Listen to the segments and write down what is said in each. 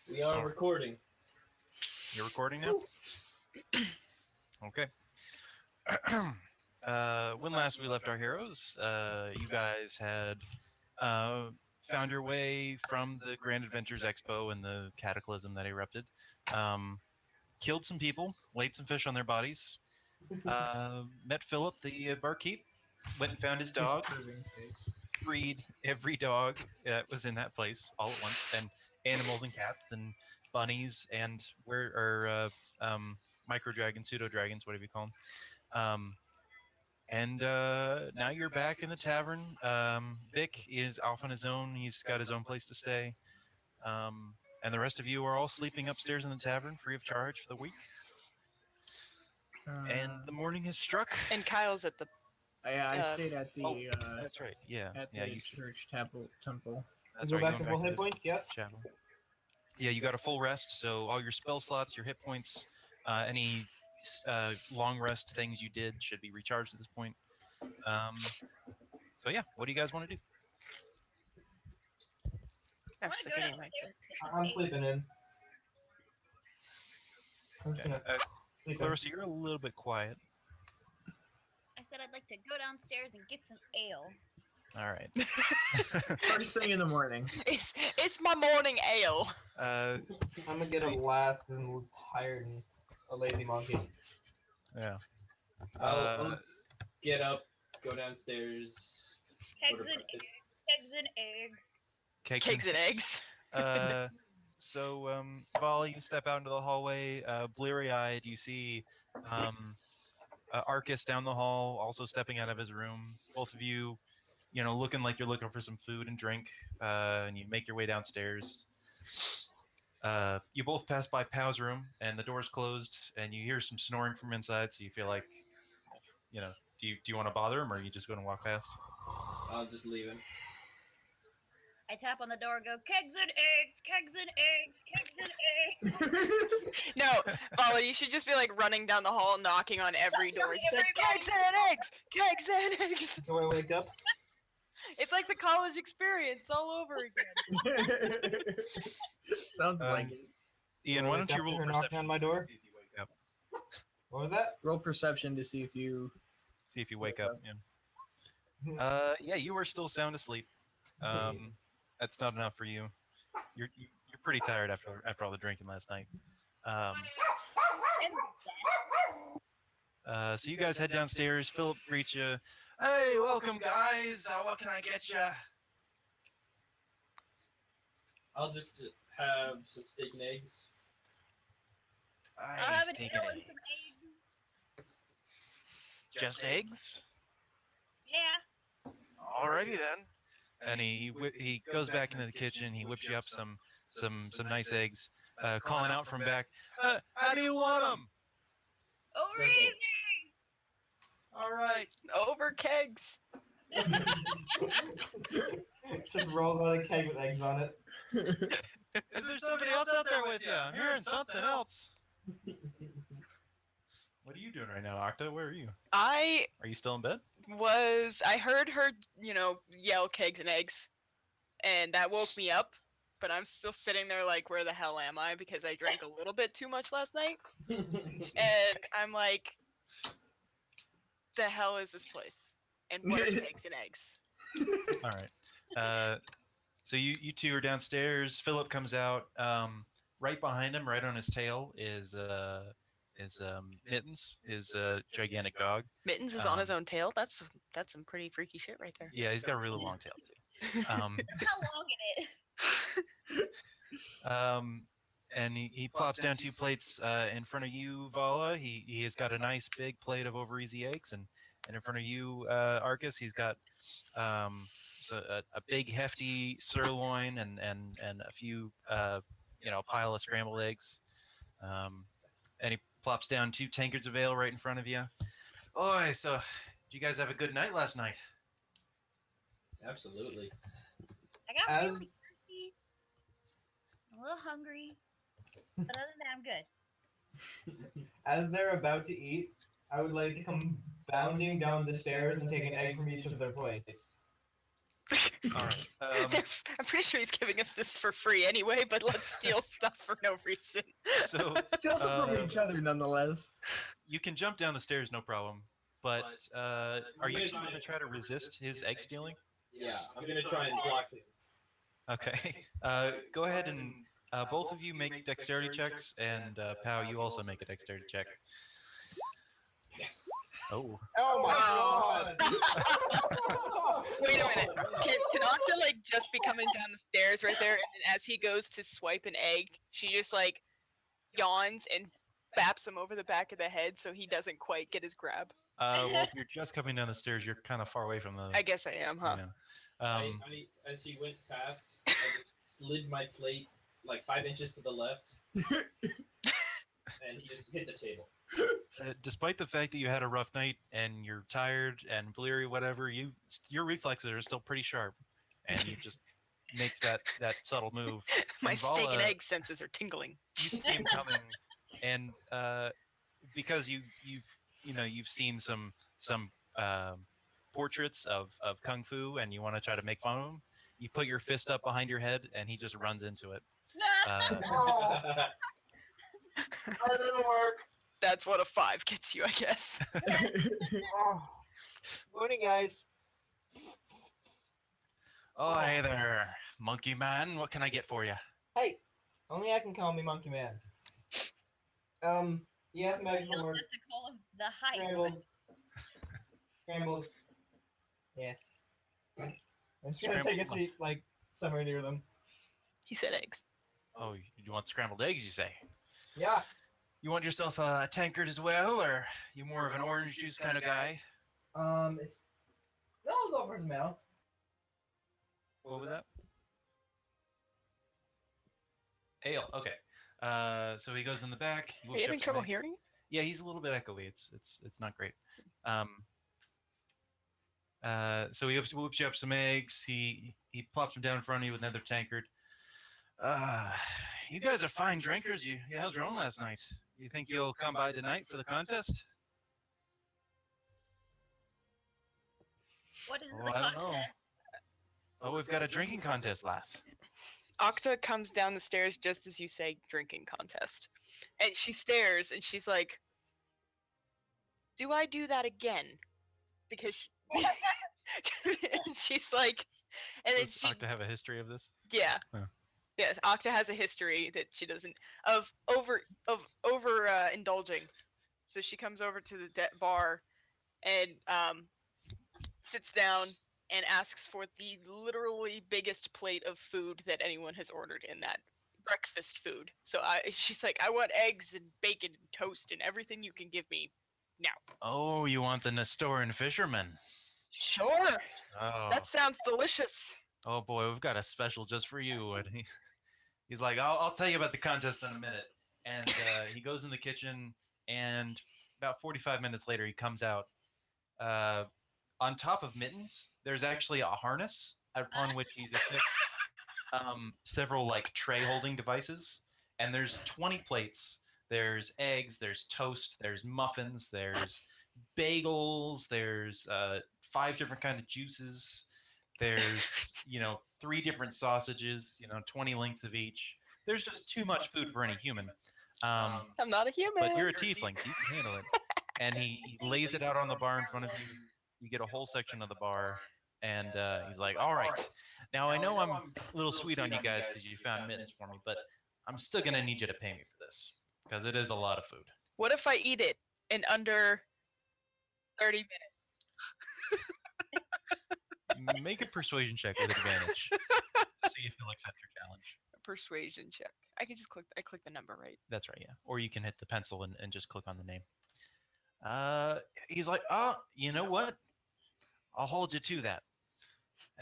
We are recording. You're recording now? Okay. When last we left our heroes, you guys had found your way from the Grand Adventures Expo and the cataclysm that erupted. Killed some people, laid some fish on their bodies. Met Philip, the barkeep. Went and found his dog. Freed every dog that was in that place all at once, and animals and cats and bunnies and micro dragons, pseudo dragons, whatever you call them. And now you're back in the tavern. Vic is off on his own. He's got his own place to stay. And the rest of you are all sleeping upstairs in the tavern, free of charge for the week. And the morning has struck. And Kyle's at the... Yeah, I stayed at the... that's right, yeah. At the church temple. That's go right, back going to full back to hit points, yes? chapel. Yeah, you got a full rest, so all your spell slots, your hit points, any long rest things you did should be recharged at this point. So yeah, what do you guys want to do? I'm still getting my drink. I'm sleeping in. I'm just gonna sleep in. Clarissa, you're a little bit quiet. I said I'd like to go downstairs and get some ale. All right. First thing in the morning. It's my morning ale. I'm gonna get a last and tired and a lazy monkey. Yeah. I'll get up, go downstairs. Kegs order and breakfast. eggs. Kegs and eggs. Cakes and eggs. So, Volley, you step out into the hallway. Bleary-eyed, you see Arcus down the hall, also stepping out of his room. Both of you, looking like you're looking for some food and drink, and you make your way downstairs. You both pass by Pow's room, and the door's closed, and you hear some snoring from inside, so you feel like, do you want to bother him, or are you just going to walk past? I'll just leave him. I tap on the door and go, kegs and eggs, kegs and eggs, kegs and eggs. No, Molly, you should just be like running down the hall, knocking on every door. It's like, kegs and eggs! Kegs and eggs! So I wake up. It's like the college experience all over again. Sounds like it. Ian, why don't you roll knocking perception? on my door? See if you wake up. What was that? Roll perception to see if you... See if you wake up. Yeah. Yeah, you are still sound asleep. That's not enough for you. You're pretty tired after all the drinking last night. So you guys head downstairs. Philip greets you. Hey, welcome guys. What can I get you? I'll just have some steak and eggs. I'll have an Steak ale and and some eggs. eggs. Just eggs? Yeah. Alrighty then. And he goes back into the kitchen. He whips you up some nice eggs, calling out from back. How do you want them? Over easy. All right. Over kegs. Just rolls out a keg with eggs on it. Is there somebody else out there with you? I'm hearing something else. What are you doing right now, Octa? Where are you? I Are you still in bed? heard her, yell kegs and eggs, and that woke me up, but I'm still sitting there like, where the hell am I? Because I drank a little bit too much last night. And I'm like, the hell is this place? And what are kegs and eggs? All right. So you two are downstairs. Philip comes out. Right behind him, right on his tail, is Mittens, his gigantic dog. Mittens is on his own tail? That's some pretty freaky shit right there. Yeah, he's got a really long tail too. That's how long it is. And he plops down two plates in front of you, Vala. He has got a nice big plate of over easy eggs, and in front of you, Arcus, he's got a big hefty sirloin and a few pile of scrambled eggs. And he plops down two tankards of ale right in front of you. Boy, so did you guys have a good night last night? Absolutely. I got As- really thirsty. I'm a little hungry. But other than that, I'm good. As they're about to eat, I would like to come bounding down the stairs and take an egg from each of their plates. All right. I'm pretty sure he's giving us this for free anyway, but let's steal stuff for no reason. So Steal some from each other, nonetheless. you can jump down the stairs, no problem. But are you two going to try to resist his egg stealing? Yeah, I'm gonna try and block him. Okay. Go ahead and both of you make dexterity checks, and Pow, you also make a dexterity check. Yes. Oh. Oh my Oh. god! Wait a minute. Can Octa like just be coming down the stairs right there, and then as he goes to swipe an egg, she just like yawns and baps him over the back of the head so he doesn't quite get his grab. Well, if you're just coming down the stairs, you're kind of far away from the. I guess I am, huh? Yeah. I, as he went past, I just slid my plate like 5 inches to the left, and he just hit the table. Despite the fact that you had a rough night and you're tired and bleary, whatever, your reflexes are still pretty sharp, and you just makes that subtle move. My And steak and Vala, egg senses are tingling. you see him coming, and because you've seen some portraits of kung fu, and you want to try to make fun of him, you put your fist up behind your head, and he just runs into it. Oh, that didn't work. That's what a 5 gets you, I guess. Oh. Morning, guys. Oh, hey there, monkey man. What can I get for you? Hey, only I can call me Monkey Man. Yes, Meg Just for work. to call him the height. Scrambled. Scrambled. Yeah. I'm just gonna take a Scrambled. seat, like, somewhere near them. He said eggs. Oh, you want scrambled eggs, you say? Yeah. You want yourself a tankard as well, or you more of an orange juice kind of guy? It's... No, I'll go for some ale. What was that? Ale. Okay. So he goes in the back. He Are whips you up having some trouble eggs. hearing? Yeah, he's a little bit echoey. It's not great. So he whips you up some eggs. He plops them down in front of you with another tankard. You guys are fine drinkers. You held your own last night. You think you'll come by tonight for the contest? What is Oh, the I don't know. contest? Oh, we've got a drinking contest, lass. Octa comes down the stairs just as you say drinking contest. And she stares and she's like, do I do that again? Because and she's like, and then Does she, Octa have a history of this? yeah. Oh. Yes, Octa has a history that she doesn't of over indulging. So she comes over to the bar and sits down and asks for the literally biggest plate of food that anyone has ordered in that breakfast food. So she's like, I want eggs and bacon and toast and everything you can give me now. Oh, you want the Nestoran fisherman? Sure, Oh, that sounds delicious. oh boy, we've got a special just for you. And he's like, I'll tell you about the contest in a minute. And he goes in the kitchen, and about 45 minutes later, he comes out. On top of Mittens, there's actually a harness upon which he's affixed several like tray holding devices. And there's 20 plates. There's eggs, there's toast, there's muffins, there's bagels, there's 5 different kind of juices. There's 3 different sausages, 20 links of each. There's just too much food for any human. I'm not a human. But you're a tiefling, so you can handle it. And he lays it out on the bar in front of you. You get a whole section of the bar, and he's like, all right. Now, I know I'm a little sweet on you guys because you found Mittens for me, but I'm still going to need you to pay me for this because it is a lot of food. What if I eat it in under 30 minutes? Make a persuasion check with advantage. See if he'll accept your challenge. A persuasion check. I can just click. I click the number, right? That's right, yeah. Or you can hit the pencil and just click on the name. He's like, oh, you know what? I'll hold you to that.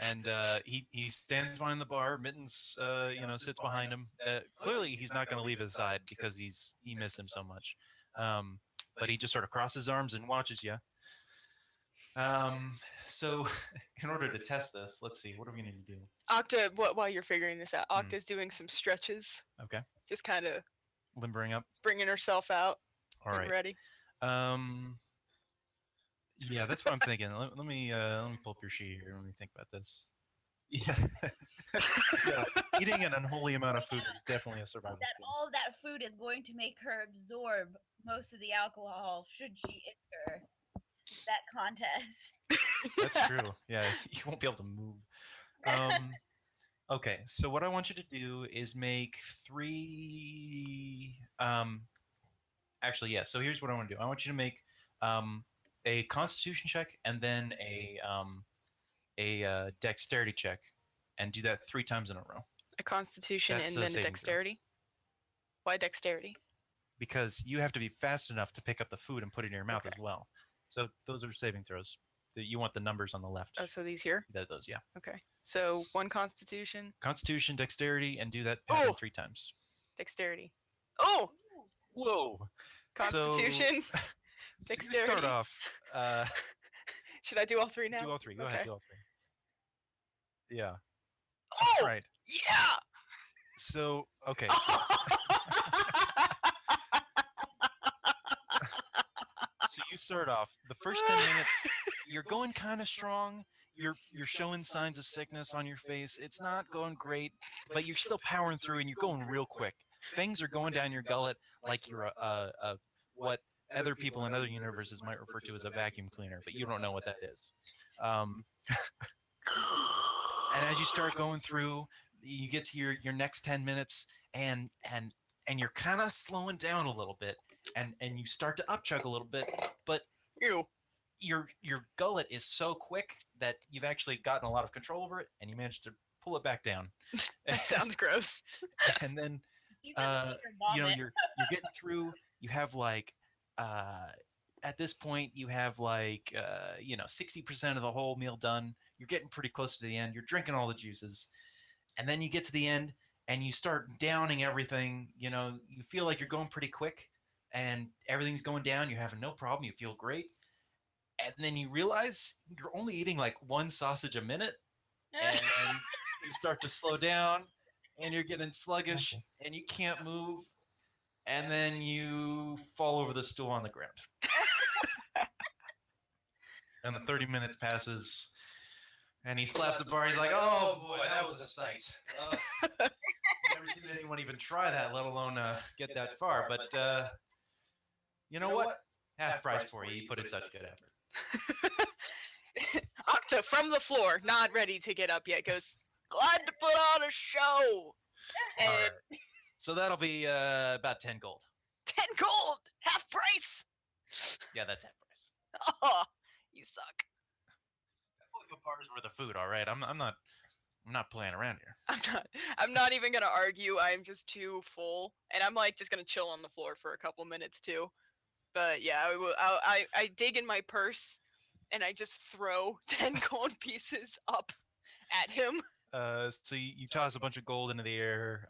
And he stands behind the bar. Mittens, sits behind him. Clearly, he's not going to leave his side because he missed him so much. But he just sort of crosses his arms and watches you. So, in order to test this, let's see. What are we going to do? Octa, while you're figuring this out, Octa's doing some stretches. Okay. Just kind of Limbering up. bringing herself out. All right. Ready. Yeah, that's what I'm thinking. Let me pull up your sheet here. Let me think about this. Yeah. Yeah. Eating an unholy amount of food is definitely a survival That skill. all that food is going to make her absorb most of the alcohol should she enter that contest. That's true. Yeah, you won't be able to move. Okay, so what I want you to do is make 3. Actually, yeah. So here's what I want to do. I want you to make a Constitution check and then a Dexterity check, and do that 3 times in a row. A Constitution That's and a then a saving throw. Dexterity. Why Dexterity? Because you have to be fast enough to pick up the food and put it in your mouth Okay. as well. So those are saving throws. You want the numbers on the left. Oh, so these here? Those, yeah. Okay. So 1 Constitution. Constitution, Dexterity, and do that pattern 3 times. Dexterity. Oh! Whoa! Constitution. So you Dexterity. start off. Should I do all 3 now? Do all 3. Go Okay. ahead. Do all 3. Yeah. Oh! Right. Yeah! So okay. So, so you start off. The first 10 minutes, you're going kind of strong. You're showing signs of sickness on your face. It's not going great, but you're still powering through, and you're going real quick. Things are going down your gullet like you're a what other people in other universes might refer to as a vacuum cleaner, but you don't know what that is. And as you start going through, you get to your next 10 minutes, and you're kind of slowing down a little bit, and you start to upchug a little bit, but Ew. your gullet is so quick that you've actually gotten a lot of control over it, and you managed to pull it back down. That sounds gross. And then You just made her you know, vomit. you're getting through. You have like at this point you have like 60% of the whole meal done. You're getting pretty close to the end. You're drinking all the juices, and then you get to the end and you start downing everything. You know, you feel like you're going pretty quick, and everything's going down. You're having no problem. You feel great, and then you realize you're only eating like 1 sausage a minute, and you start to slow down, and you're getting sluggish, and you can't move, and then you fall over the stool on the ground. And the 30 minutes passes, and he slaps the bar. He's like, "Oh boy, that was a sight. I've never seen anyone even try that, let alone get that far. But you know what? Half price for you. You put in such good effort." Octa from the floor, not ready to get up yet, goes, glad to put on a show. And All right. So that'll be about 10 gold. 10 gold, half price. Yeah, that's half price. Oh, you suck. That's like a bar's worth of food. All right, I'm not playing around here. I'm not even gonna argue. I'm just too full, and I'm like just gonna chill on the floor for a couple minutes too. But yeah, I dig in my purse, and I just throw 10 gold pieces up at him. So you toss a bunch of gold into the air.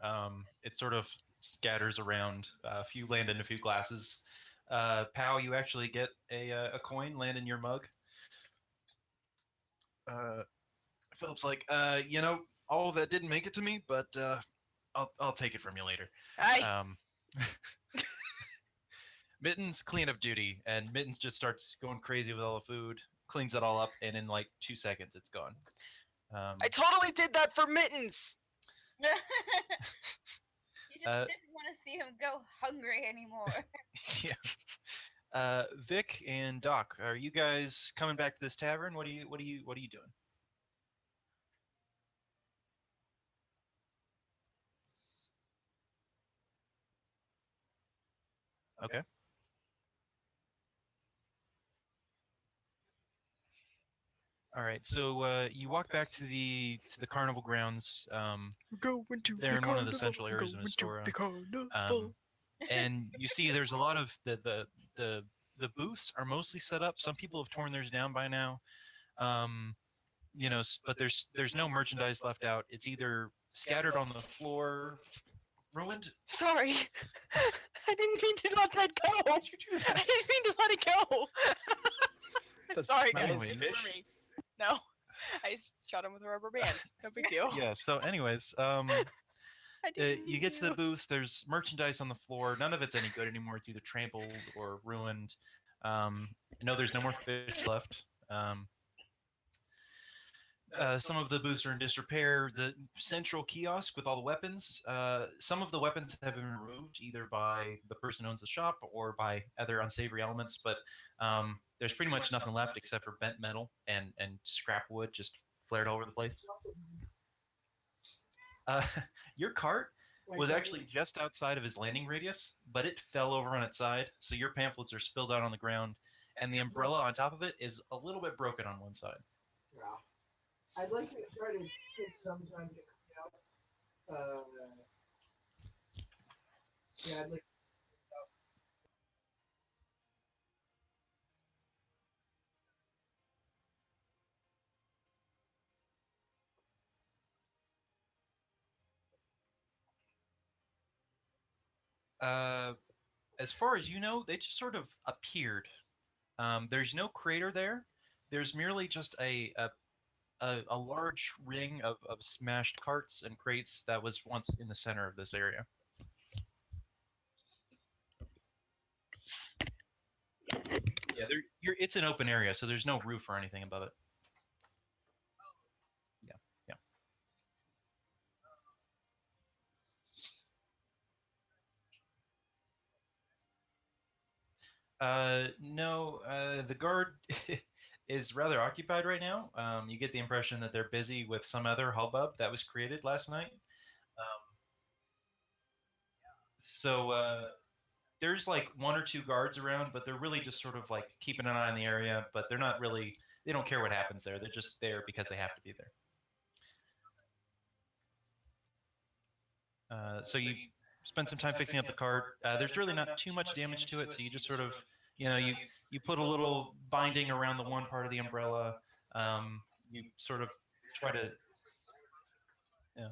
It sort of scatters around. A few land in a few glasses. Pow, you actually get a coin land in your mug. Philip's like, all of that didn't make it to me, but I'll take it from you later. Aye. Mittens clean up duty, and Mittens just starts going crazy with all the food, cleans it all up, and in like 2 seconds, it's gone. I totally did that for Mittens. You just didn't want to see him go hungry anymore. Yeah. Vic and Doc, are you guys coming back to this tavern? What are you doing? Okay. All right. So you walk back to the carnival grounds. They're in one of the central areas of Astoria. And you see there's a lot of the booths are mostly set up. Some people have torn theirs down by now. But there's no merchandise left out. It's either scattered on the floor, ruined. Sorry. I didn't mean to let that go. Why'd you do that? I didn't mean to let it go. Sorry, guys. Anyways. It's for me. No. I shot him with a rubber band. No big deal. Yeah. So, anyways, I didn't you mean get to the booths. There's merchandise on the floor. None of it's any good anymore. It's either trampled or ruined. No, there's no more fish left. Some of the booths are in disrepair. The central kiosk with all the weapons, some of the weapons have been removed either by the person who owns the shop or by other unsavory elements, but there's pretty much nothing left except for bent metal and scrap wood just flared all over the place. Your cart was actually just outside of his landing radius, but it fell over on its side, so your pamphlets are spilled out on the ground, and the umbrella on top of it is a little bit broken on one side. Yeah. I'd like to try to take some time to clean up. Yeah, I'd like. As far as you know, they just sort of appeared. There's no crater there. There's merely just a large ring of smashed carts and crates that was once in the center of this area. Yeah, it's an open area, so there's no roof or anything above it. Yeah, yeah. No, the guard is rather occupied right now. You get the impression that they're busy with some other hubbub that was created last night. Um, so there's like one or two guards around, but they're really just sort of like keeping an eye on the area, but they're not really, they don't care what happens there. They're just there because they have to be there. So you spend some time fixing up the cart. There's really not too much damage to it, so you just sort of, you put a little binding around the one part of the umbrella. You sort of try to, yeah.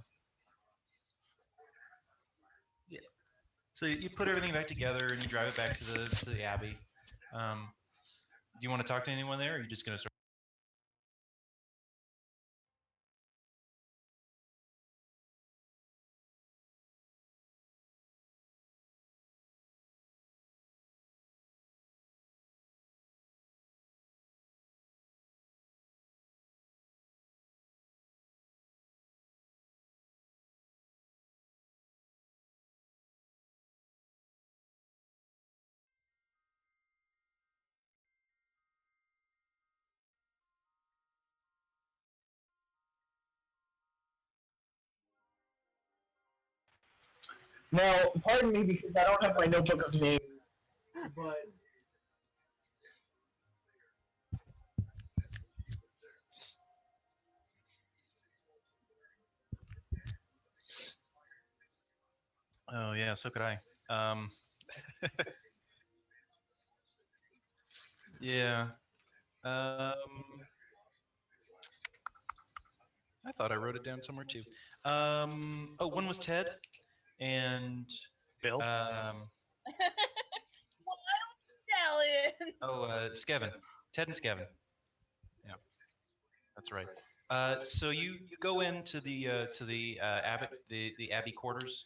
Yeah. So you put everything back together and you drive it back to the abbey. Do you want to talk to anyone there, or are you just going to start? Now, pardon me because I don't have my notebook of names, but Oh yeah, so could I. Yeah. I thought I wrote it down somewhere too. Oh, one was Ted, and Bill? Stallion. Skevin. Ted and Skevin. Yeah, that's right. So you go into the abbey the abbey quarters,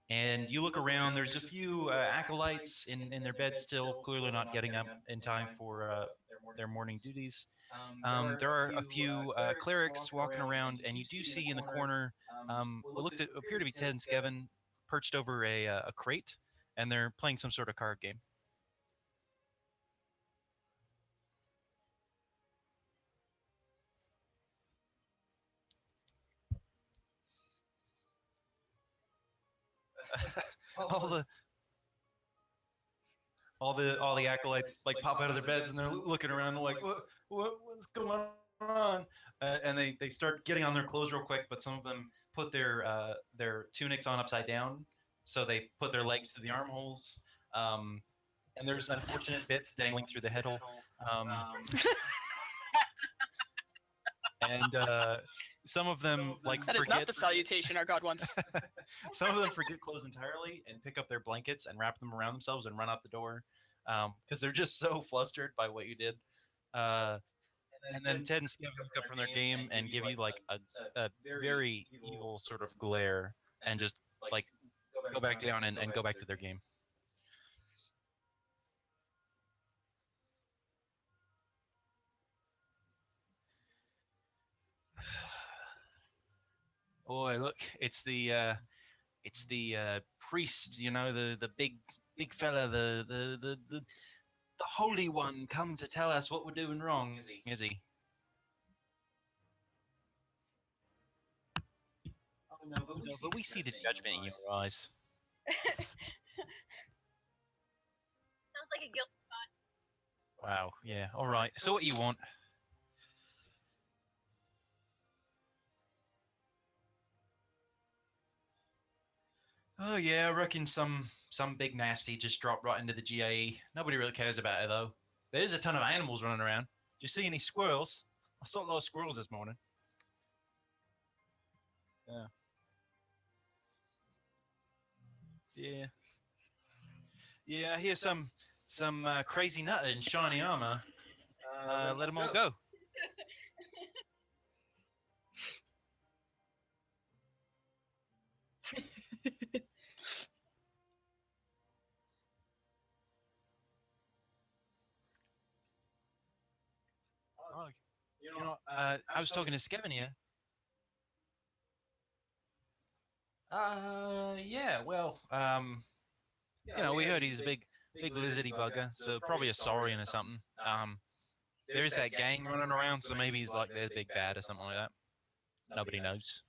and you look around. There's a few acolytes in their beds still, clearly not getting up in time for their morning duties. There are a few clerics walking around, and you do see in the corner what appear to be Ted and Skevin perched over a crate, and they're playing some sort of card game. all the acolytes like pop out of their beds and they're looking around like what's going on, and they start getting on their clothes real quick, but some of them put their tunics on upside down, so they put their legs through the armholes, and there's unfortunate bits dangling through the head hole, and some of them like That forget is not the salutation our god wants. some of them forget clothes entirely and pick up their blankets and wrap them around themselves and run out the door because they're just so flustered by what you did. And then Ted and Skevin look up from their game and give you like a very evil sort of glare and just like go back down and go back to their game. Oh, look, it's the priest. You know, the big fella, the holy one, come to tell us what we're doing wrong. Is he? Oh no, but we see the judgment in your eyes. Sounds like a guilt. Wow. Yeah. All right. So what you want? Oh yeah, I reckon some big nasty just dropped right into the GAE. Nobody really cares about it though. There's a ton of animals running around. Do you see any squirrels? I saw a lot of squirrels this morning. Yeah. Yeah. Yeah, I hear some crazy nut in shiny armor. Let them all go. Oh, I was talking to Skevin here. Yeah, well, we heard he's a big lizardy bugger, so probably a saurian or something. There's that gang running around, so maybe he's like their big bad or something like that. Nobody knows.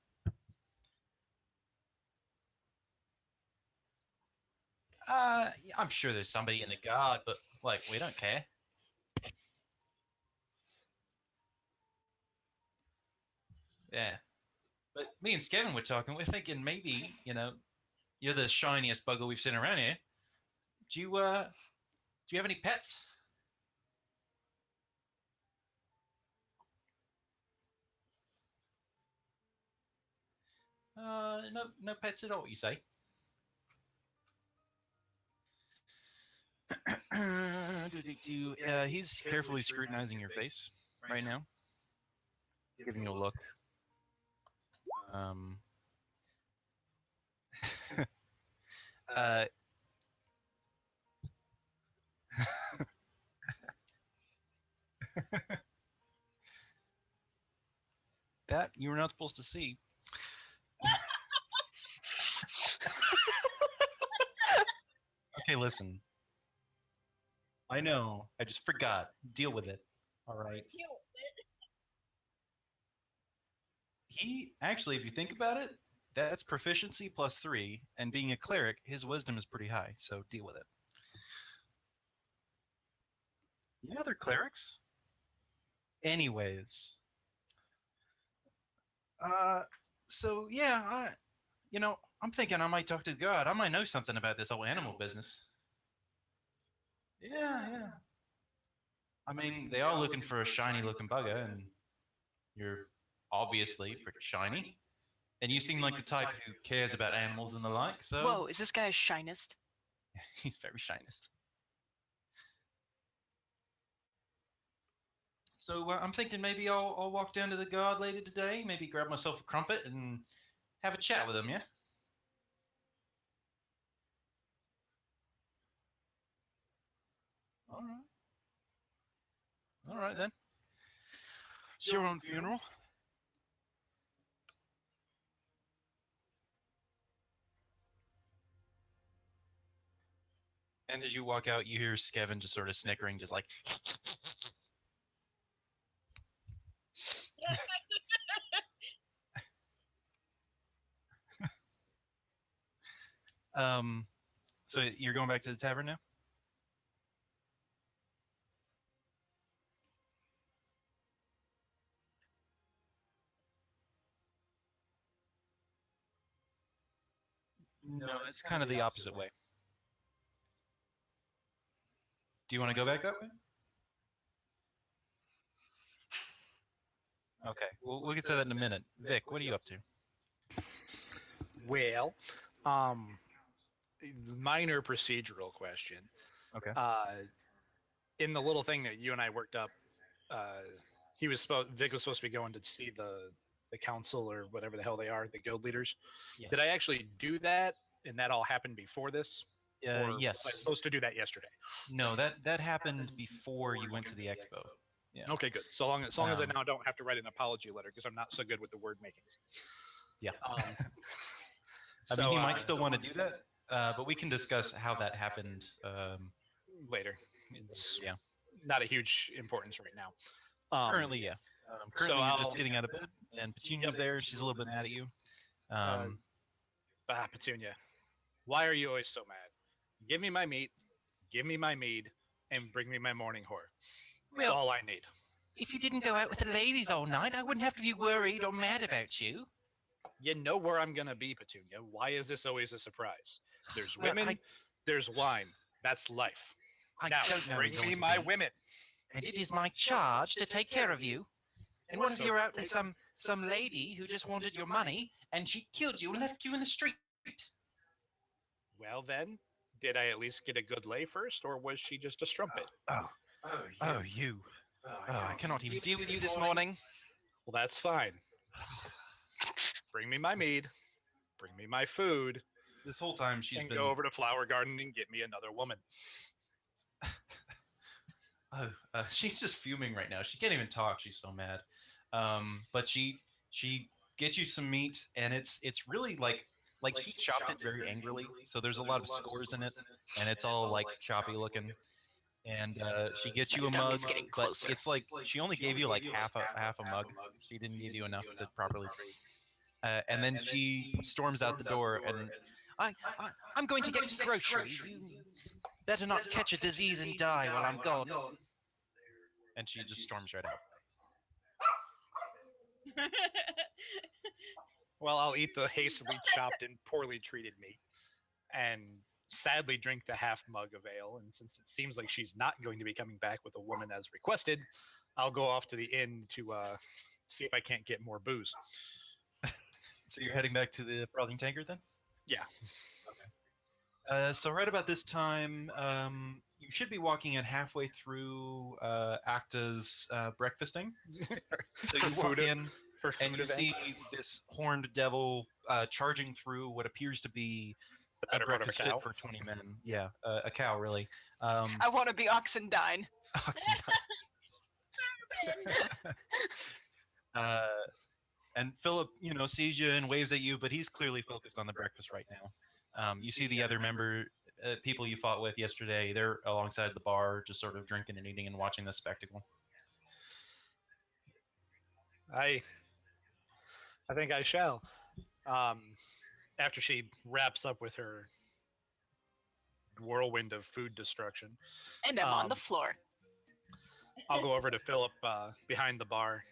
I'm sure there's somebody in the guard, but like we don't care. Yeah. But me and Skevin were talking. We're thinking maybe, you're the shiniest bugger we've seen around here. Do you have any pets? No pets at all, you say? He's carefully scrutinizing your face right now. He's giving you a look. Uh, that you were not supposed to see. Okay, listen. I know. I just forgot. Deal with it. All right. He actually, if you think about it, that's proficiency +3, and being a cleric, his wisdom is pretty high. So deal with it. You know they're clerics. Anyways, so yeah, I'm thinking I might talk to God. I might know something about this whole animal business. Yeah. I mean, they are looking for a shiny-looking bugger, and you're obviously pretty shiny. And you seem like the type who cares about animals and the like, so... Whoa, is this guy a shinist? He's very shinist. So I'm thinking maybe I'll walk down to the guard later today, maybe grab myself a crumpet and have a chat with him, yeah? All right. All right, then. It's your own funeral. And as you walk out, you hear Skevin just sort of snickering, just like... So you're going back to the tavern now? No, it's kind of the opposite way. Do you want to go back that way? Okay, we'll get to that in a minute. Vic, what are you up to? Well, minor procedural question. Okay. In the little thing that you and I worked up, Vic was supposed to be going to see the council or whatever the hell they are, the guild leaders. Yes. Did I actually do that? And that all happened before this? Or yes. was I supposed to do that yesterday? No, that happened before you went to the expo. Yeah. Okay, good. So long as I now don't have to write an apology letter because I'm not so good with the word makings. Yeah. Um, I mean, he might so, still want to do that, but we can discuss how that happened. later. It's Yeah. not a huge importance right now. Currently, yeah. Currently, so you're just I'll- getting out of bed, and Petunia's there. She's a little bit mad at you. Petunia, why are you always so mad? Give me my meat, give me my mead, and bring me my morning whore. That's Well- all I need. If you didn't go out with the ladies all night, I wouldn't have to be worried or mad about you. You know where I'm gonna be, Petunia. Why is this always a surprise? There's Well, women, there's wine. That's life. I Now, don't know bring where me you're my going to be, women. and it is my charge to take care of you. And what if you're out with some lady who just wanted your money, and she killed you and left you in the street? Well then, did I at least get a good lay first, or was she just a strumpet? Oh, you. Oh, I cannot even deal with you this morning. Well, that's fine. Bring me my mead, bring me my food, This whole time she's and been. go over to Flower Garden and get me another woman. She's just fuming right now. She can't even talk. She's so mad. But she gets you some meat, and it's really like she chopped it very angrily. So there's a lot of scores in it, and it's all like choppy looking. And she gets you a tongue mug, is getting but closer. it's like she only gave you like half a mug. She didn't give you enough to properly trade. And then she storms out the door, and I'm going to get groceries. You better not catch a disease and die while I'm gone. And she just storms right out. Well, I'll eat the hastily chopped and poorly treated meat, and sadly drink the half mug of ale. And since it seems like she's not going to be coming back with a woman as requested, I'll go off to the inn to see if I can't get more booze. So you're heading back to the frothing tankard then? Yeah. So right about this time, you should be walking in halfway through Acta's breakfasting. So you walk in, Her and food you event. see this horned devil charging through what appears to be The a better part of a breakfast fit cow. for 20 men. Yeah, a cow, really. I want to be Oxendine. And Philip, sees you and waves at you, but he's clearly focused on the breakfast right now. You see the other people you fought with yesterday. They're alongside the bar, just sort of drinking and eating and watching this spectacle. I think I shall. After she wraps up with her whirlwind of food destruction, And I'm on the floor. I'll go over to Philip behind the bar,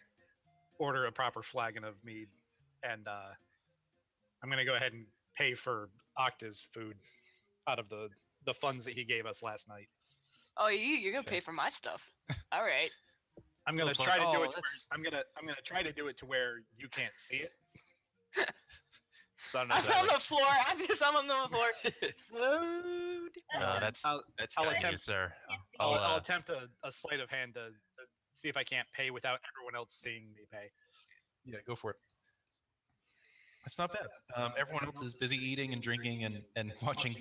order a proper flagon of mead, and I'm going to go ahead and pay for Octa's food out of the funds that he gave us last night. Oh, you're gonna Sure. pay for my stuff. All right. I'm gonna Philip's try like, to do "Oh, it. To where, I'm gonna try to do it to where you can't see it. So I don't know I'm if that, on like- the floor. I'm on the floor. Food. That's I'll kind of you, attempt- sir. I'll attempt a sleight of hand to see if I can't pay without everyone else seeing me pay. Yeah, go for it. It's not bad. Everyone else is busy eating and drinking and watching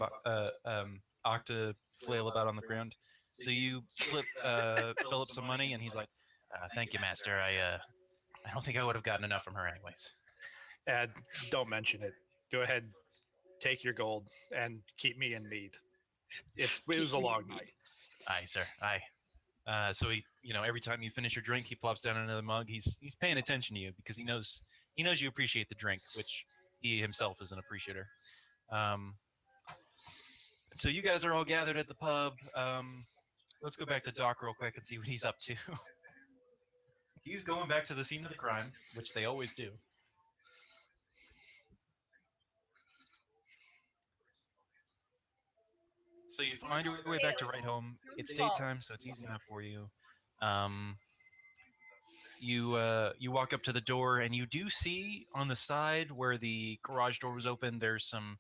Octa flail about on the ground. So you slip Philip some money, and he's like, "Thank you, master. I don't think I would have gotten enough from her, anyways." And don't mention it. Go ahead, take your gold, and keep me in mead. It was a long night. Aye, sir. Aye. So he, every time you finish your drink, he plops down another mug. He's paying attention to you because he knows you appreciate the drink, which he himself is an appreciator. So you guys are all gathered at the pub. Let's go back to Doc real quick and see what he's up to. He's going back to the scene of the crime, which they always do. So you find your way back to right home. It's daytime, so it's easy enough for you. You walk up to the door, and you do see on the side where the garage door was open, there's some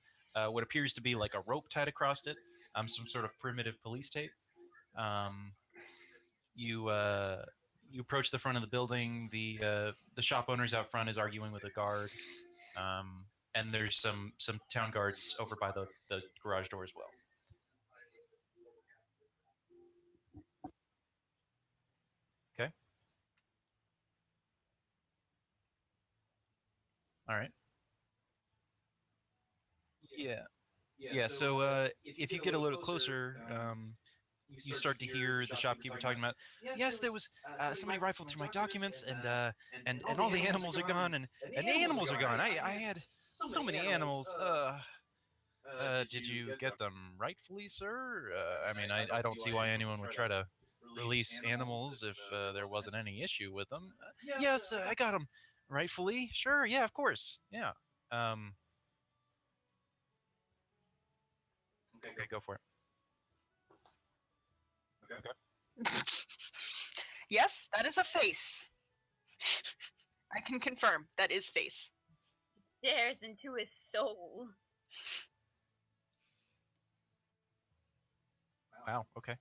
what appears to be like a rope tied across it, some sort of primitive police tape. You approach the front of the building. The shop owner's out front is arguing with a guard, and there's some town guards over by the garage door as well. Okay. All right. Yeah. So if you get a little closer, you start to hear the shopkeeper talking about, yes, there was somebody rifled through my documents, and all the animals are gone, and the animals are gone. I had so many animals. Did you get them rightfully, sir? I mean, I don't see why anyone would try to release animals if there wasn't any issue with them. Yes, I got them rightfully. Sure, yeah, of course, yeah. Okay, go for it. Yes, that is a face. I can confirm that is face. He stares into his soul. Wow. Okay.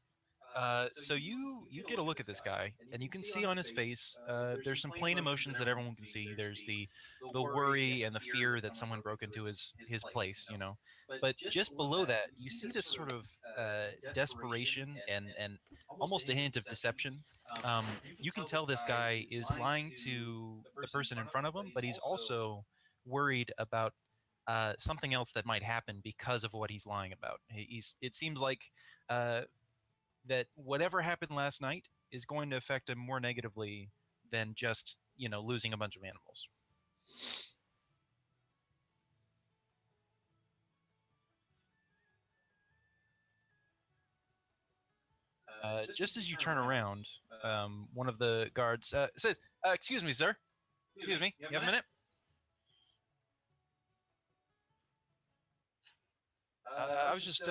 So you get a look at this guy, and you can see on his face there's some plain emotions that everyone can see. There's the worry and the fear that someone broke into his place, you know. But just below that, you see this sort of desperation and almost a hint of deception. You can tell this guy is lying to the person in front of him, but he's also worried about something else that might happen because of what he's lying about. It seems like that whatever happened last night is going to affect him more negatively than just, you know, losing a bunch of animals. Just as you turn around, one of the guards says, excuse me, sir. Excuse me. You have a minute? I was just,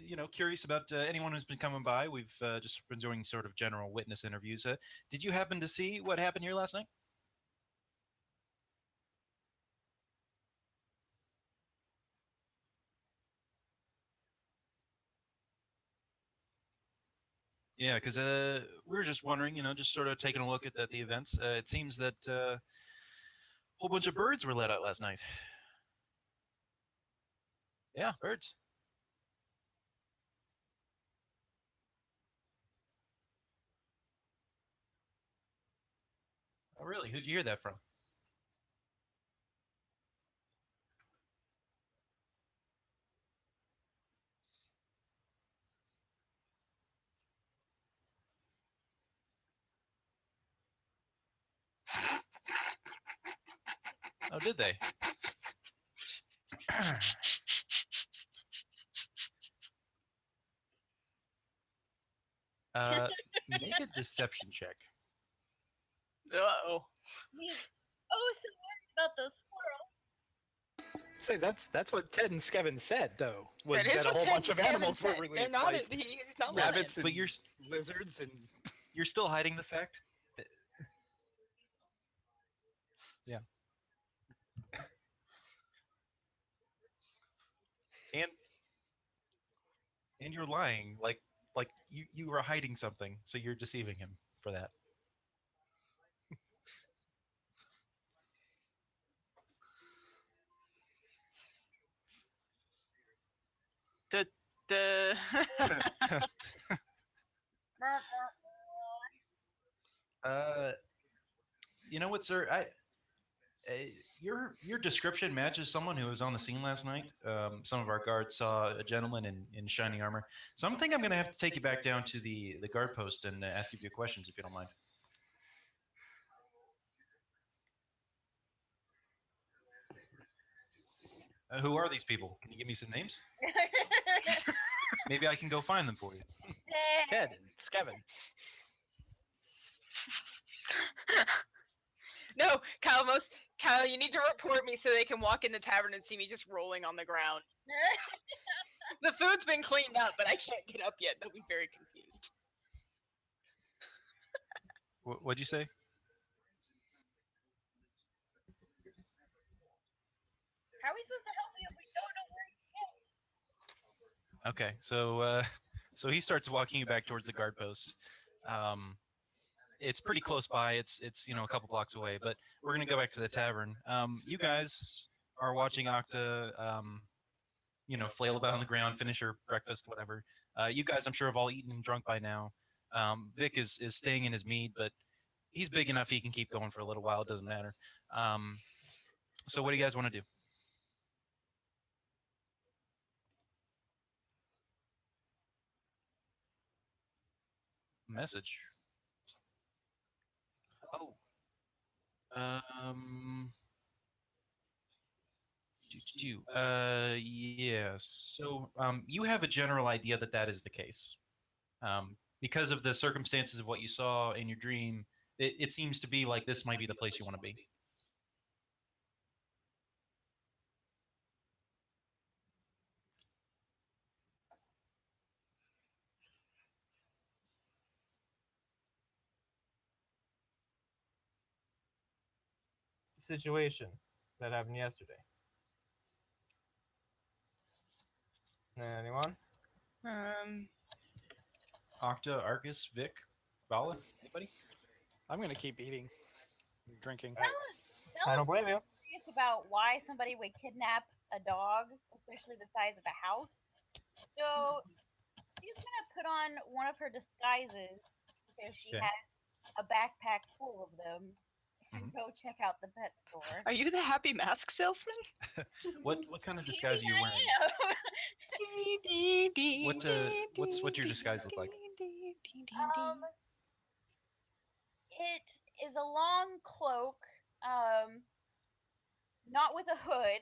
you know, curious about anyone who's been coming by. We've just been doing sort of general witness interviews. Did you happen to see what happened here last night? Yeah, because we were just wondering, you know, just sort of taking a look at the events. It seems that a whole bunch of birds were let out last night. Yeah, birds. Oh, really? Who'd you hear that from? Oh, did they? Make a deception check. Uh-oh. He's oh so worried about those squirrels. Say that's what Ted and Skevin said though. Was That is that a what whole Ted bunch and of Skevin animals were said. They're released? not. Like He's not Yes, lying. rabbits and but lizards and you're still hiding the fact. Yeah. And you're lying, like you were hiding something, so you're deceiving him for that. The uh, you know what, sir? Your description matches someone who was on the scene last night. Some of our guards saw a gentleman in shining armor. So I think I'm going to have to take you back down to the guard post and ask you a few questions if you don't mind. Who are these people? Can you give me some names? Maybe I can go find them for you. Ted and Skevin. No, Kyle, you need to report me so they can walk in the tavern and see me just rolling on the ground. The food's been cleaned up, but I can't get up yet. They'll be very confused. What'd you say? How are we supposed to help you if we don't know where he is? Okay, so he starts walking you back towards the guard post. It's pretty close by. It's you know, a couple blocks away, but we're gonna go back to the tavern. You guys are watching Octa, you know, flail about on the ground, finish her breakfast, whatever. You guys, I'm sure, have all eaten and drunk by now. Vic is staying in his mead, but he's big enough he can keep going for a little while. It doesn't matter. So what do you guys want to do? Message. Oh. Yes. So, you have a general idea that that is the case. Because of the circumstances of what you saw in your dream, it seems to be like this might be the place you want to be. Situation that happened yesterday. Anyone? Octa, Arcus, Vic, Vala, anybody? I'm gonna keep eating, and drinking. I don't blame you. Curious about why somebody would kidnap a dog, especially the size of a house. So she's gonna put on one of her disguises because she Okay. has a backpack full of them and go check out the pet store. Are you the happy mask salesman? What kind of disguise are you wearing? What's your disguise look like? It is a long cloak, not with a hood,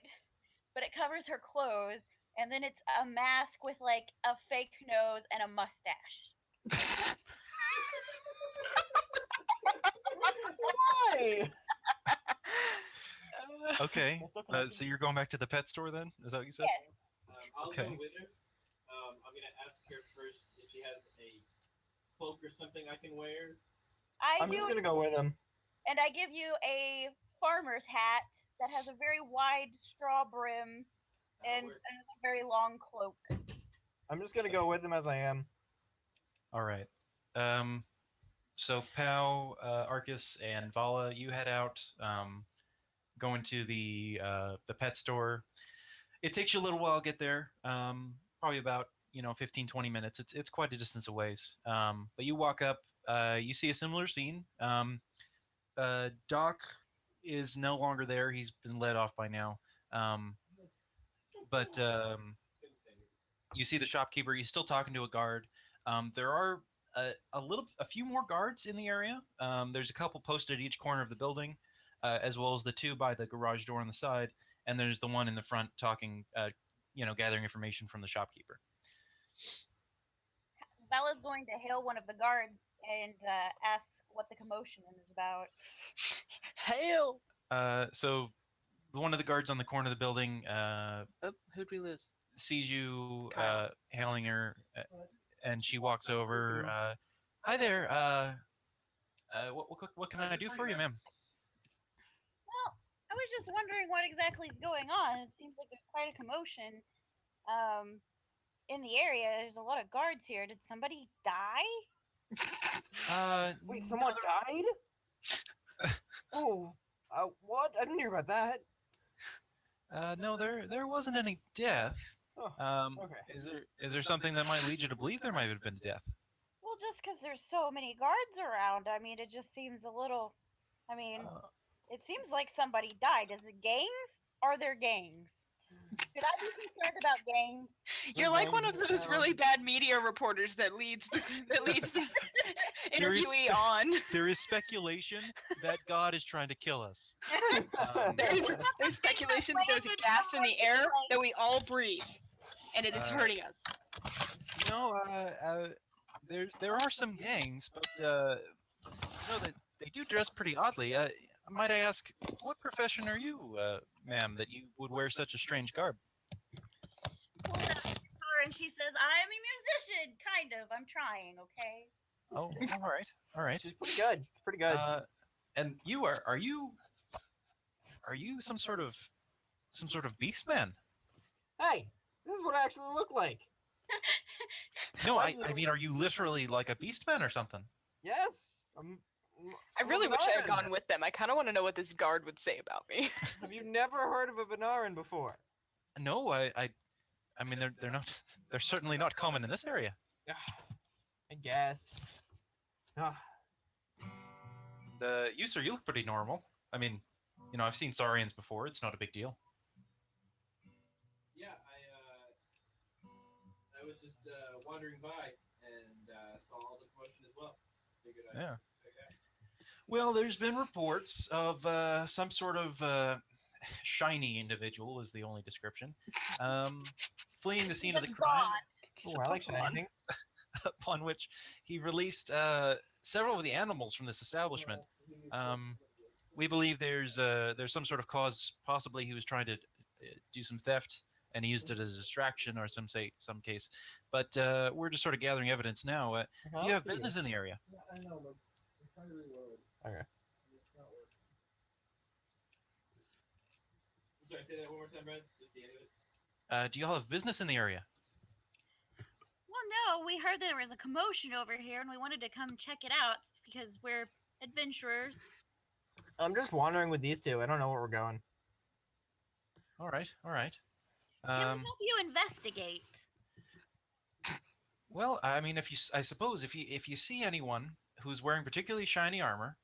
but it covers her clothes, and then it's a mask with like a fake nose and a mustache. Why? Okay. So you're going back to the pet store then? Is that what you said? Yes. I'll Okay. go with her. I'm gonna ask her first if she has a cloak or something I can wear. I'm just gonna go with him. And I give you a farmer's hat that has a very wide straw brim and a very long cloak. I'm just gonna go with him as I am. All right. So Pau, Arcus, and Vala, you head out, going to the pet store. It takes you a little while to get there, probably about 15, 20 minutes. It's quite a distance away. But you walk up, you see a similar scene. Doc is no longer there. He's been let off by now. But you see the shopkeeper. He's still talking to a guard. There are a few more guards in the area. There's a couple posted at each corner of the building, as well as the two by the garage door on the side, and there's the one in the front talking, gathering information from the shopkeeper. Bella's going to hail one of the guards and ask what the commotion is about. Hail! So one of the guards on the corner of the building Who'd we lose? sees you Kyle. hailing her, and she walks over. Hi there. What can I do for you, ma'am? Well, I was just wondering what exactly is going on. It seems like there's quite a commotion in the area. There's a lot of guards here. Did somebody die? Wait, someone died? Oh, what? I didn't hear about that. No, there wasn't any death. Oh, okay. Is there something that might lead you to believe there might have been a death? Well, just because there's so many guards around, I mean, it just seems a little. I mean, it seems like somebody died. Is it gangs? Are there gangs? Should I be concerned about gangs? You're like one of those really bad media reporters that leads the interviewee on. There is speculation that God is trying to kill us. There's speculation that there's a gas in the air that we all breathe, and it is hurting us. No, there are some gangs, but they do dress pretty oddly. Might I ask, what profession are you, ma'am, that you would wear such a strange garb? Pulls out her guitar and she says, "I'm a musician, kind of. I'm trying, okay?" Oh, all right. She's pretty good. Pretty good. And you are you some sort of beastman? Hey, this is what I actually look like. No, I mean, are you literally like a beastman or something? Yes. I really wish I had gone with them. I kind of want to know what this guard would say about me. Have you never heard of a Benaran before? No, I mean, they're certainly not common in this area. I guess. You, sir, you look pretty normal. I mean, I've seen Saurians before. It's not a big deal. Yeah, I was just wandering by and saw all the commotion as well. Yeah. Well, there's been reports of some sort of shiny individual, is the only description, fleeing the scene of the crime. Oh, I like shiny things. Upon which he released several of the animals from this establishment. We believe there's some sort of cause. Possibly he was trying to do some theft, and he used it as a distraction, or some case. But we're just sort of gathering evidence now. Do you have business in the area? Okay. Sorry, say that one more time, Brad. Just the end of it. Do you all have business in the area? Well, no, we heard there was a commotion over here, and we wanted to come check it out because we're adventurers. I'm just wandering with these two. I don't know where we're going. All right, all right. Can we help you investigate? Well, I mean, I suppose if you see anyone who's wearing particularly shiny armor,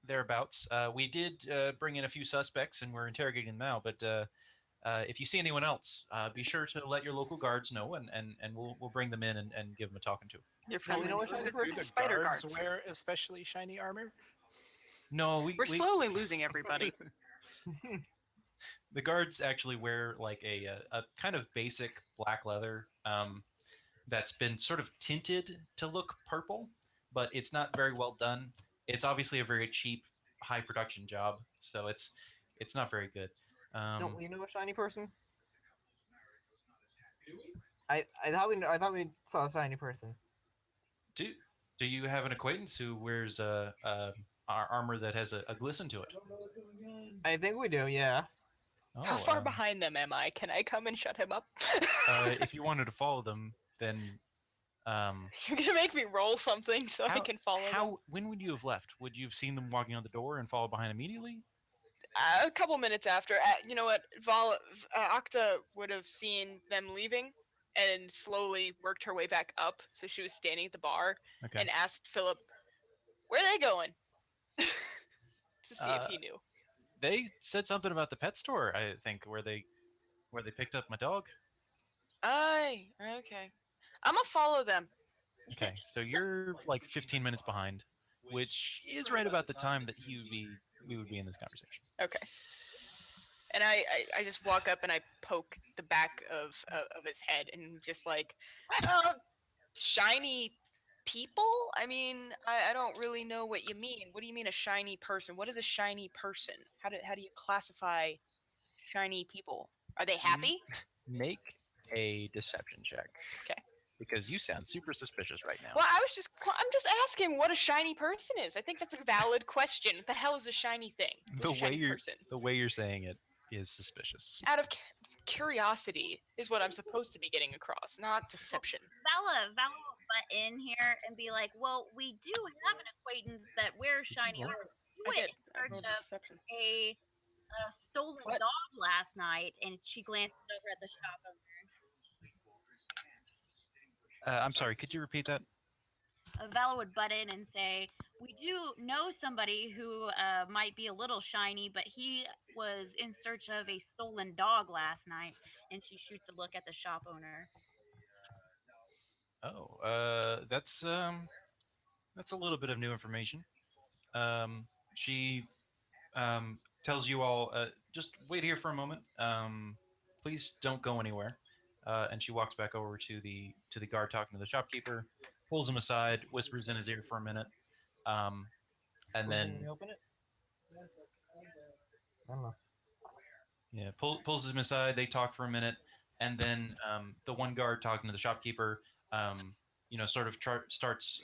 thereabouts, we did bring in a few suspects and we're interrogating them now. But if you see anyone else, be sure to let your local guards know, and we'll bring them in and give them a talking to. Your Now we friendly know what shiny neighborhood person. Do the spider guards guards. wear especially shiny armor? No, We're slowly losing everybody. the guards actually wear like a kind of basic black leather that's been sort of tinted to look purple, but it's not very well done. It's obviously a very cheap, high production job, so it's not very good. No, you know a shiny person? Do we? I thought we saw a shiny person. Do you have an acquaintance who wears armor that has a glisten to it? I think we do. Yeah. Oh, How far behind them am I? Can I come and shut him up? if you wanted to follow them, then You're gonna make me roll something so I can follow them. when would you have left? Would you have seen them walking out the door and follow behind immediately? A couple minutes after, you know what? Octa would have seen them leaving and slowly worked her way back up. So she was standing at the bar Okay. and asked Philip, "Where are they going?" to see if he knew. They said something about the pet store, I think, where they picked up my dog. Aye, okay. I'm gonna follow them. Okay, so you're like 15 minutes behind, which is right about the time that we would be in this conversation. Okay. And I just walk up and I poke the back of his head and just like, shiny people? I mean, I don't really know what you mean. What do you mean a shiny person? What is a shiny person? How do you classify shiny people? Are they happy? Make a deception check. Okay. Because you sound super suspicious right now. Well, I'm just asking what a shiny person is. I think that's a valid question. What the hell is a shiny thing? What's a shiny person? The way you're saying it is suspicious. Out of curiosity is what I'm supposed to be getting across, not deception. Vala will butt in here and be like, "Well, we do have an acquaintance that wears shiny armor. We I went did. in I search rolled of deception. a stolen What? dog last night," and she glances over at the shop owner. I'm sorry, could you repeat that? Vala would butt in and say, "We do know somebody who might be a little shiny, but he was in search of a stolen dog last night." And she shoots a look at the shop owner. Oh, that's a little bit of new information. She tells you all, just wait here for a moment. Please don't go anywhere. And she walks back over to the guard talking to the shopkeeper, pulls him aside, whispers in his ear for a minute, and Can then we open it? I don't know. yeah, pulls him aside. They talk for a minute, and then the one guard talking to the shopkeeper, sort of starts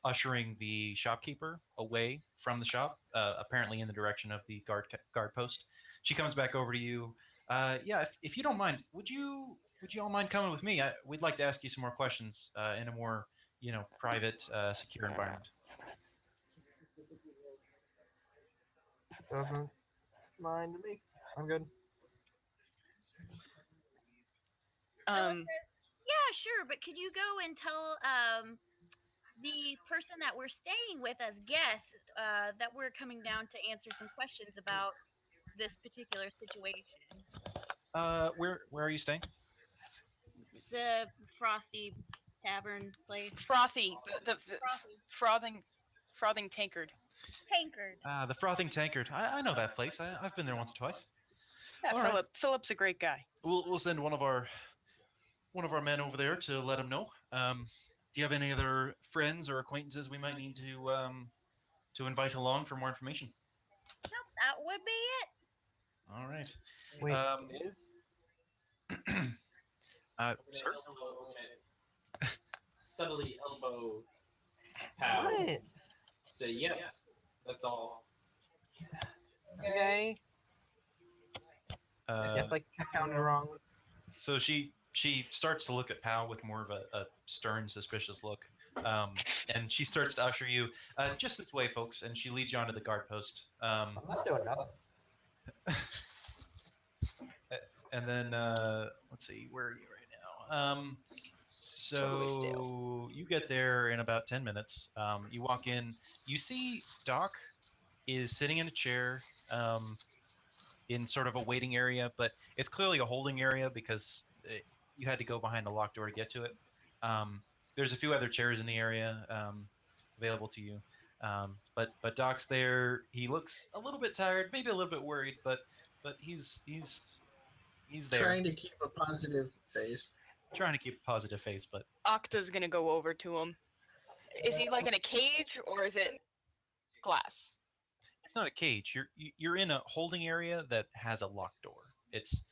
ushering the shopkeeper away from the shop, apparently in the direction of the guard post. She comes back over to you. Yeah, if you don't mind, would you all mind coming with me? We'd like to ask you some more questions in a more private, secure environment. Doesn't mind me. I'm good. Yeah, sure, but could you go and tell the person that we're staying with as guests that we're coming down to answer some questions about this particular situation? Where are you staying? The Frosty tavern place. Frothy. The frothing tankard. Tankard. The Frothing Tankard. I know that place. I've been there once or twice. Yeah, All right. Philip's a great guy. We'll send one of our men over there to let him know. Do you have any other friends or acquaintances we might need to invite along for more information? Nope, that would be it. All right. Wait, Um, it is? Sir? Subtly elbow Pal. What? Say yes. That's all. Okay. I guess I counted wrong. So she starts to look at Pal with more of a stern, suspicious look, and she starts to usher you just this way, folks, and she leads you onto the guard post. I'm not doing nothing. And then let's see, where are you right now? So you get there in about 10 minutes. You walk in, you see Doc is sitting in a chair in sort of a waiting area, but it's clearly a holding area because you had to go behind a locked door to get to it. There's a few other chairs in the area available to you. But Doc's there. He looks a little bit tired, maybe a little bit worried, but he's there. Trying to keep a positive face. Trying to keep a positive face, but Octa's gonna go over to him. Is he like in a cage or is it glass? it's not a cage. You're in a holding area that has a locked door. It's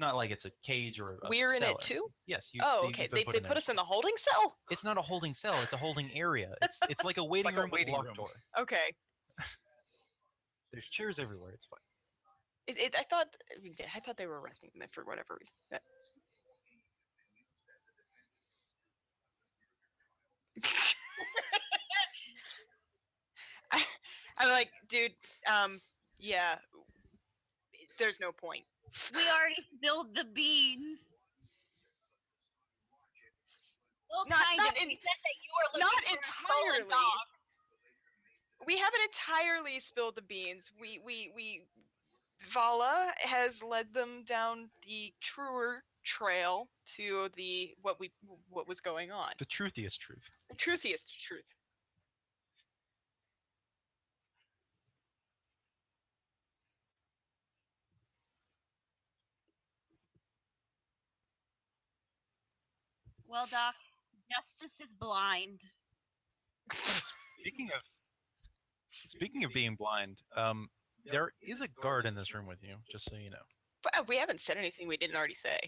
not like it's a cage or a We're in cell. it too? Yes. Oh, okay. They put us in the holding cell? It's not a holding cell. It's a holding area. It's like a waiting room with a locked door. Okay. There's chairs everywhere. It's fine. I thought they were arresting them for whatever reason. I'm like, dude, yeah, there's no point. We already spilled the beans. Well, Not kind of. in- We said that you were Not looking for a stolen entirely. dog. We haven't entirely spilled the beans. Vala has led them down the truer trail to what was going on. The truthiest truth. The truthiest truth. Well, Doc, justice is blind. Speaking of being blind, there is a guard in this room with you, just so you know. But we haven't said anything we didn't already say.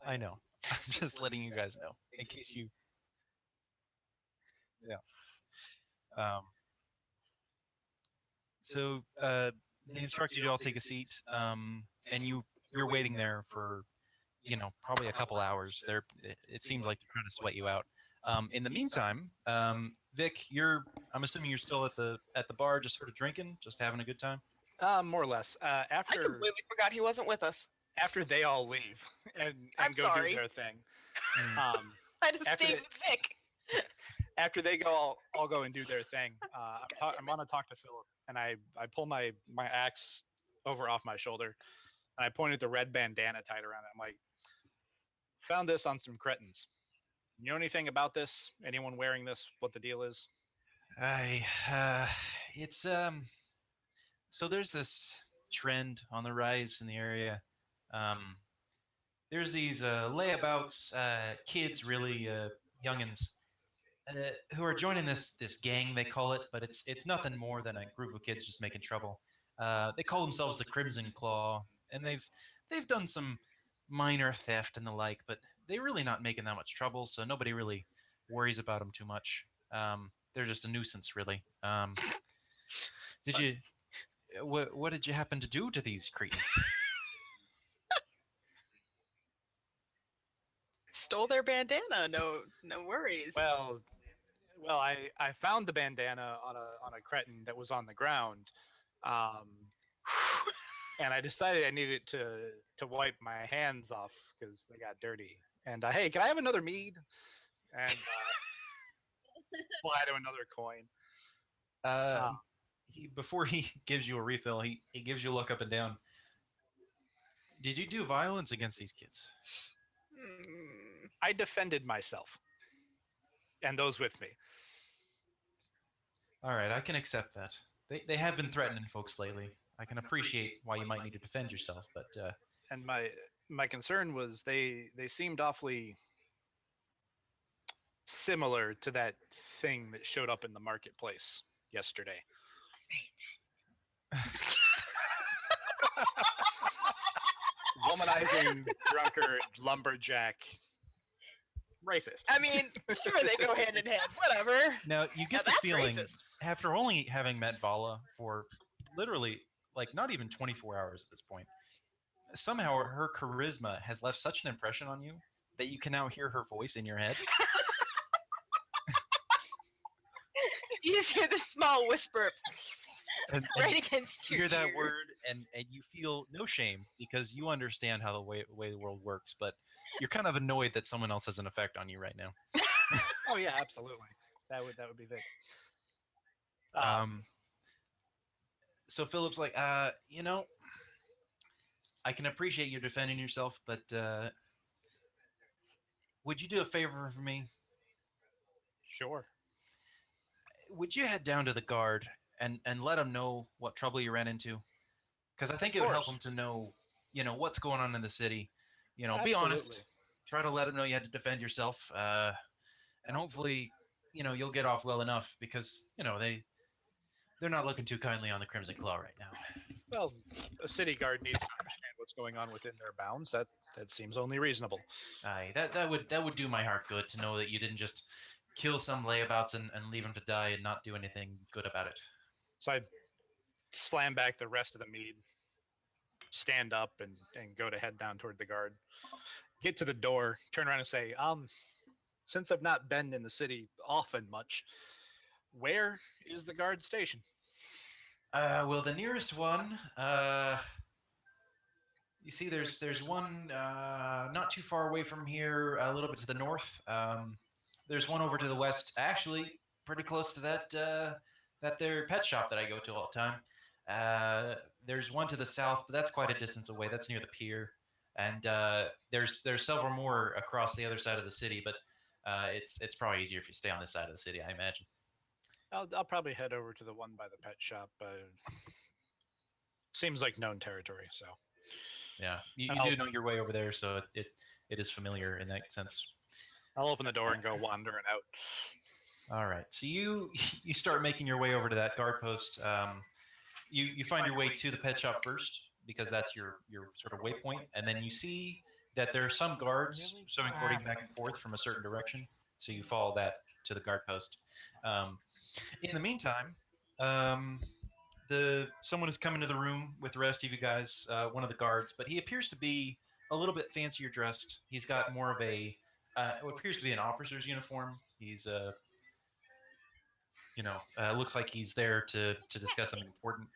I know. I'm just letting you guys know in case you. Yeah. So they instructed you all take a seat, and you're waiting there for, probably a couple hours. It seems like they're trying to sweat you out. In the meantime, Vic, I'm assuming you're still at the bar, just sort of drinking, just having a good time. More or less. I completely forgot he wasn't with us. After they all leave and I'm go sorry. do their thing. I had to After stay they- with Vic. After they all go and do their thing, I'm gonna talk to Philip, and I pull my axe over off my shoulder, and I point at the red bandana tied around it. I'm like, found this on some cretins. You know anything about this? Anyone wearing this? What the deal is? It's so there's this trend on the rise in the area. There's these layabouts, kids, really youngins, who are joining this gang, they call it, but it's nothing more than a group of kids just making trouble. They call themselves the Crimson Claw, and they've done some minor theft and the like, but they're really not making that much trouble, so nobody really worries about them too much. They're just a nuisance, really. What did you happen to do to these cretins? Stole their bandana. No worries. Well, I found the bandana on a cretin that was on the ground, and I decided I needed to wipe my hands off because they got dirty. And hey, can I have another mead? And apply to another coin. Before he gives you a refill, he gives you a look up and down. Did you do violence against these kids? I defended myself. and those with me. All right, I can accept that. They have been threatening folks lately. I can appreciate why you might need to defend yourself, but And my concern was they seemed awfully similar to that thing that showed up in the marketplace yesterday. Womanizing, drunkard, lumberjack, racist. I mean, sure, they go hand in hand. Whatever. now you get Now the that's feeling racist. after only having met Vala for literally like not even 24 hours at this point, somehow her charisma has left such an impression on you that you can now hear her voice in your head. You just hear the small whisper And right against you your hear that ear. word and you feel no shame because you understand how the way the world works, but you're kind of annoyed that someone else has an effect on you right now. Oh yeah, absolutely. That would be Vic. So Philip's like, you know, I can appreciate you defending yourself, but would you do a favor for me? Sure. Would you head down to the guard and let him know what trouble you ran into? Because I think it would help him course. to know, you know, what's going on in the city. You know, be honest. Absolutely. Try to let him know you had to defend yourself, and hopefully, you know, you'll get off well enough because you know they're not looking too kindly on the Crimson Claw right now. Well, a city guard needs to understand what's going on within their bounds. That seems only reasonable. Aye, that would do my heart good to know that you didn't just kill some layabouts and leave them to die and not do anything good about it. So I slam back the rest of the mead, stand up, and go to head down toward the guard. Get to the door, turn around and say, since I've not been in the city often much, where is the guard station? Well, the nearest one, you see, there's one not too far away from here, a little bit to the north. There's one over to the west, actually, pretty close to that their pet shop that I go to all the time. There's one to the south, but that's quite a distance away. That's near the pier, and there's several more across the other side of the city. But it's probably easier if you stay on this side of the city, I imagine. I'll probably head over to the one by the pet shop. Seems like known territory, so. Yeah, you do know your way over there, so it is familiar in that sense. I'll open the door and go wandering out. All right, so you start making your way over to that guard post. You find your way to the pet shop first because that's your sort of waypoint, and then you see that there are some guards reporting back and forth from a certain direction. So you follow that to the guard post. In the meantime, someone has come into the room with the rest of you guys, one of the guards, but he appears to be a little bit fancier dressed. He's got more of a what appears to be an officer's uniform. He's looks like he's there to discuss something important,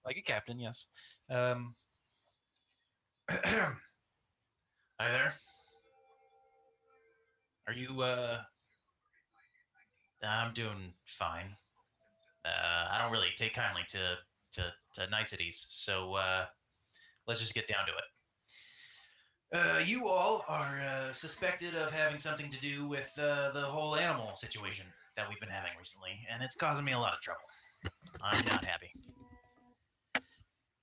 like a captain. Yes. Hi there. Are you? I'm doing fine. I don't really take kindly to niceties, so let's just get down to it. You all are suspected of having something to do with the whole animal situation that we've been having recently, and it's causing me a lot of trouble. I'm not happy.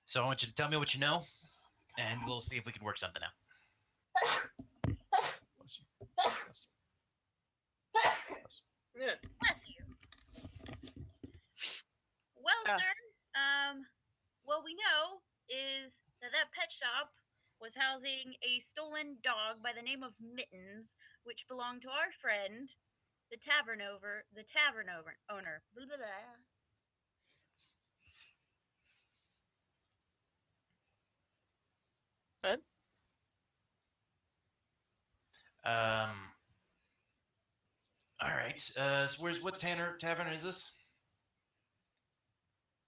So I want you to tell me what you know, and we'll see if we can work something out. Bless you. Bless you. Bless you. Bless you. Well, sir, what we know is that pet shop was housing a stolen dog by the name of Mittens, which belonged to our friend, the tavern owner. Blah, blah, blah. What? All right. So what tavern is this?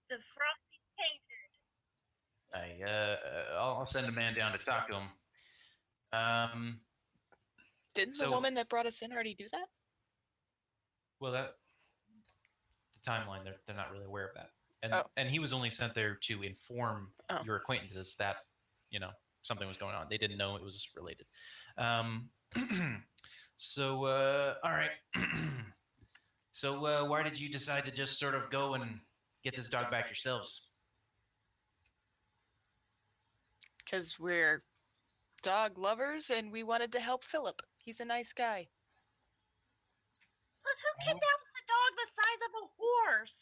The Frosty Painter. I'll send a man down to talk to him. Didn't So- the woman that brought us in already do that? Well, the timeline, they're not really aware of that, and Oh. and he was only sent there to inform Oh. your acquaintances that something was going on. They didn't know it was related. So, all right. So, why did you decide to just sort of go and get this dog back yourselves? Because we're dog lovers and we wanted to help Philip. He's a nice guy. Plus, who kidnaps a dog the size of a horse?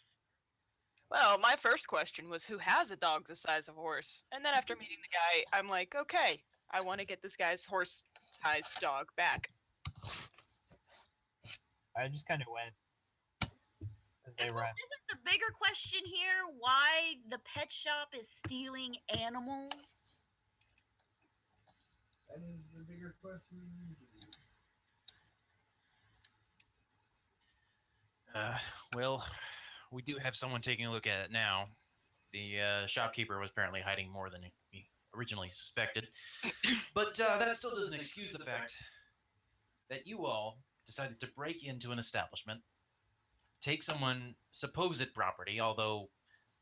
Well, my first question was who has a dog the size of a horse? And then after meeting the guy, I'm like, okay, I want to get this guy's horse-sized dog back. I just kind of went. As they And ran. plus, isn't the bigger question here why the pet shop is stealing animals? That is the bigger question. Well, we do have someone taking a look at it now. The shopkeeper was apparently hiding more than he originally suspected. But that still doesn't excuse the fact that you all decided to break into an establishment, take someone supposed property, although,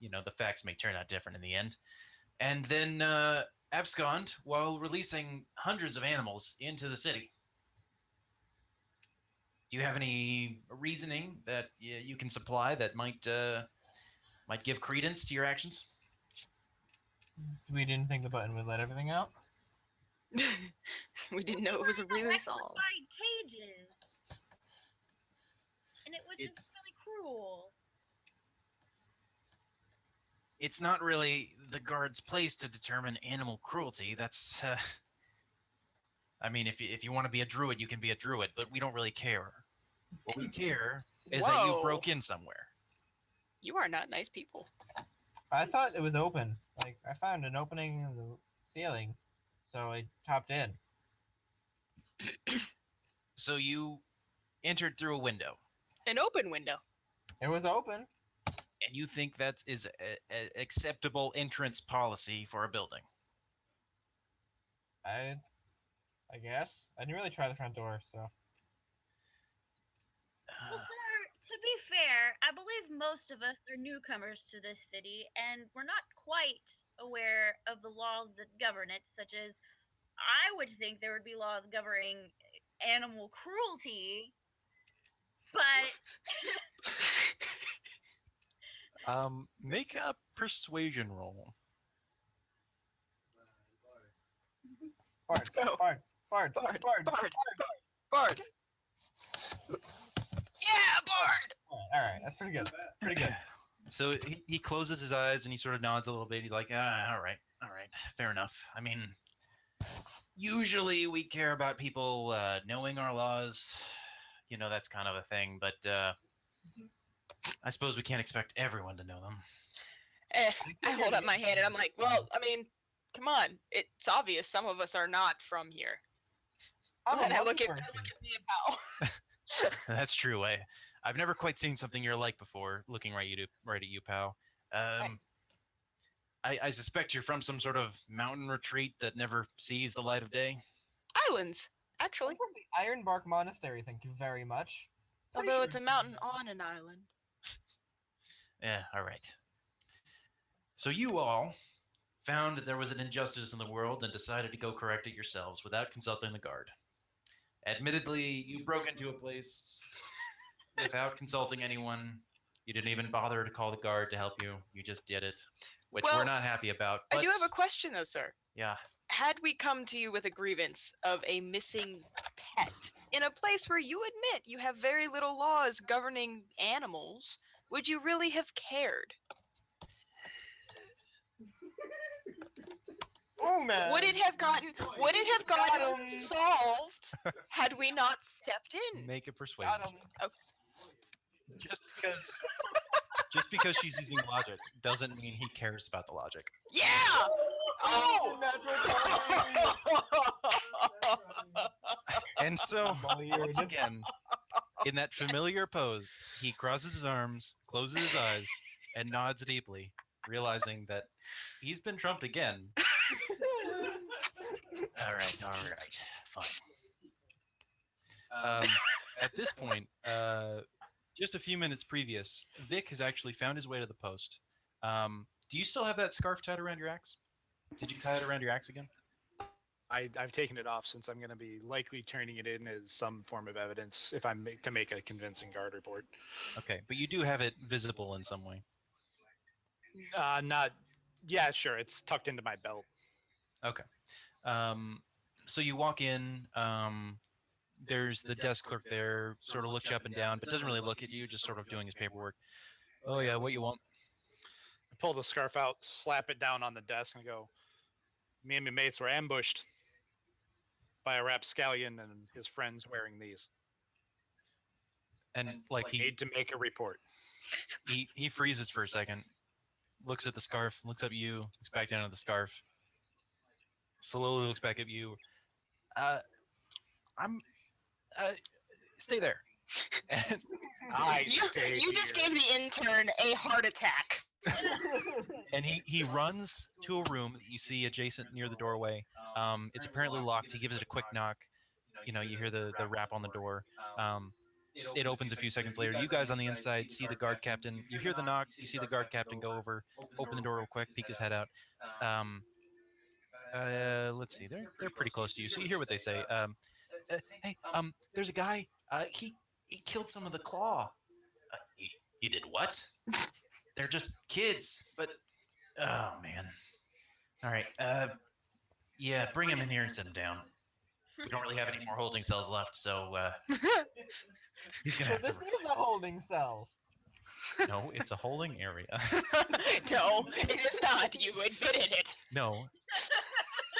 you know, the facts may turn out different in the end, and then abscond while releasing hundreds of animals into the city. Do you have any reasoning that you can supply that might give credence to your actions? We didn't think the button would let everything out. We didn't know it was a really song. Electrified cages. And it was It's- just really cruel. It's not really the guard's place to determine animal cruelty. That's, I mean, if you want to be a druid, you can be a druid, but we don't really care. What we care is that you Whoa. broke in somewhere. You are not nice people. I thought it was open. Like, I found an opening in the ceiling, so I hopped in. So you entered through a window, An open window. It was open. and you think that is a acceptable entrance policy for a building. I guess. I didn't really try the front door, so. Well, sir, to be fair, I believe most of us are newcomers to this city, and we're not quite aware of the laws that govern it, such as I would think there would be laws governing animal cruelty, but Make a persuasion roll. Bards, So- bards, bards, Bard, bards. Bard, Bard. Yeah, Bard! Alright, that's pretty good. Pretty good. So he closes his eyes and he sort of nods a little bit. He's like, all right, fair enough. I mean, usually we care about people knowing our laws. You know, that's kind of a thing. But I suppose we can't expect everyone to know them. I hold up my hand and I'm like, well, I mean, come on. It's obvious some of us are not from here. I'm And a I look at multi-person. me and Pal. That's true. I've never quite seen something you're like before. Looking right at you, pal. I suspect you're from some sort of mountain retreat that never sees the light of day. Islands, I'm actually. from the Ironbark Monastery, thank you very much. Although it's a mountain on an island. Yeah, all right. So you all found that there was an injustice in the world and decided to go correct it yourselves without consulting the guard. Admittedly, you broke into a place without consulting anyone. You didn't even bother to call the guard to help you. You just did it, which Well, we're not happy about. I But do have a question though, sir. yeah, Had we come to you with a grievance of a missing pet in a place where you admit you have very little laws governing animals, would you really have cared? Oh man. Would it have gotten Got 'em. solved had we not stepped in? make a persuasion. Got 'em. check. Just because she's using logic doesn't mean he cares about the logic. Yeah! Oh, natural 20. And so, Weird. once again, in that familiar pose, he crosses his arms, closes his eyes, and nods deeply, realizing that he's been trumped again. All right, fine. At this point, just a few minutes previous, Vic has actually found his way to the post. Do you still have that scarf tied around your axe? Did you tie it around your axe again? I've taken it off since I'm going to be likely turning it in as some form of evidence if I'm to make a convincing guard report. Okay, but you do have it visible in some way. Not. Yeah, sure. It's tucked into my belt. Okay. So you walk in. There's the desk clerk there, sort of looks you up and down, but doesn't really look at you, just sort of doing his paperwork. Oh yeah, what you want? I pull the scarf out, slap it down on the desk, and go, me and my mates were ambushed by a rapscallion and his friends wearing these. And like Need to make a report. he freezes for a second, looks at the scarf, looks up at you, looks back down at the scarf, slowly looks back at you. I'm stay there. And You just gave the intern a heart attack. and he runs to a room that you see adjacent near the doorway. It's apparently locked. He gives it a quick knock. You know, you hear the rap on the door. It opens a few seconds later. You guys on the inside see the guard captain. You hear the knock. You see the guard captain go over, open the door real quick, peek his head out. Let's see. They're pretty close to you, so you hear what they say. Hey, there's a guy. He killed some of the claw. He did what? They're just kids, but oh man. All right. Yeah, bring him in here and sit him down. We don't really have any more holding cells left, so he's gonna So have to. this is a holding cell. No, it's a holding area. No, it is not. You admitted it. No.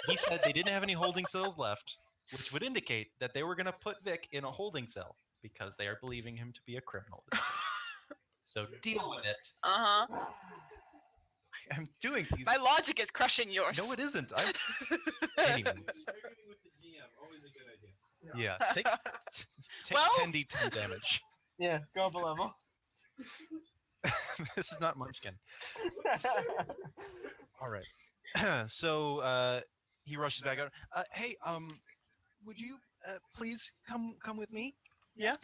He said they didn't have any holding cells left, which would indicate that they were gonna put Vic in a holding cell because they are believing him to be a criminal. So deal with it. Uh-huh. I'm doing these. My logic is crushing yours. No, it isn't. Anyways. Arguing with the GM, always a good idea. Yeah, take Well- 10d10 damage. Yeah, go up a level. This is not Munchkin. All right. So he rushes back out. Hey, would you please come with me? Yeah.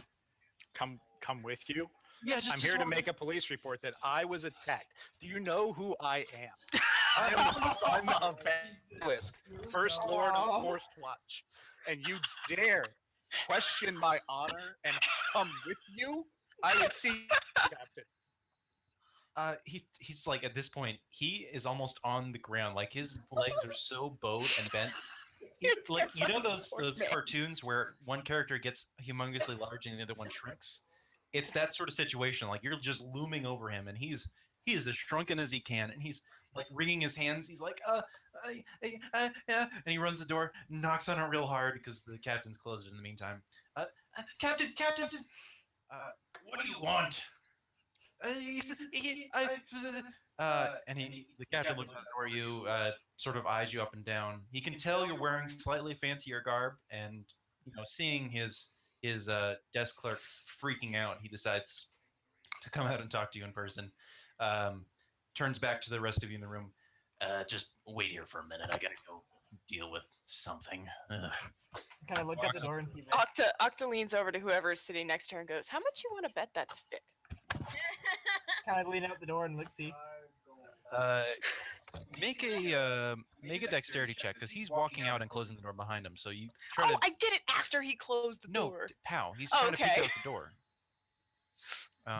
Come with you. Yeah. I'm here to make a police report that I was attacked. Do you know who I am? I am the son of Basilisk, First Lord of Forced Watch, and you dare question my honor and come with you? I would see, Captain. He's like at this point he is almost on the ground. Like his legs are so bowed and bent. Like you know those cartoons where one character gets humongously large and the other one shrinks. It's that sort of situation. Like you're just looming over him, and he is as shrunken as he can, and he's like wringing his hands. He's like, yeah, and he runs the door, knocks on it real hard because the captain's closed it in the meantime. Captain, what do you want? The captain looks at the door. You sort of eyes you up and down. He can tell you're wearing slightly fancier garb, and seeing his desk clerk freaking out, he decides to come out and talk to you in person. Turns back to the rest of you in the room. Just wait here for a minute. I gotta go deal with something. Kind of look at the door and see. Octa leans over to whoever is sitting next to her and goes, "How much you want to bet that's Vic?" Kind of lean out the door and look, see. Make a dexterity check because he's walking out and closing the door behind him. So you try Oh, to. I did it after he closed the No, door. Pow. He's trying to peek Okay. out the door.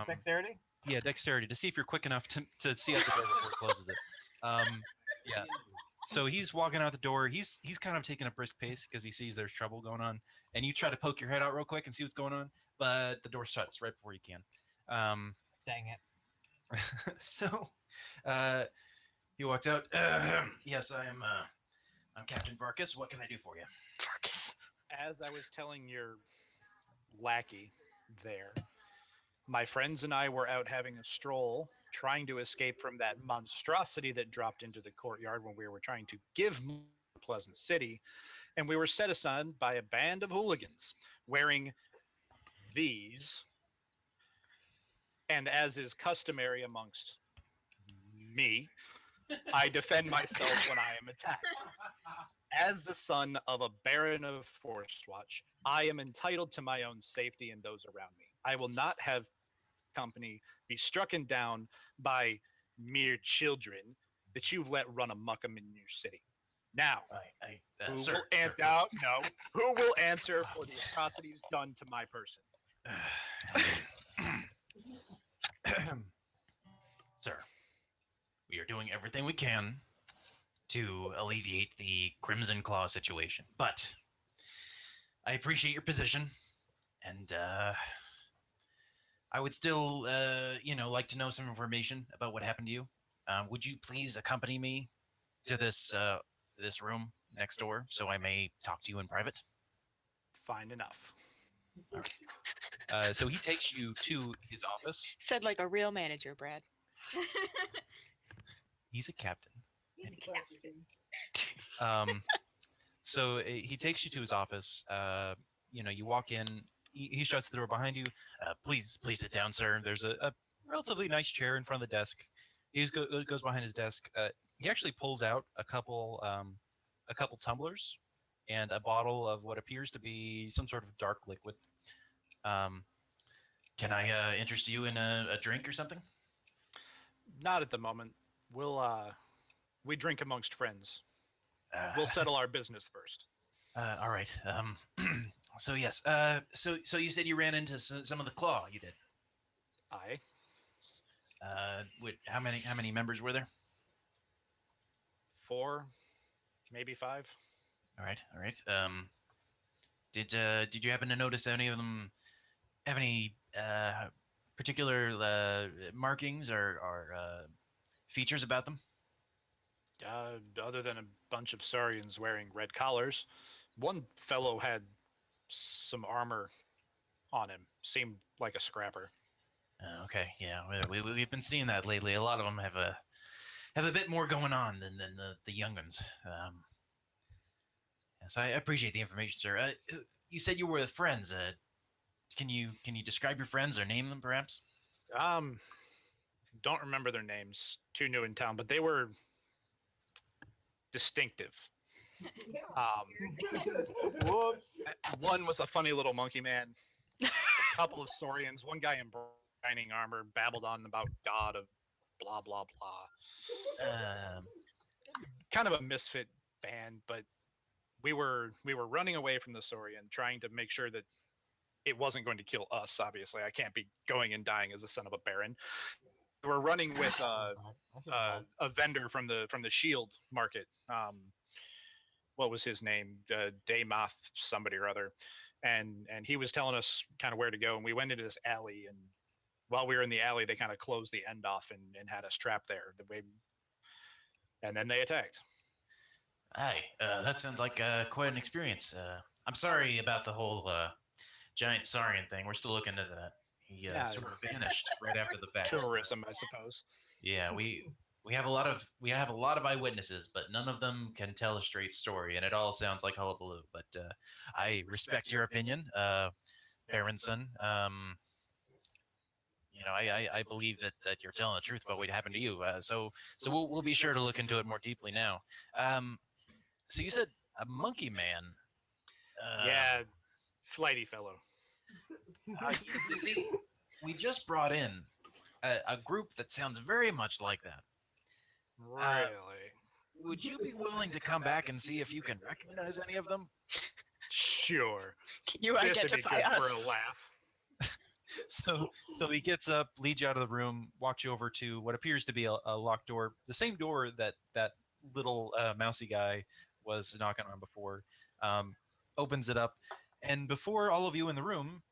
Dexterity? Yeah, dexterity to see if you're quick enough to see out the door before he closes it. Yeah. So he's walking out the door. He's kind of taking a brisk pace because he sees there's trouble going on, and you try to poke your head out real quick and see what's going on, but the door shuts right before you can. Dang it. So he walks out. Yes, I'm Captain Varkas. What can I do for you? Varkas. As I was telling your lackey there, my friends and I were out having a stroll, trying to escape from that monstrosity that dropped into the courtyard when we were trying to give Pleasant City, and we were set aside by a band of hooligans wearing these. And as is customary amongst me, I defend myself when I am attacked. As the son of a Baron of Forced Watch, I am entitled to my own safety and those around me. I will not have company be struck down by mere children that you've let run amok in your city. Now, who sir, will answer? No, who will answer for the atrocities done to my person? Sir, we are doing everything we can to alleviate the Crimson Claw situation, but I appreciate your position, and I would still, like to know some information about what happened to you. Would you please accompany me to this room next door so I may talk to you in private? Fine enough. All right. So he takes you to his office. Said like a real manager, Brad. He's a captain. So he takes you to his office. You walk in. He shuts the door behind you. Please sit down, sir. There's a relatively nice chair in front of the desk. He goes behind his desk. He actually pulls out a couple tumblers and a bottle of what appears to be some sort of dark liquid. Can I interest you in a drink or something? Not at the moment. We drink amongst friends. We'll settle our business first. All right. So yes. So you said you ran into some of the Claw. You did. Aye. How many members were there? 4, maybe 5. All right. Did you happen to notice any of them have any particular markings or features about them? Other than a bunch of Saurians wearing red collars, one fellow had some armor on him. Seemed like a scrapper. Okay, yeah, we've been seeing that lately. A lot of them have a bit more going on than the young ones. Yes, I appreciate the information, sir. You said you were with friends. Can you describe your friends or name them, perhaps? Don't remember their names. Too new in town, but they were distinctive. Whoops. One was a funny little monkey man. A couple of Saurians. One guy in shining armor babbled on about God of blah blah blah. Kind of a misfit band, but we were running away from the Saurian, trying to make sure that it wasn't going to kill us. Obviously, I can't be going and dying as a son of a baron. We were running with a vendor from the shield market. What was his name? Daymoth somebody or other. And he was telling us kind of where to go. And we went into this alley. And while we were in the alley, they kind of closed the end off and had us trapped there. And then they attacked. Aye, that sounds like quite an experience. I'm sorry about the whole giant Saurian thing. We're still looking into that. He sort of vanished right after the fact. Tourism, I suppose. Yeah, we have a lot of eyewitnesses, but none of them can tell a straight story, and it all sounds like hullabaloo. But I respect your opinion, Baronson. I believe that you're telling the truth about what happened to you. So we'll be sure to look into it more deeply now. So you said a monkey man. Yeah, flighty fellow. You see, we just brought in a group that sounds very much like that. Really? Would you be willing to come back and see if you can recognize any of them? Sure. Can you This would be identify good us? for a laugh. So he gets up, leads you out of the room, walks you over to what appears to be a locked door, the same door that little mousy guy was knocking on before. Opens it up, and before all of you in the room,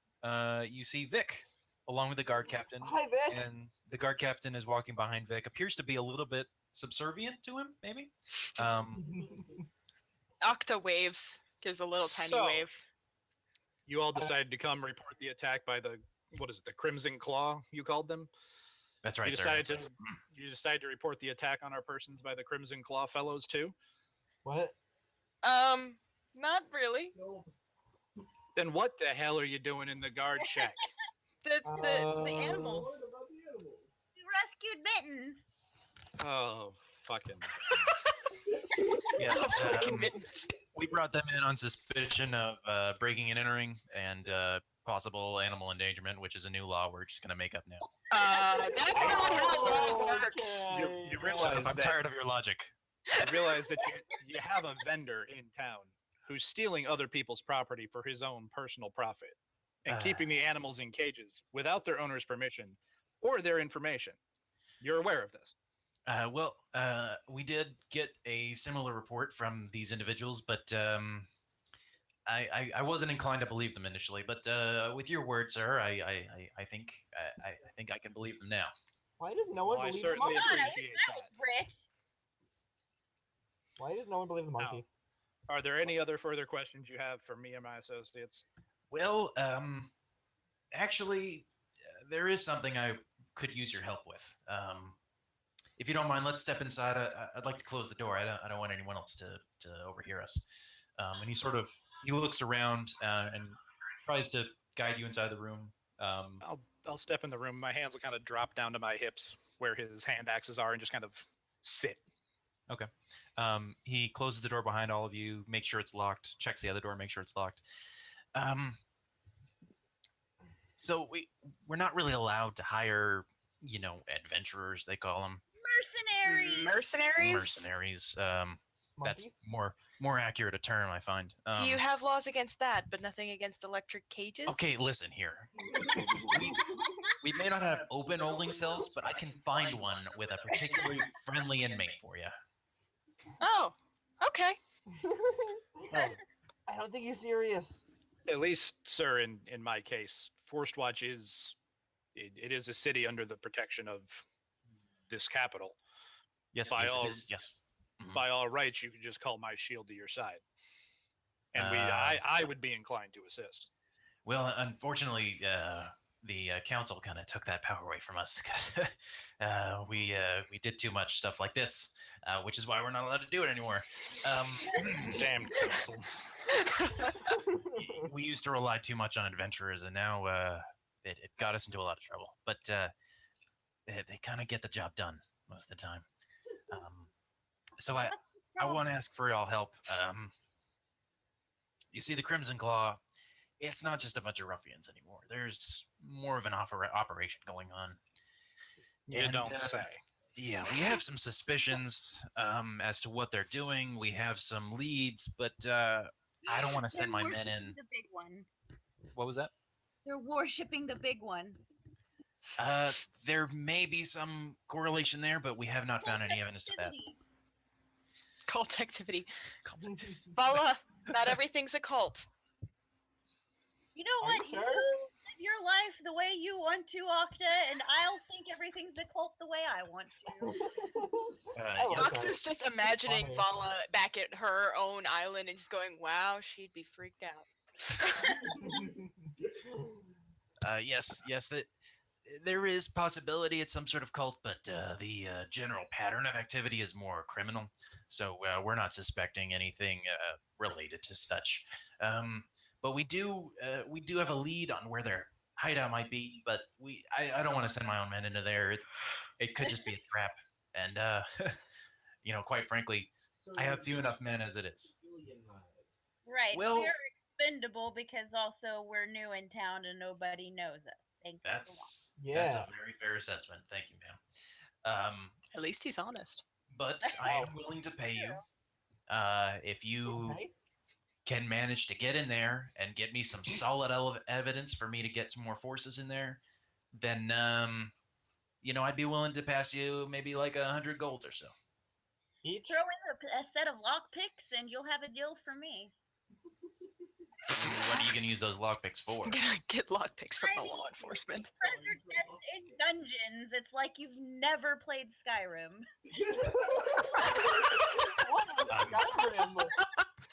you see Vic along with the guard captain. Hi, Vic. And the guard captain is walking behind Vic. Appears to be a little bit subservient to him, maybe. Octa waves, gives a little tiny So- wave. You all decided to come report the attack by the Crimson Claw, you called them? That's right, You sir. decided That's to right. you decided to report the attack on our persons by the Crimson Claw fellows too? What? Not really. Then what the hell are you doing in the guard shack? The animals. We rescued Mittens. Oh, fucking. Yes. Fucking mittens. We brought them in on suspicion of breaking and entering and possible animal endangerment, which is a new law we're just going to make up now. That's not how law works. You realize I'm that tired of your logic. You realize that you have a vendor in town who's stealing other people's property for his own personal profit and keeping the animals in cages without their owner's permission or their information. You're aware of this. We did get a similar report from these individuals, but I wasn't inclined to believe them initially. But with your word, sir, I think I can believe them now. Why does no one Well, I believe the certainly monkey? appreciate that. Rich. Why does no one believe the monkey? Are there any other further questions you have for me and my associates? Well, actually, there is something I could use your help with. If you don't mind, let's step inside. I'd like to close the door. I don't want anyone else to overhear us. And he looks around and tries to guide you inside the room. I'll step in the room. My hands will kind of drop down to my hips where his hand axes are and just kind of sit. Okay. He closes the door behind all of you, makes sure it's locked, checks the other door, makes sure it's locked. So we're not really allowed to hire, adventurers, they call them. Mercenaries. Mercenaries. That's more accurate a term, I find. Do you have laws against that, but nothing against electric cages? Okay, listen here. We may not have open holding cells, but I can find one with a particularly friendly inmate for you. Oh, okay. No, I don't think he's serious. At least, sir, in my case, Forced Watch is a city under the protection of this capital. Yes, by yes, all, it is. Yes. Mm-hmm. By all rights, you could just call my shield to your side, and I would be inclined to assist. Well, unfortunately, the council kind of took that power away from us because we did too much stuff like this, which is why we're not allowed to do it anymore. Damn council. We used to rely too much on adventurers, and now it got us into a lot of trouble. But they kind of get the job done most of the time. So I want to ask for y'all help. You see, the Crimson Claw, it's not just a bunch of ruffians anymore. There's more of an operation going on. You don't say. Yeah, we have some suspicions as to what they're doing. We have some leads, but I don't want to send my men in. The big one. What was that? They're worshipping the big one. There may be some correlation there, but we have not found any evidence to that. Cult activity. Vala, not everything's a cult. You know what? You live your life the way you want to, Octa, and I'll think everything's a cult the way I want to. Octa's just imagining Vala back at her own island and just going, wow, she'd be freaked out. Yes, there is possibility it's some sort of cult, but the general pattern of activity is more criminal. So we're not suspecting anything related to such. But we do have a lead on where their hideout might be. But I don't want to send my own men into there. It could just be a trap. And quite frankly, I have few enough men as it is. Right. Well, we're expendable because also we're new in town and nobody knows us. That's a very fair assessment. Thank you, ma'am. At least he's honest. But I am willing to pay you if you can manage to get in there and get me some solid evidence for me to get some more forces in there. Then I'd be willing to pass you maybe like 100 gold or so. Each? Throw in a set of lockpicks and you'll have a deal from me. What are you going to use those lockpicks for? I'm gonna get lockpicks from the law enforcement. Treasure chests in dungeons. It's like you've never played Skyrim. What is Skyrim?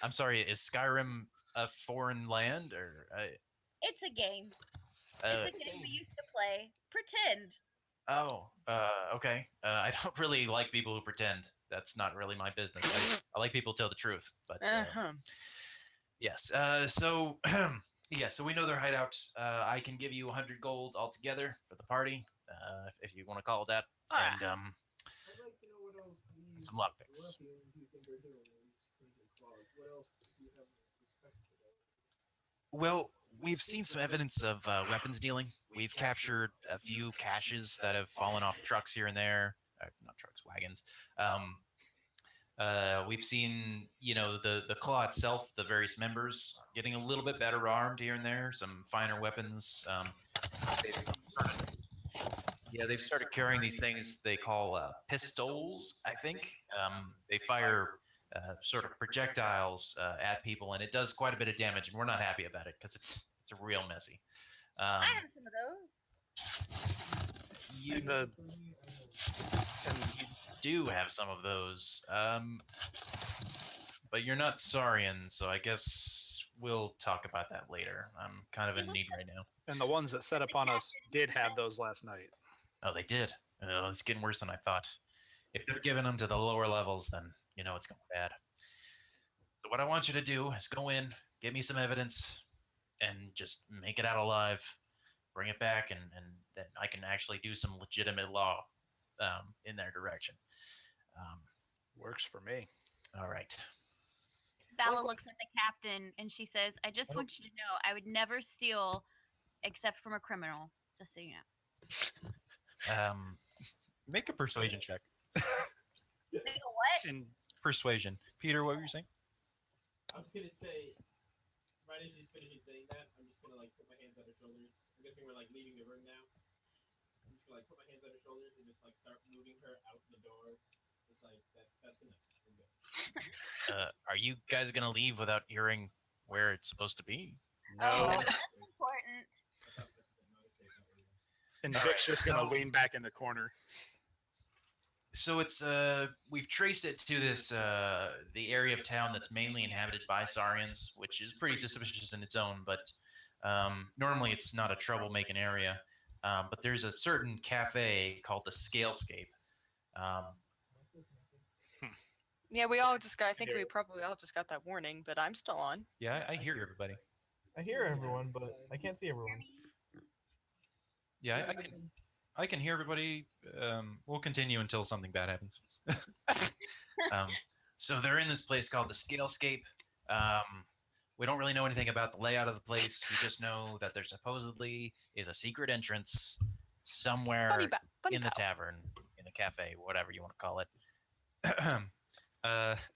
I'm sorry, is Skyrim a foreign land or? It's a game. It's a game we used to play. Pretend. Oh, okay. I don't really like people who pretend. That's not really my business. I like people who tell the truth. But yes. So so we know their hideout. I can give you 100 gold altogether for the party, if you want to call it that, and I'd like to know what else these some lockpicks. ruffians you think are doing these crimson claws. What else do you have respect for them? Well, we've seen some evidence of weapons dealing. We've captured a few caches that have fallen off trucks here and there. Not trucks, wagons. We've seen, the claw itself, the various members getting a little bit better armed here and there, some finer weapons. They've started carrying these things they call pistols, I think. They fire sort of projectiles at people, and it does quite a bit of damage, and we're not happy about it because it's real messy. I have some of those. You, And the you do have some of those, but you're not Saurian, so I guess we'll talk about that later. I'm kind of in need right now. and the ones that set upon us did have those last night. Oh, they did. Oh, it's getting worse than I thought. If they're giving them to the lower levels, then it's going bad. So what I want you to do is go in, get me some evidence, and just make it out alive. Bring it back, and then I can actually do some legitimate law in their direction. Works for me. All right. Vala looks at the captain and she says, I just want you to know I would never steal except from a criminal, just so you know. Make a persuasion check. Make a what? And Persuasion. Peter, what were you saying? I was gonna say, right as she's finishing saying that, I'm just gonna put my hands on her shoulders. I'm guessing we're leaving the room now. I'm just gonna put my hands on her shoulders and just start moving her out the door. It's that's enough. We're good. Are you guys gonna leave without hearing where it's supposed to be? no. That's important. And All Vic's right, just gonna so- lean back in the corner. So it's we've traced it to this the area of town that's mainly inhabited by Saurians, which is pretty suspicious in its own, but normally it's not a troublemaking area. But there's a certain cafe called the Scalescape. Yeah, we all just got. I think we probably all just got that warning, but I'm still on. Yeah, I hear everybody. I hear everyone, but I can't see everyone. Yeah, I can hear everybody. We'll continue until something bad happens. So they're in this place called the Scalescape. We don't really know anything about the layout of the place. We just know that there supposedly is a secret entrance somewhere Bunny in the Pow. tavern, in the cafe, whatever you want to call it.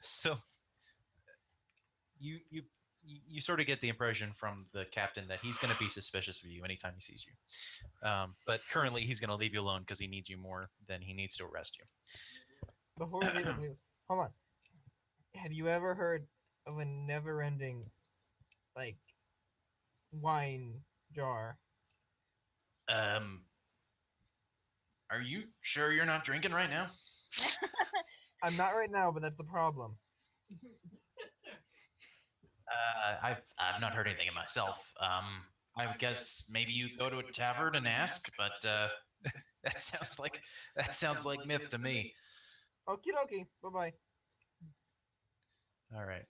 So you sort of get the impression from the captain that he's going to be suspicious of you anytime he sees you. But currently he's going to leave you alone because he needs you more than he needs to arrest you. Before we leave it, hold on. Have you ever heard of a never-ending, wine jar? Are you sure you're not drinking right now? I'm not right now, but that's the problem. I've not heard anything of myself. I would guess maybe you go to a tavern and ask, but that sounds like myth to me. Okie dokie. Bye-bye. All right.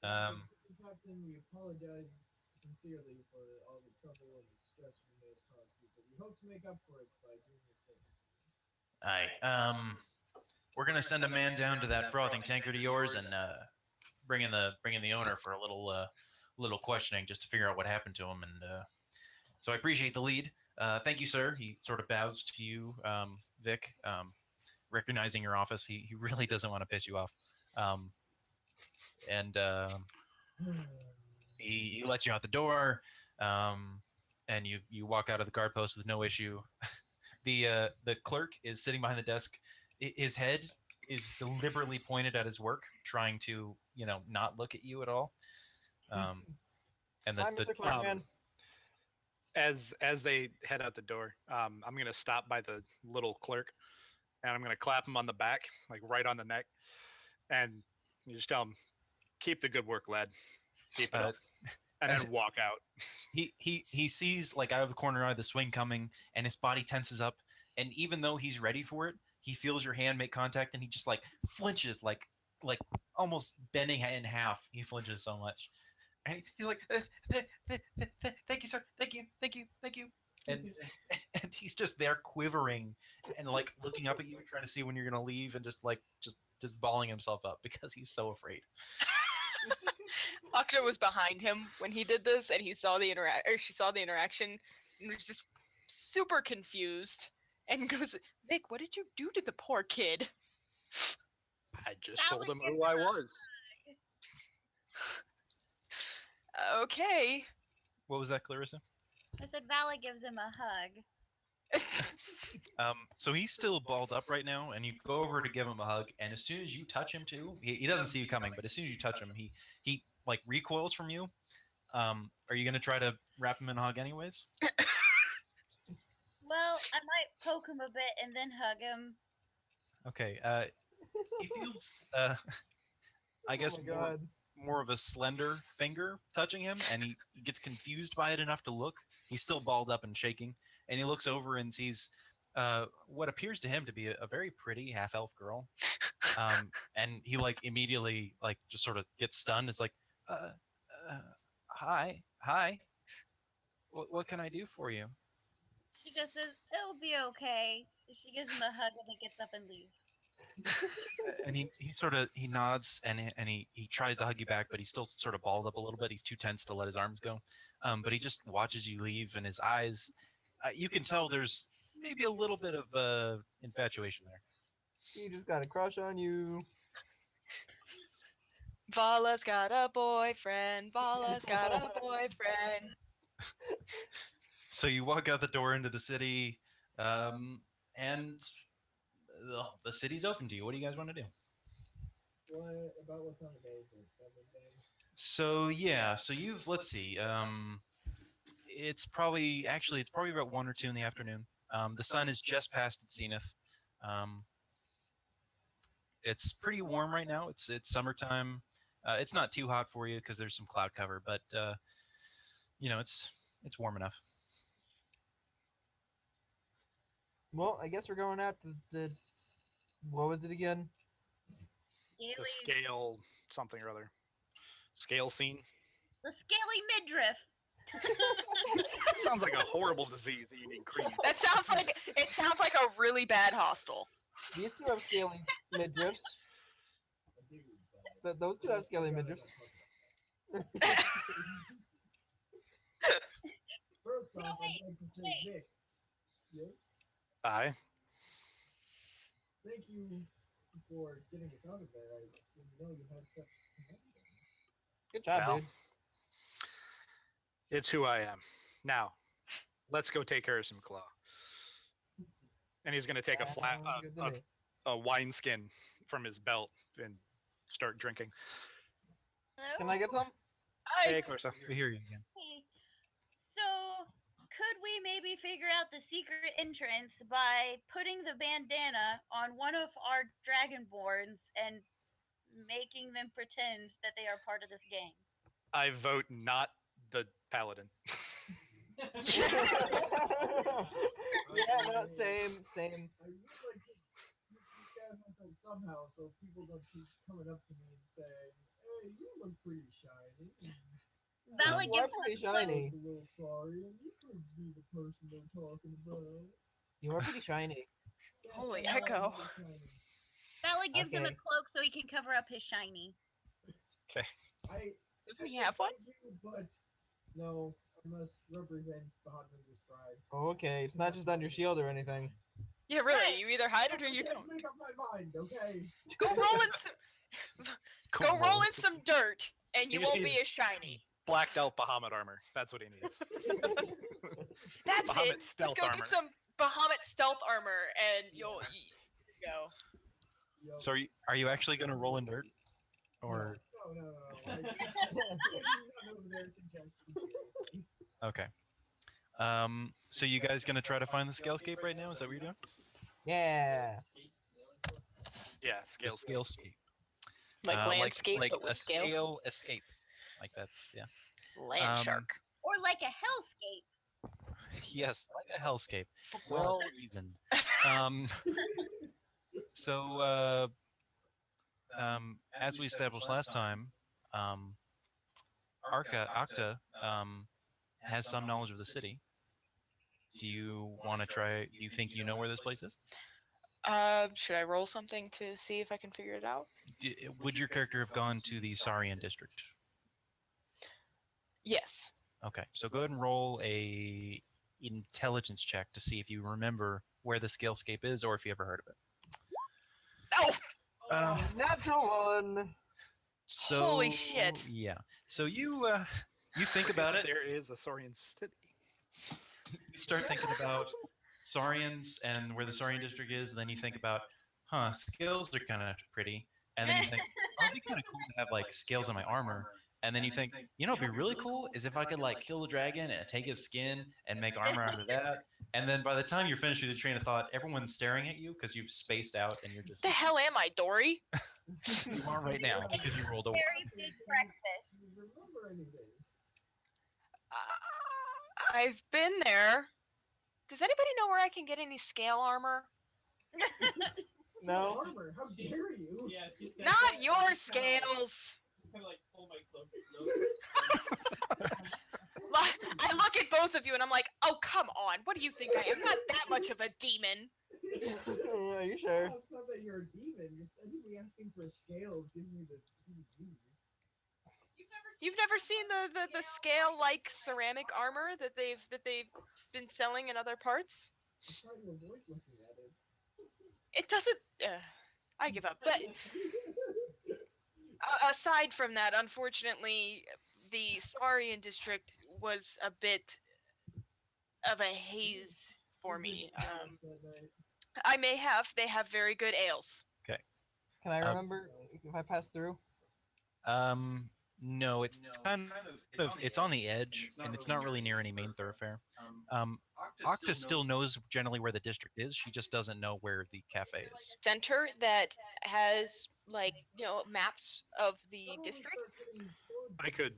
Captain, we apologize sincerely for all the trouble and the stress we may have caused you, but we hope to make up for it by doing your thing. We're gonna send a man down to that frothing tankard of yours and bring in the owner for a little questioning just to figure out what happened to him. And so I appreciate the lead. Thank you, sir. He sort of bows to you, Vic, recognizing your office. He really doesn't want to piss you off. And he lets you out the door, and you walk out of the guard post with no issue. The clerk is sitting behind the desk. His head is deliberately pointed at his work, trying to not look at you at all. And Hi, Mr. Clerkman. As they head out the door, I'm gonna stop by the little clerk, and I'm gonna clap him on the back, right on the neck, and you just tell him, "Keep the good work, lad. Keep it up," and then walk out. He sees out of the corner eye of the swing coming, and his body tenses up. And even though he's ready for it, he feels your hand make contact, and he just flinches, like almost bending in half. He flinches so much, and he's like, "Thank you, sir. Thank you." And he's just there quivering and looking up at you, trying to see when you're gonna leave, and just balling himself up because he's so afraid. Aksha was behind him when he did this, and she saw the interaction, and was just super confused, and goes, "Vic, what did you do to the poor kid?" I just told him who I was. Okay. What was that, Clarissa? I said Vala gives him a hug. So he's still balled up right now, and you go over to give him a hug, and as soon as you touch him too, he doesn't see you coming, but as soon as you touch him, he like recoils from you. Are you gonna try to wrap him in a hug anyways? Well, I might poke him a bit and then hug him. Okay. He feels I guess Oh my God. more of a slender finger touching him, and he gets confused by it enough to look. He's still balled up and shaking, and he looks over and sees what appears to him to be a very pretty half-elf girl. And he like immediately like just sort of gets stunned. It's like, hi, what can I do for you? She just says, it'll be okay. She gives him a hug and then gets up and leaves. And he sort of he nods and he tries to hug you back, but he's still sort of balled up a little bit. He's too tense to let his arms go. But he just watches you leave, and his eyes, you can tell there's maybe a little bit of infatuation there. He just got a crush on you. Vala's got a boyfriend. Vala's got a boyfriend. So you walk out the door into the city, and the city's open to you. What do you guys want to do? About what time of day is it? 7 days? So yeah, so let's see. It's probably about 1 or 2 in the afternoon. The sun is just past its zenith. It's pretty warm right now. It's summertime. It's not too hot for you because there's some cloud cover, but it's warm enough. Well, I guess we're going out to the. What was it again? The Scaly, scale something or other. Scale scene. the scaly midriff. Sounds like a horrible disease that you need cream. That sounds like a really bad hostel. These two have scaly midriffs. Those two have scaly midriffs. First No, off, wait, I'd like to say, wait. Nick, yes, Aye. thank you for getting us out of there. I didn't know you had such command. Good job, Well, dude. It's who I am. Now, let's go take care of some claw. And he's going to take a flat, Sounds good to me. a wine skin from his belt and start drinking. Can I get some? Hey, Clarissa. We hear you again. Hey, so could we maybe figure out the secret entrance by putting the bandana on one of our dragonborns and making them pretend that they are part of this gang? I vote not the paladin. Yeah, no, same. I would like to disguise myself somehow so people don't keep coming up to me and saying, hey, you look pretty shiny. Vala You are gives him pretty a cloak. shiny. A little sorry, and you could be the person they're talking about. You are pretty shiny. Yes, Holy I am echo. pretty shiny. Vala gives him a Okay. cloak so he can cover up his shiny. Doesn't he have one? Thank you, but no, I must represent the Hot Wings Pride. Okay, it's not just on your shield or anything. Yeah, really. You either hide it or you I can't don't. make up my mind, okay? Go roll in some. Go roll in some dirt, and you He just won't be needs- as shiny. Blacked out Bahamut armor. That's what he needs. That's Bahamut it. Just stealth go armor. get some Bahamut stealth armor, and you'll go. Yo, So are you actually going to roll in dirt, or no. None of their suggestions, seriously. okay? So you guys going to try to find the scalescape right now? Is that what you're doing? Yeah. Yeah, The scale. scalescape. Like landscape, like but with a scale. escape. Like that's yeah. Land shark. Or like a hellscape. Yes, like a hellscape. Well reasoned. Um, so as we established last time, Akta has some knowledge of the city. Do you want to try? Do you think you know where this place is? Should I roll something to see if I can figure it out? Would your character have gone to the Sarian district? Yes. Okay, so go ahead and roll a intelligence check to see if you remember where the scalescape is or if you ever heard of it. Oh, Natural one. So Holy shit. Yeah. So you think about it. There is a Saurian city. You start thinking about Saurians and where the Saurian district is, and then you think about, scales are kind of pretty, and then you think, oh, it'd be kind of cool to have like scales on my armor, and then you think, it'd be really cool is if I could like kill the dragon and take his skin and make armor out of that, and then by the time you're finished with your train of thought, everyone's staring at you because you've spaced out and you're just The hell am I, Dory? you are right now because you rolled a 1. Very big breakfast. Do you remember anything? I've been there. Does anybody know where I can get any scale armor? No. Armor, how dare you? Yeah, she said Not that, your I just kinda, scales. Kind of like pull my cloak. I look at both of you and I'm like, oh, come on. What do you think I am? Not that much of a demon. Are you sure? Well, it's not that you're a demon. I think me asking for a scale gives me the heebie-jeebies. You've never seen the scale-like ceramic armor that they've been selling in other parts? I'm trying to avoid looking at it. It doesn't. I give up. But aside from that, unfortunately, the Saurian district was a bit of a haze for me. They have very good ales. Can I remember if I pass through? No, it's kind of it's on the edge, and it's not really near any main thoroughfare. Octa still knows generally where the district is. She just doesn't know where the cafe is. Center that has maps of the district. I could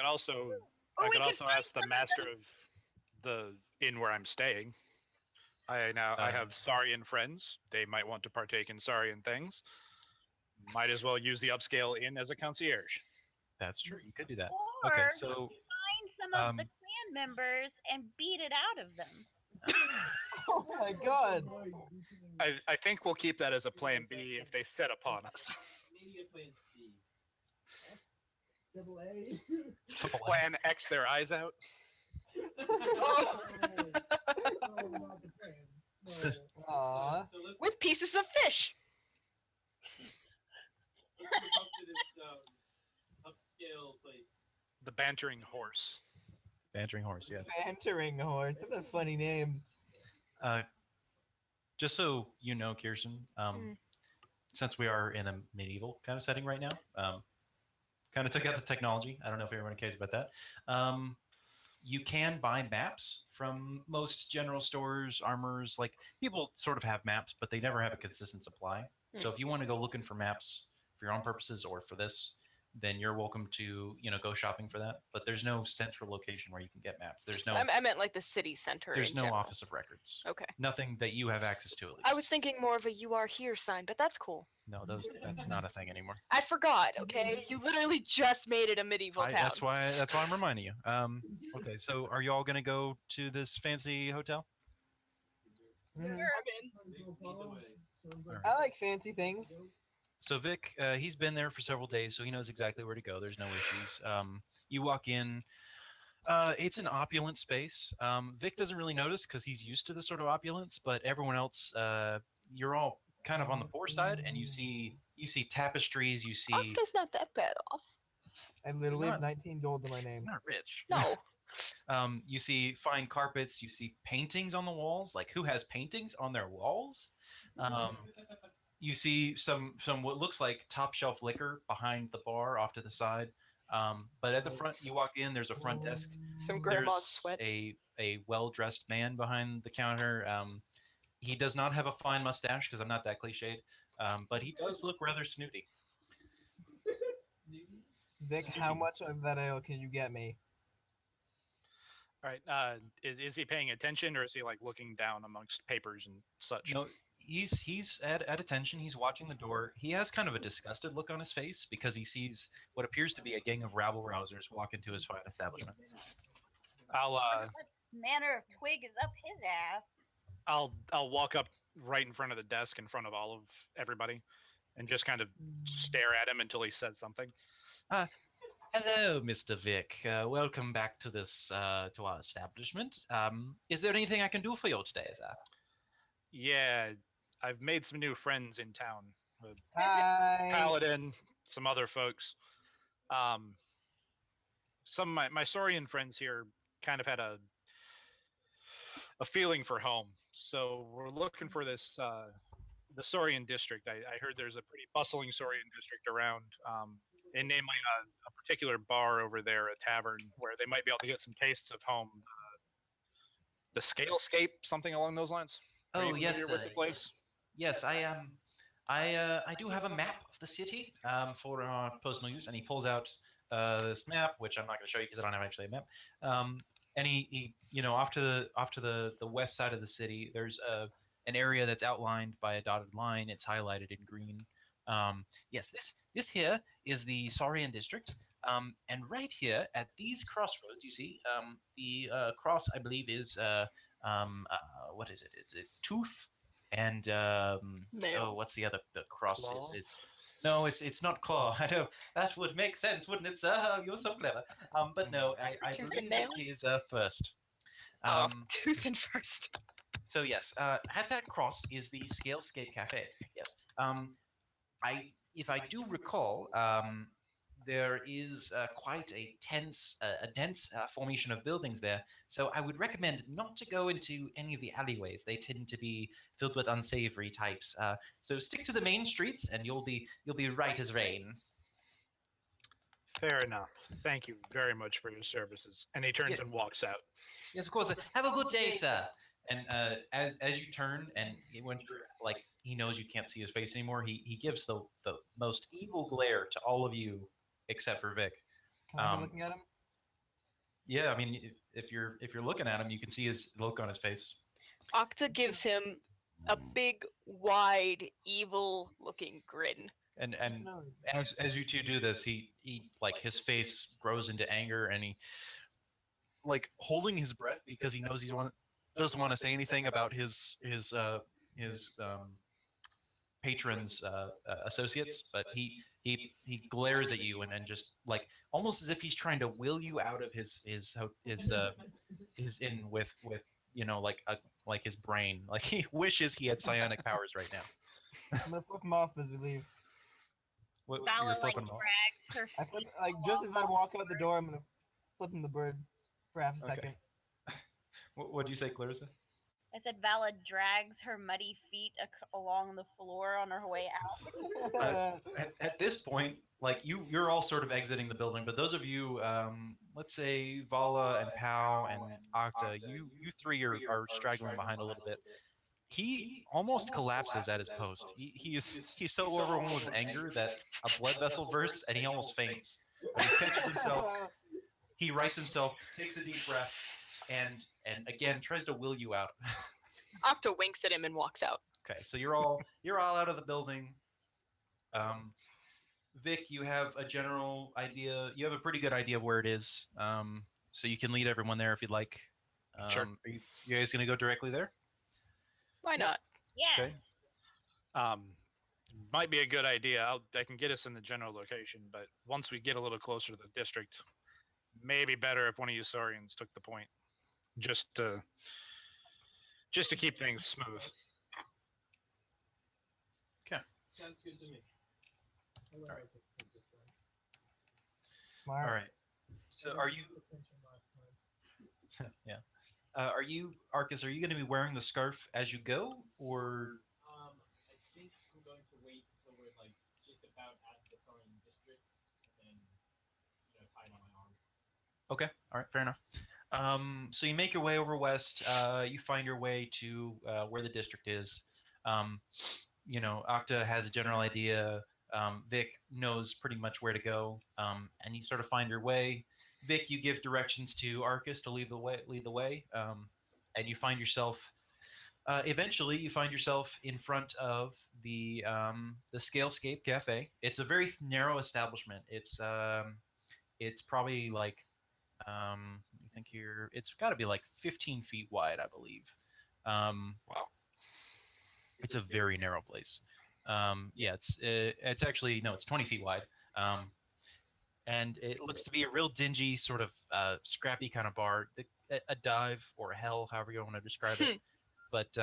also Or we could also ask the master of the inn where I'm staying. I have Saurian friends. They might want to partake in Saurian things. Might as well use the upscale inn as a concierge. That's true. You could do that. Or Okay, so find some of the clan members and beat it out of them. Oh my god. I think we'll keep that as a plan B if they set upon us. Maybe a plan C. Double A. Plan X their eyes out. Oh, not the plan. No. Aw. So let's With pieces of fish. talk to this upscale place. The bantering horse. Bantering horse, yes. Bantering horse. That's a funny name. Just so you know, Kirsten, since we are in a medieval kind of setting right now, kind of took out the technology. I don't know if everyone cares about that. You can buy maps from most general stores, armors. Like people sort of have maps, but they never have a consistent supply. So if you want to go looking for maps for your own purposes or for this, then you're welcome to go shopping for that. But there's no central location where you can get maps. There's no. I meant like the city center. There's in no general. office of records. Okay. Nothing that you have access to at least. I was thinking more of a "You are here" sign, but that's cool. No, that's not a thing anymore. I forgot. Okay, you literally just made it a medieval town. That's why I'm reminding you. Okay, so are you all gonna go to this fancy hotel? Mhm. Alright. I like fancy things. So Vic, he's been there for several days, so he knows exactly where to go. There's no issues. You walk in. It's an opulent space. Vic doesn't really notice because he's used to this sort of opulence, but everyone else, you're all kind of on the poor side, and you see tapestries. You see. Octa's not that bad off. I literally have Not- 19 gold in my name. Not rich. No. You see fine carpets. You see paintings on the walls. Like who has paintings on their walls? You see some what looks like top shelf liquor behind the bar off to the side. But at the front, you walk in. There's a front desk. Some grandma's There's sweat. a well-dressed man behind the counter. He does not have a fine mustache because I'm not that cliched, but he does look rather snooty. Vic, how much of that ale can you get me? All right. Is he paying attention, or is he like looking down amongst papers and such? No, he's at attention. He's watching the door. He has kind of a disgusted look on his face because he sees what appears to be a gang of rabble-rousers walk into his fine establishment. I'll What manner of twig is up his ass? I'll walk up right in front of the desk in front of all of everybody, and just kind of stare at him until he says something. Hello, Mr. Vic. Welcome back to this to our establishment. Is there anything I can do for you today, sir? Yeah, I've made some new friends in town. Hi. Paladin, some other folks. Some of my Saurian friends here kind of had a feeling for home, so we're looking for this the Saurian district. I heard there's a pretty bustling Saurian district around, and namely a particular bar over there, a tavern, where they might be able to get some tastes of home. The Scalescape, something along those lines. Are you Oh yes, familiar with the place? yes. I do have a map of the city for personal use, and he pulls out this map, which I'm not going to show you because I don't have actually a map. And he off to the west side of the city, there's an area that's outlined by a dotted line. It's highlighted in green. Yes, this here is the Saurian district. And right here at these crossroads, you see the cross, I believe, is what is it? It's tooth and Nail. what's the other? The cross Claw? is no, it's not claw. I know that would make sense, wouldn't it, sir? You're so clever. But no, I Tooth believe and nail? it is first. Tooth and first. So yes, at that cross is the Scalescape Cafe. Yes. If I do recall, there is quite a dense formation of buildings there. So I would recommend not to go into any of the alleyways. They tend to be filled with unsavory types. So stick to the main streets, and you'll be right as rain. Fair enough. Thank you very much for your services. And he turns Yeah. and walks out. Yes, of course. Have a good day, sir. And as you turn, and when you're like, he knows you can't see his face anymore. He gives the most evil glare to all of you, except for Vic. Can I be looking at him? Yeah, I mean, if you're looking at him, you can see his look on his face. Octa gives him a big, wide, evil-looking grin. And as you two do this, he like his face grows into anger, and he like holding his breath because he knows doesn't want to say anything about his patrons associates, but he glares at you and just like almost as if he's trying to will you out of his in with like his brain, like he wishes he had psionic powers right now. I'm gonna flip him off as we leave. What, Vala you're like flipping him off? drags her I flip feet like just as I walk out the door, I'm gonna flip him the bird for half a Okay. second. What do you say, Clarissa? I said Vala drags her muddy feet along the floor on her way out. At this point, like you're all sort of exiting the building, but those of you, let's say Vala and Pau and Octa, you three are straggling behind a little bit. He almost collapses at his post. He's so overwhelmed with anger that a blood vessel bursts and he almost faints. But he catches himself. He rights himself, takes a deep breath, and again tries to will you out. Octa winks at him and walks out. Okay, so you're all out of the building. Vic, you have a general idea. You have a pretty good idea of where it is. So you can lead everyone there if you'd like. Sure. Are you guys gonna go directly there? Why not? Yeah. Okay. Might be a good idea. I can get us in the general location, but once we get a little closer to the district, maybe better if one of you Saurians took the point, just to keep things smooth. Sounds good to me. I'll let Alright. Arthur take this one. Smart. All right. So are you? Attention last time. Yeah. Are you, Arcus? Are you going to be wearing the scarf as you go, or? I think I'm going to wait until we're like just about at the Saurian district, and then tie it on my arm. Okay. All right. Fair enough. So you make your way over west. You find your way to where the district is. Octa has a general idea. Vic knows pretty much where to go, and you sort of find your way. Vic, you give directions to Arcus to lead the way, and you find yourself. Eventually, you find yourself in front of the Scalescape Cafe. It's a very narrow establishment. It's probably like you think here. It's got to be like 15 feet wide, I believe. Wow. It's a very narrow place. Yeah, it's actually no, it's 20 feet wide, and it looks to be a real dingy sort of scrappy kind of bar, a dive or a hell, however you want to describe it. But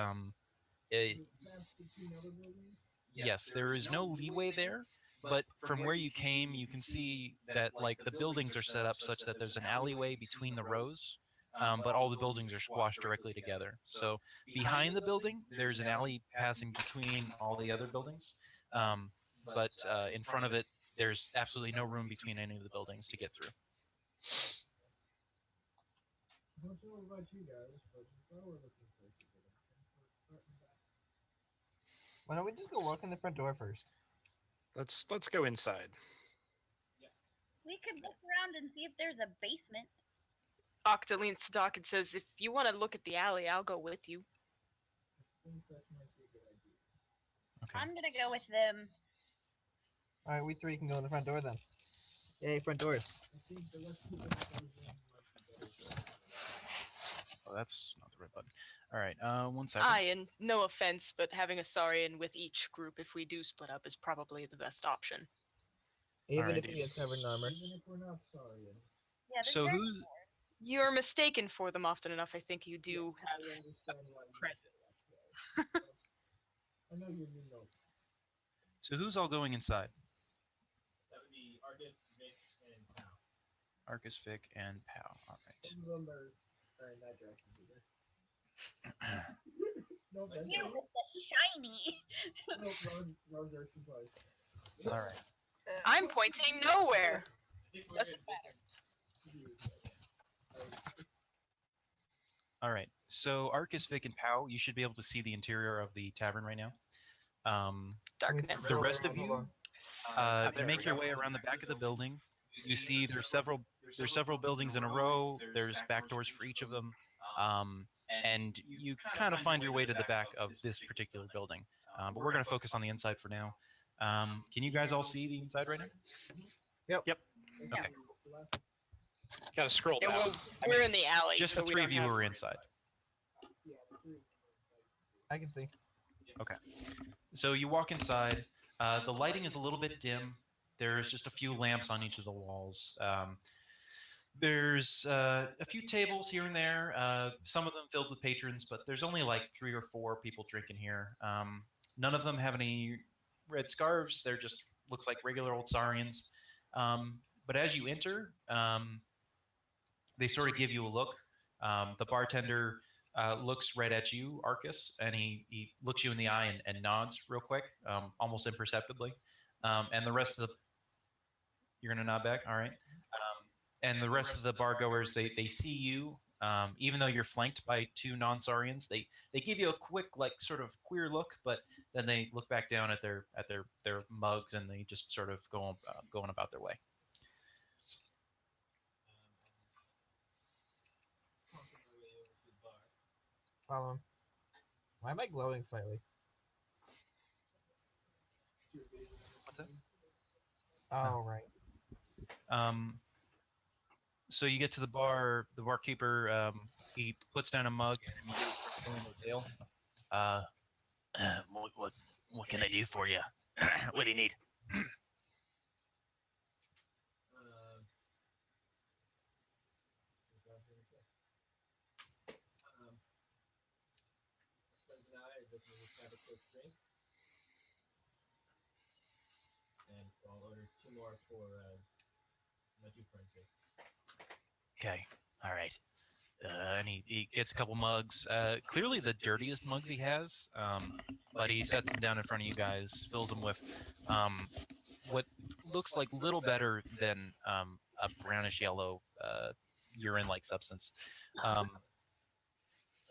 Gaps between other buildings? Yes, there is no leeway there, but from where you came, you can see that like the buildings are set up such that there's an alleyway between the rows, but all the buildings are squashed directly together. So behind the building, there's an alley passing between all the other buildings, but in front of it, there's absolutely no room between any of the buildings to get through. I don't know about you guys, but if I were looking for a ticket, starting back. Why don't we just go walk in the front door first? Let's go inside. We could look around and see if there's a basement. Octa leans to Doc and says, "If you want to look at the alley, I'll go with you." I think that might be a good idea. Okay. I'm gonna go with them. All right, we three can go in the front door then. Yay, front doors. I think the less people that goes in might be better for us. Oh, that's not the right button. All right, 1 second. Aye, and no offense, but having a Saurian with each group, if we do split up, is probably the best option. Even Alright. if he has covered in armor. Even if we're not sorry. Yeah, there's So very- who's You're mistaken for them often enough. I think you do I have. understand why you presence. say that. I know you mean no. so who's all going inside? That would be Argus, Vic, and Pal. Arcus, Vic, and Pow. All right. Some of them are in that direction. No, that's You right. with the shiny. No, Rose are supposed. All right. I'm pointing nowhere. I think we're Doesn't good. All right. So Arcus, Vic, and Pow, you should be able to see the interior of the tavern right now. Darkness. The rest of you, there we make your go. way around the back of the building. You see there's several buildings in a row. There's back doors for each of them. And you kind of find your way to the back of this particular building. But we're going to focus on the inside for now. Can you guys all see the inside right now? Yep. Okay. Got to scroll Yeah, down. well, we're in the alley. Just so the we three don't of you have- who are inside. I can see. So you walk inside. The lighting is a little bit dim. There's just a few lamps on each of the walls. There's a few tables here and there, some of them filled with patrons, but there's only like 3 or 4 people drinking here. None of them have any red scarves. They're just looks like regular old Saurians. But as you enter, they sort of give you a look. The bartender looks right at you, Arcus, and he looks you in the eye and nods real quick, almost imperceptibly. And the rest of the... You're going to nod back? All right. And the rest of the bar goers, they see you, even though you're flanked by 2 non-Saurians. They give you a quick, like, sort of queer look, but then they look back down at their mugs and they just sort of go going about their way. Walking my way over to the bar. Follow him. Why am I glowing slightly? What's that? Oh, right. So you get to the bar. The barkeeper, he puts down a mug and he starts filling it with ale. What can I do for you? What do you need? Friends and I are looking to have a quick drink. And so I'll order 2 more for my 2 friends here. Okay, all right. And he gets a couple mugs. Clearly the dirtiest mugs he has, but he sets them down in front of you guys, fills them with what looks like little better than a brownish yellow urine-like substance.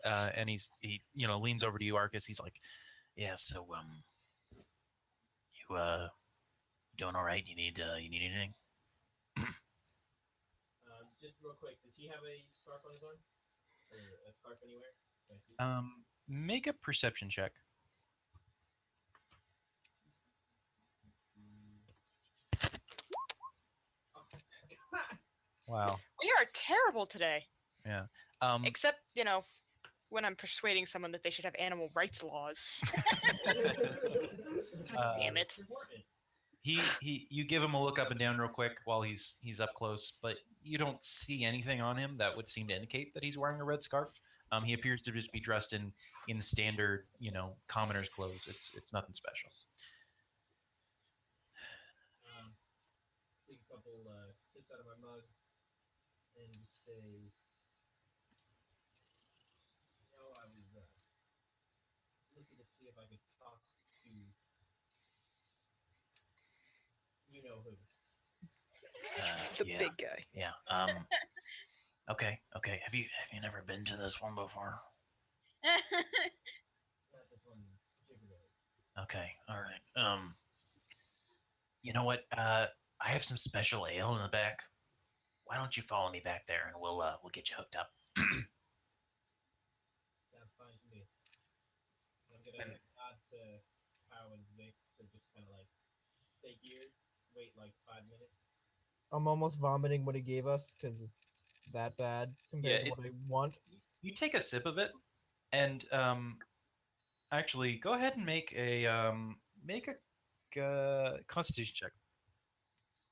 And he leans over to you, Arcus. He's like, "Yeah, so you doing all right? You need anything?" Just real quick, does he have a scarf on his arm? Or a scarf anywhere? Can I see? Make a perception check. Wow. We are terrible today. Yeah. Except, when I'm persuading someone that they should have animal rights laws. Damn it. Important. You give him a look up and down real quick while he's up close, but you don't see anything on him that would seem to indicate that he's wearing a red scarf. He appears to just be dressed in standard, commoner's clothes. It's nothing special. Take a couple sips out of my mug and just say, I was looking to see if I could talk to who. The Yeah. big guy. Yeah. Okay. Have you never been to this one before? Not this one particularly. Okay. All right. You know what? I have some special ale in the back. Why don't you follow me back there and we'll get you hooked up. Sounds fine to me. I'm gonna nod to Pow and Vic to just kind of like stay here, wait like 5 minutes. I'm almost vomiting what he gave us because it's that bad compared to what I want. You take a sip of it, and actually, go ahead and make a Constitution check.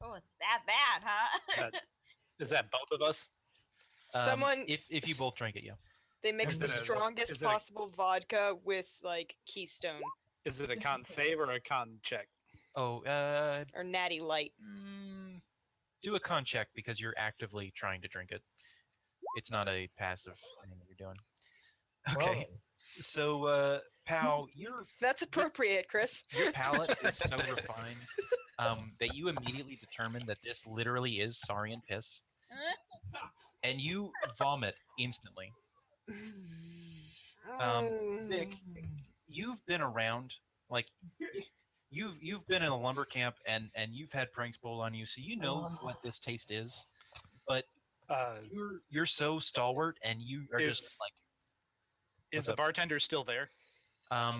Oh, it's that bad, huh? Is that both of us? Someone, if you both drink it, yeah. they mix Is the it a- strongest is it a- possible vodka with like Keystone Is it a con save or a con check? Oh, or Natty Light. do a con check because you're actively trying to drink it. It's not a passive thing you're doing. Okay, so Pal, That's appropriate, Chris. your palate is so refined that you immediately determine that this literally is Saurian piss, and you vomit instantly. Vic, you've been around, like you've been in a lumber camp and you've had pranks pulled on you, so you know what this taste is. But you're so stalwart, and you are just like. Is What's the up? bartender still there? At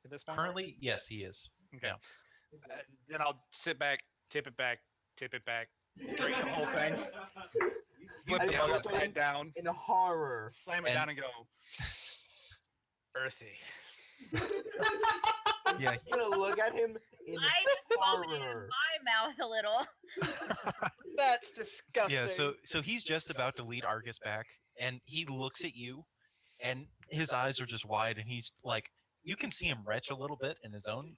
this point? Currently, yes, he is. Okay. Yeah. Then I'll sit back, tip it back, drink the whole thing, flip I the mug look at him upside down, in horror. slam it down, and go, earthy. Yeah. I'm gonna look at him in I just vomited in horror. my mouth a little. That's disgusting. Yeah. So he's just about to lead Arcus back, and he looks at you, and his eyes are just wide, and he's like, you can see him retch a little bit in his own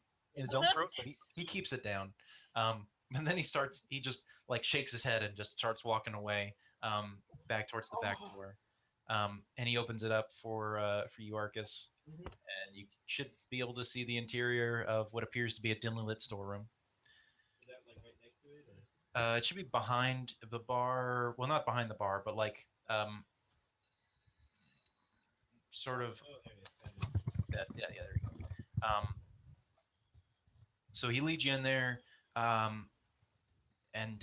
throat, but he keeps it down. And then he just like shakes his head and just starts walking away back towards the back door. And he opens it up for you, Arcus, and you should be able to see the interior of what appears to be a dimly lit storeroom. Is that like right next to it? Or? It should be behind the bar. Well, not behind the bar, but like sort of. Oh, there it is. Yeah, there you go. So he leads you in there, and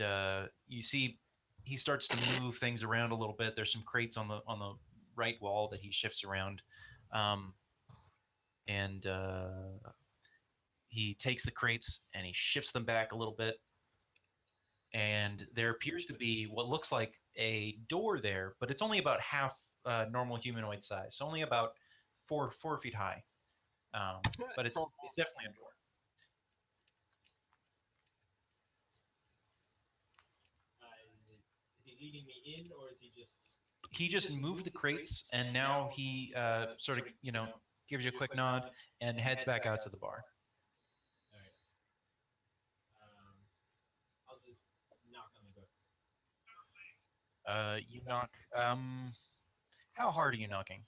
you see he starts to move things around a little bit. There's some crates on the right wall that he shifts around, and he takes the crates and he shifts them back a little bit. And there appears to be what looks like a door there, but it's only about half normal humanoid size, so only about 4 feet high. But it's definitely a door. Is he leading me in, or is he just? He just moved the crates, and now he sort of gives you a quick nod and heads back out to the bar. All right. I'll just knock on the door. You knock. How hard are you knocking?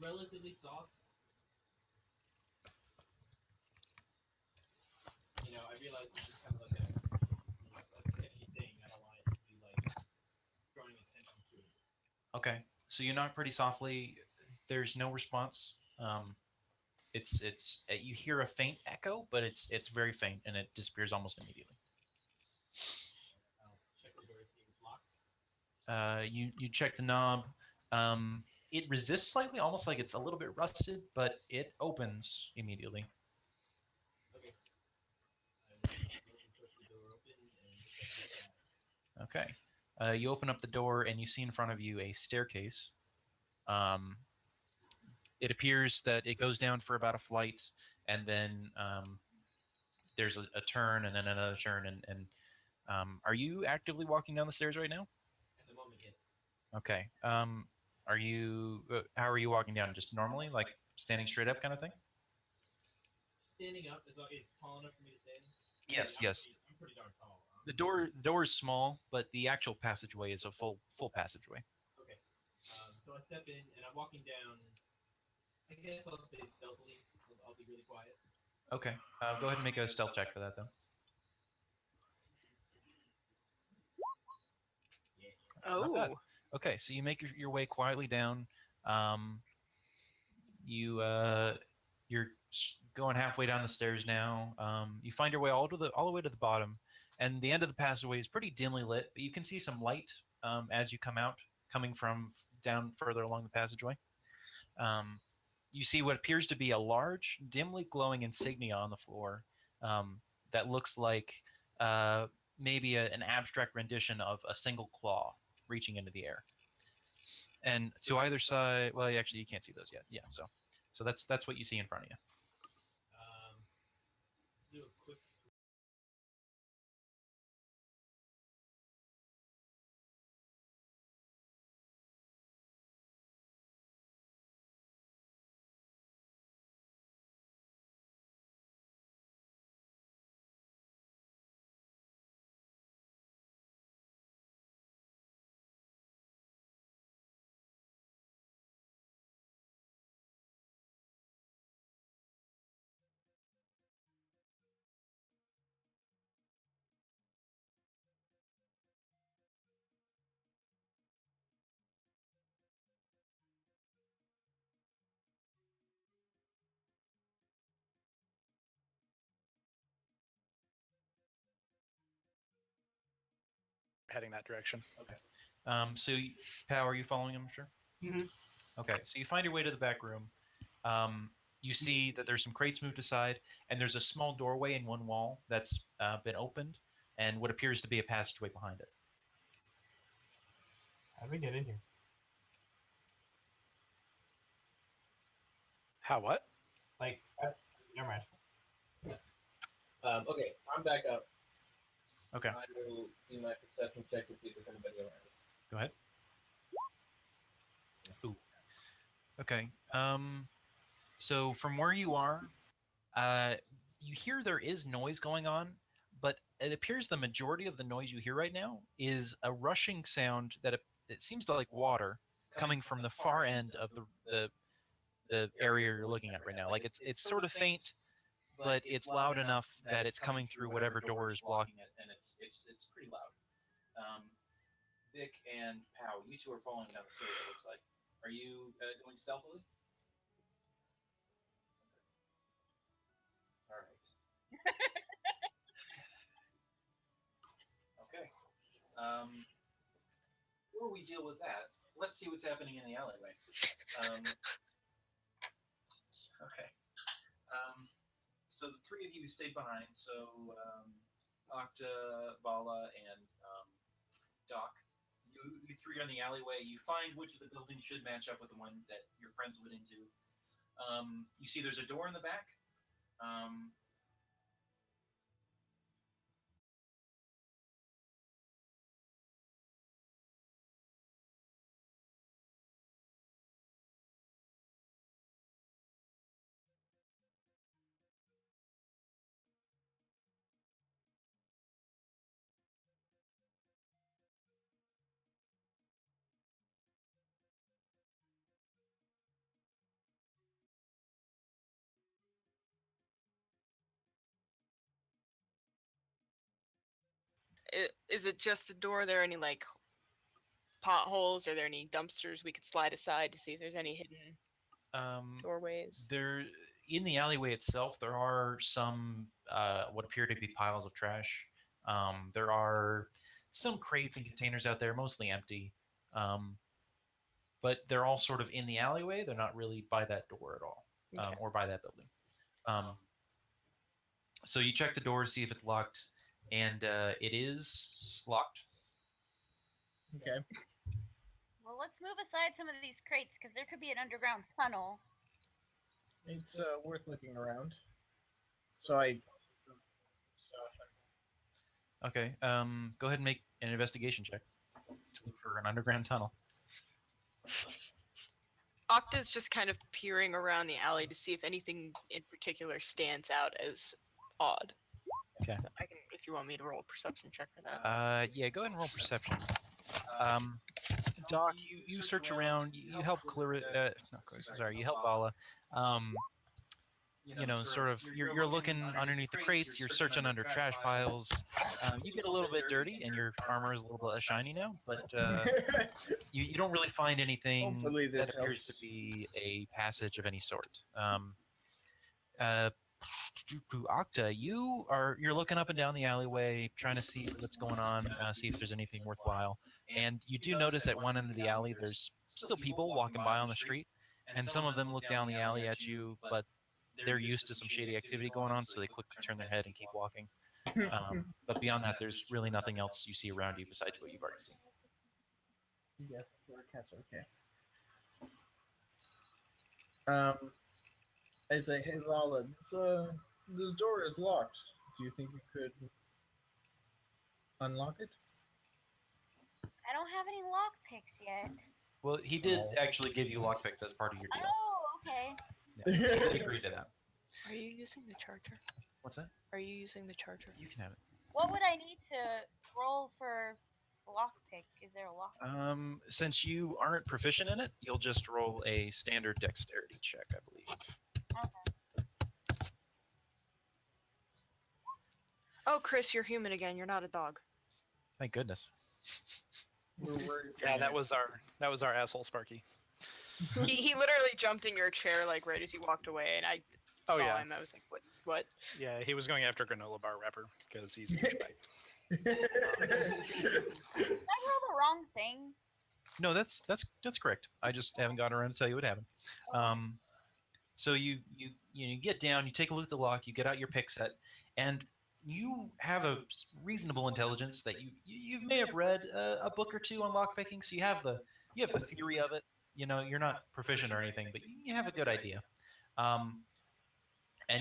Relatively soft. I realize this is kind of like a sketchy thing. I don't want it to be like drawing attention to it. Okay, so you knock pretty softly. There's no response. It's you hear a faint echo, but it's very faint, and it disappears almost immediately. I'll check the door to see if it's locked. You check the knob. It resists slightly, almost like it's a little bit rusted, but it opens immediately. Okay. I push the door open and check it out. Okay. You open up the door and you see in front of you a staircase. it appears that it goes down for about a flight, and then there's a turn and then another turn. And are you actively walking down the stairs right now? At the moment, yes. Okay. Are you? How are you walking down? Just normally, like standing straight up, kind of thing? Standing up is it's tall enough for me to stand. Yes, I'm yes. I'm pretty darn tall. The door is small, but the actual passageway is a full passageway. Okay. So I step in and I'm walking down. I guess I'll stay stealthily. I'll be really quiet. Okay. Go ahead and make a stealth check for that, though. Yeah. Not bad. Oh. Okay, so you make your way quietly down. You're going halfway down the stairs now. You find your way all the way to the bottom, and the end of the passageway is pretty dimly lit, but you can see some light as you come out, coming from down further along the passageway. You see what appears to be a large, dimly glowing insignia on the floor that looks like maybe an abstract rendition of a single claw reaching into the air. And to either side, well, actually, you can't see those yet. Yeah, so that's what you see in front of you. Do a quick. Heading that direction. Okay. So, Pow, are you following him? Sure. Mhm. Okay. So you find your way to the back room. You see that there's some crates moved aside, and there's a small doorway in one wall that's been opened, and what appears to be a passageway behind it. How do we get in here? How what? Like, never mind. Okay, I'm back up. Okay. I will do my perception check to see if there's anybody around. Go ahead. Ooh. Okay. So from where you are, you hear there is noise going on, but it appears the majority of the noise you hear right now is a rushing sound that it seems to like water coming from the far end of the area you're looking at right now. Like it's sort of faint, but it's loud enough that it's coming through whatever door is blocking it, and it's pretty loud. Vic and Pow, you two are falling down the stairs. It looks like. Are you going stealthily? All right. Okay. Before we deal with that, let's see what's happening in the alleyway. Okay. So the three of you stayed behind. So Octa, Bala, and Doc. You three are in the alleyway. You find which of the buildings should match up with the one that your friends went into. You see there's a door in the back. Is it just the door? Are there any like potholes? Are there any dumpsters we could slide aside to see if there's any hidden doorways? There, in the alleyway itself, there are some what appear to be piles of trash. There are some crates and containers out there, mostly empty. But they're all sort of in the alleyway. They're not really by that door at all, Okay. or by that building. So you check the door, see if it's locked, and it is locked. Okay. Well, let's move aside some of these crates because there could be an underground tunnel It's worth looking around. So I. Okay. Go ahead and make an investigation check to look for an underground tunnel. Octa's just kind of peering around the alley to see if anything in particular stands out as odd. Okay. I can, if you want me to roll a perception check for that. Yeah. Go ahead and roll perception. Doc, you search around. You help you help Vala. Sort of you're looking underneath the crates. You're searching under trash piles. You get a little bit dirty, and your armor is a little bit shiny now. But you don't really find anything Hopefully that this appears to helps. be a passage of any sort. Octa, you're looking up and down the alleyway, trying to see what's going on, see if there's anything worthwhile. And you do notice at one end of the alley, there's still people walking by on the street, and some of them look down the alley at you, but they're used to some shady activity going on, so they quickly turn their head and keep walking. But beyond that, there's really nothing else you see around you besides what you've already seen. Yes, our cats are okay. I say, hey Vala, this door is locked. Do you think we could unlock it? I don't have any lock picks yet. Well, he did actually give you lockpicks as part of your deal. Oh, okay. Yeah, he did agree to that. Are you using the charger? What's that? Are you using the charger? You can have it. What would I need to roll for lockpick? Is there a lock? Since you aren't proficient in it, you'll just roll a standard dexterity check, I believe. Okay. Oh, Chris, you're human again. You're not a dog. Thank goodness. Yeah, that was our asshole Sparky. He literally jumped in your chair like right as you walked away, and I saw him. I was like, what? Yeah, he was going after granola bar wrapper because he's a douchebag. Did I roll the wrong thing? No, that's correct. I just haven't gotten around to tell you what happened. So you get down, you take a look at the lock, you get out your pick set, and you have a reasonable intelligence that you may have read a book or two on lockpicking, so you have the theory of it. You're not proficient or anything, but you have a good idea. And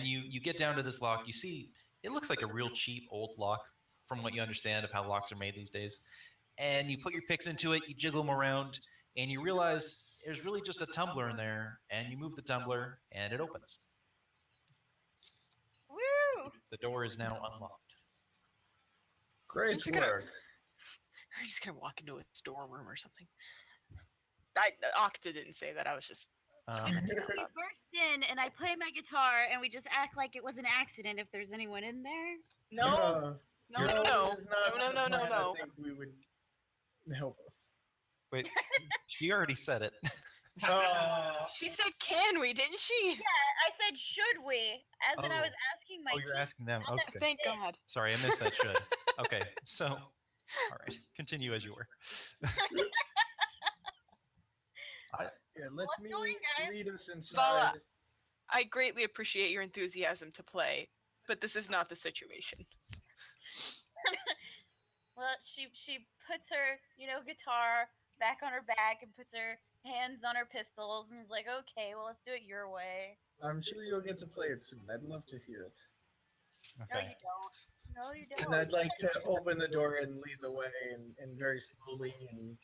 you get down to this lock, you see it looks like a real cheap old lock from what you understand of how locks are made these days. And you put your picks into it, you jiggle them around, and you realize there's really just a tumbler in there, and you move the tumbler, and it opens. Woo! The door is now unlocked. Great work. I'm just gonna walk into a storeroom or something. Octa didn't say that. I was just commenting on We that. burst in and I play my guitar and we just act like it was an accident if there's anyone in there. No. This is not the plan I think we would help us. Wait, she already said it. She said, "Can we?" Didn't she? I said, should we? As in I was asking my you're team. asking them. Not that Okay. Thank God. Sorry, I missed that should. Okay, so, all right, continue as you were. Yeah, let What's me going, guys? lead us inside. Vala, I greatly appreciate your enthusiasm to play, but this is not the situation. Well, she puts her, guitar back on her back and puts her hands on her pistols and is like, okay, well, let's do it your way. I'm sure you'll get to play it soon. I'd love to hear it. No, Okay. you don't. No, you And don't. I'd like to open the door and lead the way and very slowly and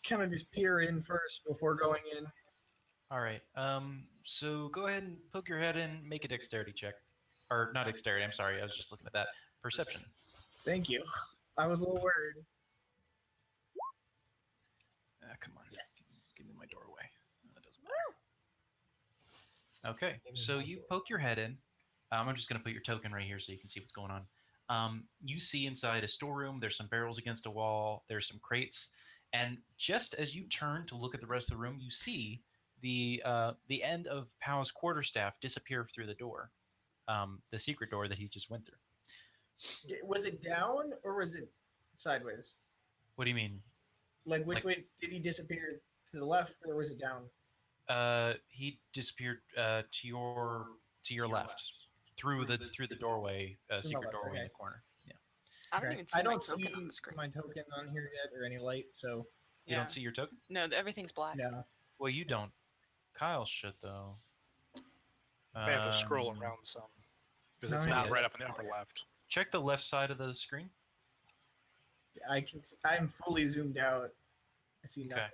kind of just peer in first before going in. All right. So go ahead and poke your head in, make a dexterity check, or not dexterity. I'm sorry, I was just looking at that. Perception. Thank you. I was a little worried. Come on. Yes. Give me my doorway. That doesn't matter. Okay. So you poke your head in. I'm just going to put your token right here so you can see what's going on. You see inside a storeroom. There's some barrels against a wall. There's some crates. And just as you turn to look at the rest of the room, you see the end of Pow's quarterstaff disappear through the door, the secret door that he just went through. Was it down or was it sideways? What do you mean? Like which way did he disappear? To the left or was it down? He disappeared to your left through the doorway, secret left, doorway in okay. the corner. Yeah. I don't even see I don't my token see on the screen. my token on here yet or any light, so You don't see your token? No, everything's black. no. Well, you don't. Kyle should though. I have to scroll Um, around some because it's No, not yeah. right up in the upper left. Check the left side of the screen. I'm fully zoomed out. I see Okay.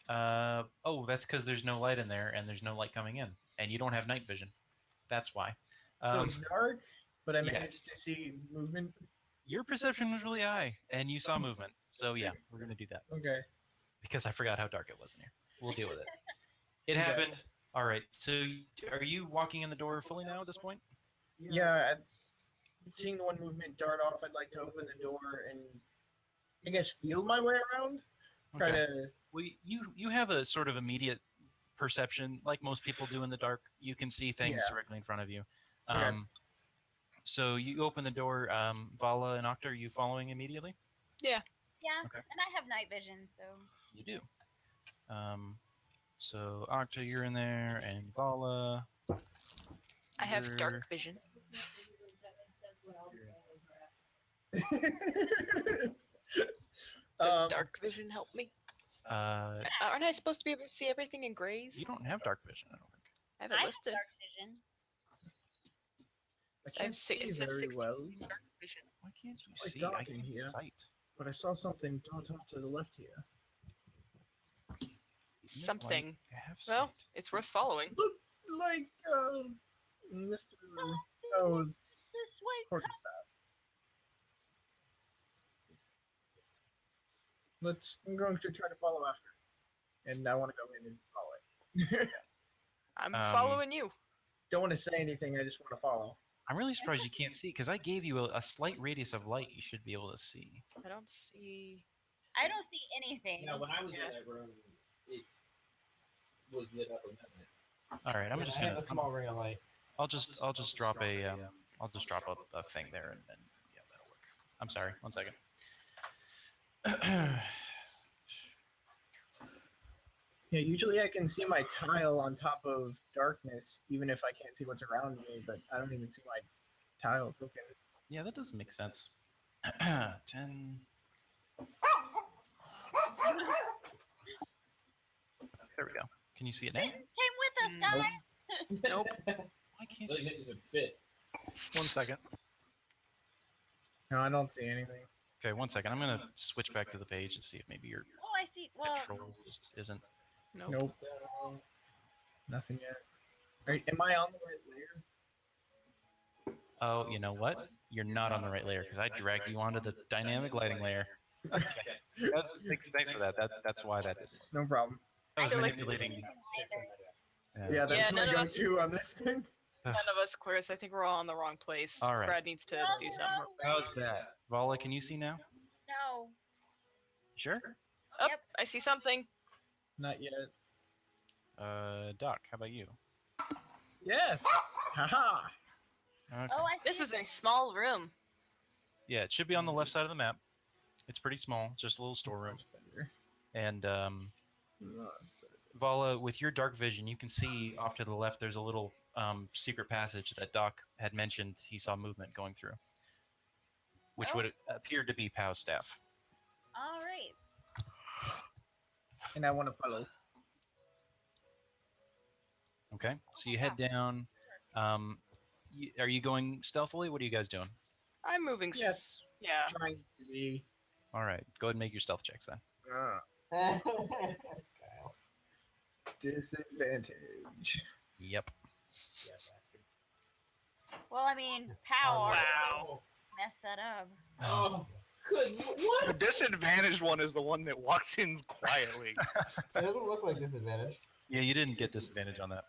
nothing. Oh, that's because there's no light in there and there's no light coming in, and you don't have night vision. That's why. So it's dark, but I yeah. managed to see movement. Your perception was really high, and you saw movement. So yeah, we're gonna do that Okay. because I forgot how dark it was in here. We'll deal with it. It Okay. happened. All right. So are you walking in the door fully now at this point? Yeah, seeing the one movement dart off, I'd like to open the door and I guess feel my way around. Try Okay. to. Well, you have a sort of immediate perception, like most people do in the dark. You can see things Yeah. directly in front of you. Okay. So you open the door. Vala and Octa, are you following immediately? Yeah. Yeah, Okay. and I have night vision, so. You do. So Octa, you're in there, and Vala. I have you're- dark vision. Does dark vision help me? Aren't I supposed to be able to see everything in grays? You don't have dark vision, I don't think. I have I it have listed. dark vision. I I can't have see it says very 60 well, dark vision. Why can't you Quite see? dark I can in here. sight. but I saw something dot off to the left here. You have Something. light, you have Well, sight. it's worth following. Look like Mr. O's This way. quarterstaff. I'm going to try to follow after, and I want to go in and follow it. I'm Um, following you. Don't want to say anything. I just want to follow. I'm really surprised you can't see because I gave you a slight radius of light you should be able to see. I don't see. I don't see anything. Yeah, when I was in that room, it was lit up with that. All right, I'm Yeah, just I have gonna. a small ring of light. I'll just drop a a thing there and yeah, that'll work. I'm sorry. 1 second. Yeah, usually I can see my tile on top of darkness, even if I can't see what's around me, but I don't even see my tiles. Okay. Yeah, that doesn't make sense. 10. There we go. Can you see it now? Came with us, guys. Nope. Why can't you Those see? just fit. 1 second. No, I don't see anything. Okay, 1 second. I'm gonna switch back to the page and see if maybe your Oh, I see. Well, control just isn't. Nope. Nope. Nothing yet. Am I on the right layer? Oh, you know what? You're not on the right layer because I dragged you onto the dynamic lighting layer. Okay. Thanks for that. That's why that. No problem. I was I like- manipulating. Yeah, that's Yeah, my none of us- go-to on this thing. None of us, Clarice. I think we're all in the wrong place. All right. Brad needs to do something. How's that? Vala, can you see now? no. Sure. Oh, Yep. I see something. Not yet. Doc, how about you? Yes. Haha. Okay. Oh, I see. This is a small room. Yeah, it should be on the left side of the map. It's pretty small, it's just a little storeroom. And Vala, with your dark vision, you can see off to the left. There's a little secret passage that Doc had mentioned. He saw movement going through, which would appear to be Pow's staff. All right. And I want to follow. Okay, so you head down. Are you going stealthily? What are you guys doing? I'm moving. Yes. Yeah. Trying to be. All right, go ahead and make your stealth checks then. Disadvantage. Yep. Well, I mean, power Wow. messed that up. Oh, good. What? The disadvantaged one is the one that walks in quietly. It doesn't look like disadvantage. Yeah, you didn't get disadvantage on that.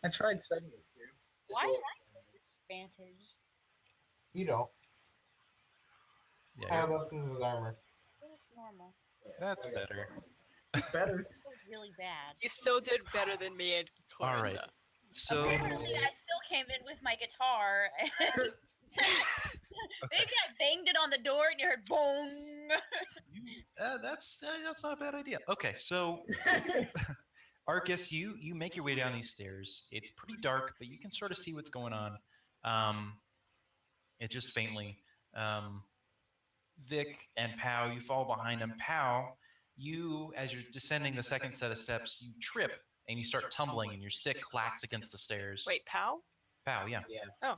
I tried setting it here. Why did I get advantage? You don't. Yeah, I have less than his armor. It's normal. that's better. Better. It was really bad. You still did better than me and All Clarissa. right. So Apparently, I still came in with my guitar. And maybe I banged it on the door and you heard boom. that's not a bad idea. Okay, so Arcus, you make your way down these stairs. It's pretty dark, but you can sort of see what's going on. It just faintly. Vic and Pow, you fall behind him. Pow, you, as you're descending the second set of steps, you trip and you start tumbling, and your stick clacks against the stairs. Wait, Pow? Pow, yeah. Yeah.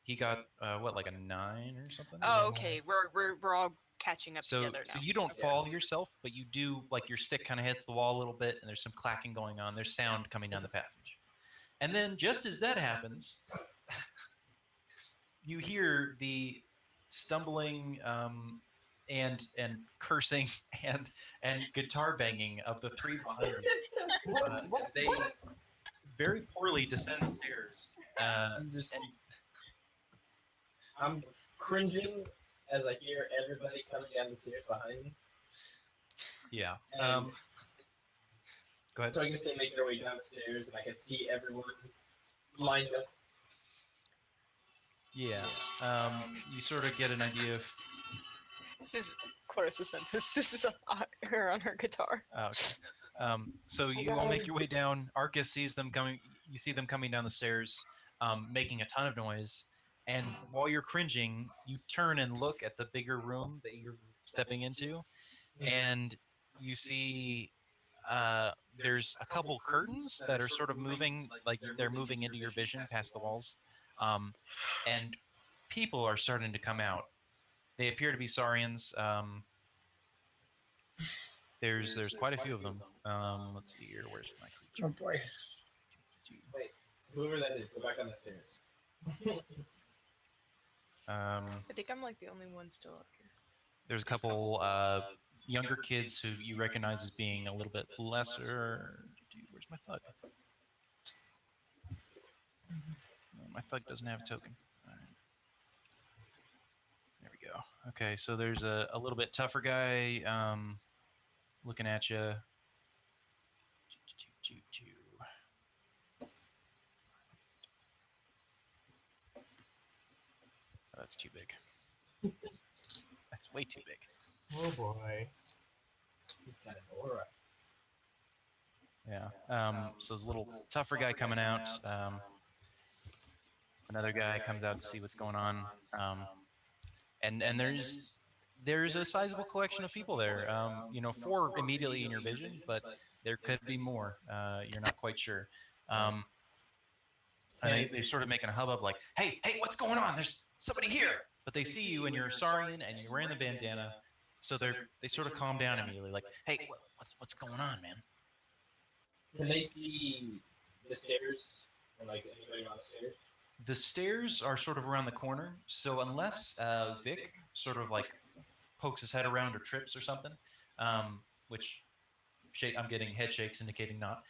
He got what, like a 9 or something? Oh, okay. We're all catching up So, together now. so you don't fall yourself, but you do, like, your stick kind of hits the wall a little bit, and there's some clacking going on. There's sound coming down the passage. And then, just as that happens, you hear the stumbling and cursing and guitar banging of the 3 behind you. As they very poorly descend the stairs. I'm cringing as I hear everybody coming down the stairs behind me. Yeah. And Go ahead. so I guess they make their way down the stairs, and I can see everyone lined up. Yeah. You sort of get an idea of. This is Clarissa sent this. This is her on her guitar. Oh, okay. So you all make your way down. Arcus sees them coming. You see them coming down the stairs, making a ton of noise. And while you're cringing, you turn and look at the bigger room that you're stepping into, and you see there's a couple curtains that are sort of moving, like they're moving into your vision past the walls, and people are starting to come out. They appear to be Saurians. There's quite a few of them. Let's see here. Where's my creature? Oh boy. Wait, whoever that is, go back on the stairs. I think I'm like the only one still up here. There's a couple younger kids who you recognize as being a little bit lesser. Where's my thug? My thug doesn't have a token. All right. There we go. Okay, so there's a little bit tougher guy looking at you. Oh, that's too big. That's way too big. Oh boy. He's got an aura. Yeah. So there's a little tougher guy coming out. Another guy comes out to see what's going on. And there's a sizable collection of people there. 4 immediately in your vision, but there could be more. You're not quite sure. And they're sort of making a hubbub like, hey, what's going on? There's somebody here. But they see you and you're Saurian and you're wearing the bandana. So they sort of calm down immediately like, hey, what's going on, man? Can they see the stairs? Or like anybody on the stairs? The stairs are sort of around the corner. So unless Vic sort of like pokes his head around or trips or something, which I'm getting head shakes indicating not.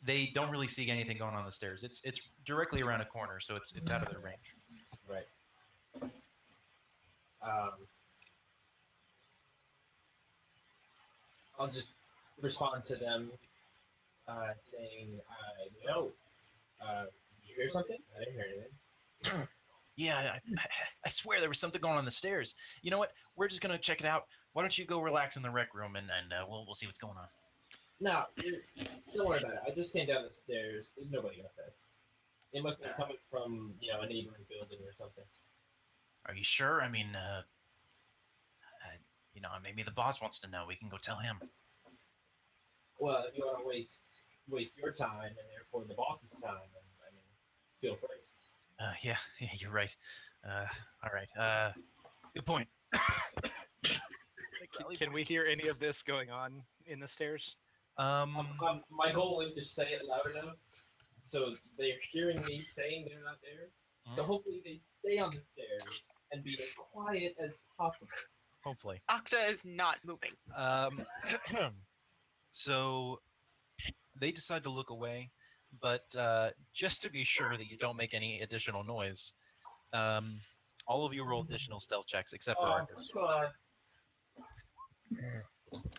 They don't really see anything going on the stairs. It's directly around a corner, so it's out of their range. Right. I'll just respond to them saying, no. Did you hear something? I didn't hear anything. Yeah, I swear there was something going on in the stairs. You know what? We're just gonna check it out. Why don't you go relax in the rec room and we'll see what's going on. No, don't worry about it. I just came down the stairs. There's nobody up there. They must be coming from, a neighboring building or something. Are you sure? I mean, maybe the boss wants to know. We can go tell him. Well, if you want to waste your time and therefore the boss's time, then, feel free. Yeah, you're right. All right. Good point. Can we hear any of this going on in the stairs? My goal is to say it loud enough so they're hearing me saying they're not there. So hopefully they stay on the stairs and be as quiet as possible. Hopefully. Octa is not moving. So they decide to look away, but just to be sure that you don't make any additional noise, all of you roll additional stealth checks except for Arcus.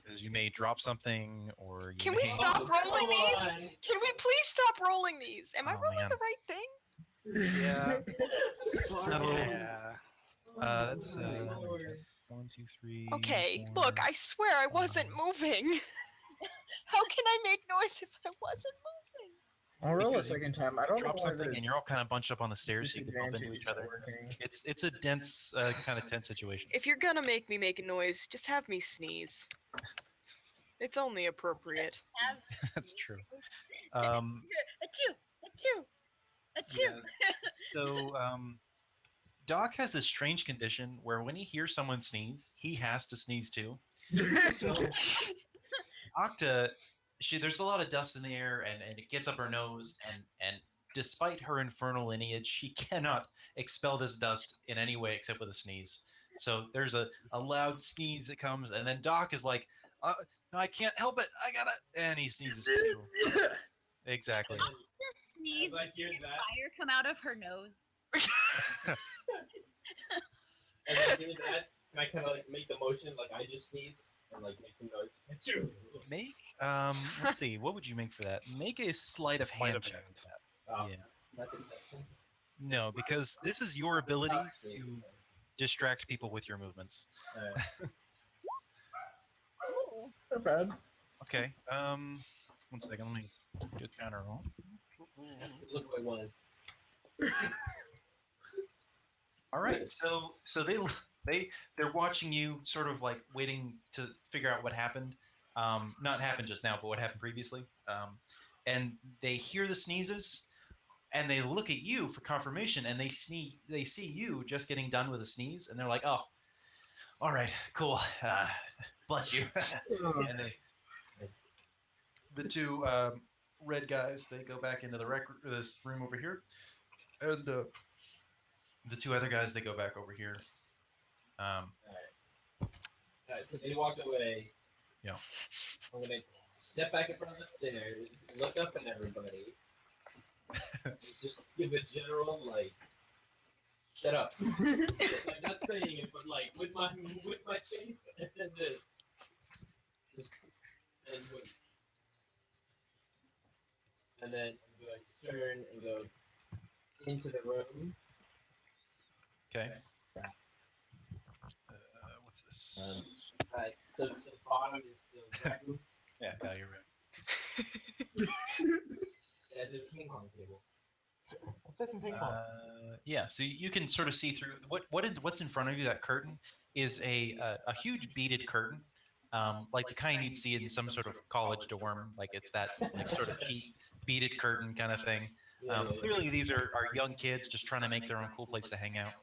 Because you may drop something, or you Can may... we stop rolling these? Can we please stop rolling these? Am I rolling man. the right thing? Yeah. So, Yeah. that's 1, 2, 3. Okay, 4, look, I swear I wasn't moving. How can I make noise if I wasn't moving? I'll roll a Because you second time. I don't know drop why something, the and you're all kind of bunched up on the stairs, so you can bump into disadvantage each other. isn't working. It's a dense, kind of tense situation. If you're gonna make me make a noise, just have me sneeze. It's only appropriate. That's true. Achoo! Achoo! Achoo! Yeah. So Doc has this strange condition where when he hears someone sneeze, he has to sneeze too. So Octa, there's a lot of dust in the air, and it gets up her nose, and despite her infernal lineage, she cannot expel this dust in any way except with a sneeze. So there's a loud sneeze that comes, and then Doc is like, "No, I can't help it. I gotta," and he sneezes too. Exactly. Just sneeze. As I hear that, Fire come out of her nose. as I hear that, can I kind of like make the motion like I just sneezed and like make some noise? Achoo! Make let's see, what would you make for that? Make a sleight of hand check. Oh, Yeah. not deception. No, because this is your ability to distract people with your movements. Not bad. Okay. 1 second. Let me do a counter roll. Look what once. All right. So they're watching you, sort of like waiting to figure out what happened. Not happened just now, but what happened previously. And they hear the sneezes, and they look at you for confirmation, and they see you just getting done with a sneeze, and they're like, "Oh, all right, cool. Bless you." And the two red guys, they go back into this room over here, and the two other guys, they go back over here. Alright, so they walked away. Yeah. I'm gonna step back in front of the stairs, look up at everybody, and just give a general like, "Shut up." Like not saying it, but like with my face, and then just and wait. And then I'm going to turn and go into the room. Okay. What's this? Alright, so to the bottom is the vacuum. Yeah, you're right. Yeah, there's a ping pong table. Let's play some ping pong. Yeah, so you can sort of see through what's in front of you. That curtain is a huge beaded curtain, like the kind you'd see in some sort of college dorm. Like it's that like sort of cheap beaded curtain kind of thing. Clearly, these are young kids just trying to make their own cool place to hang out.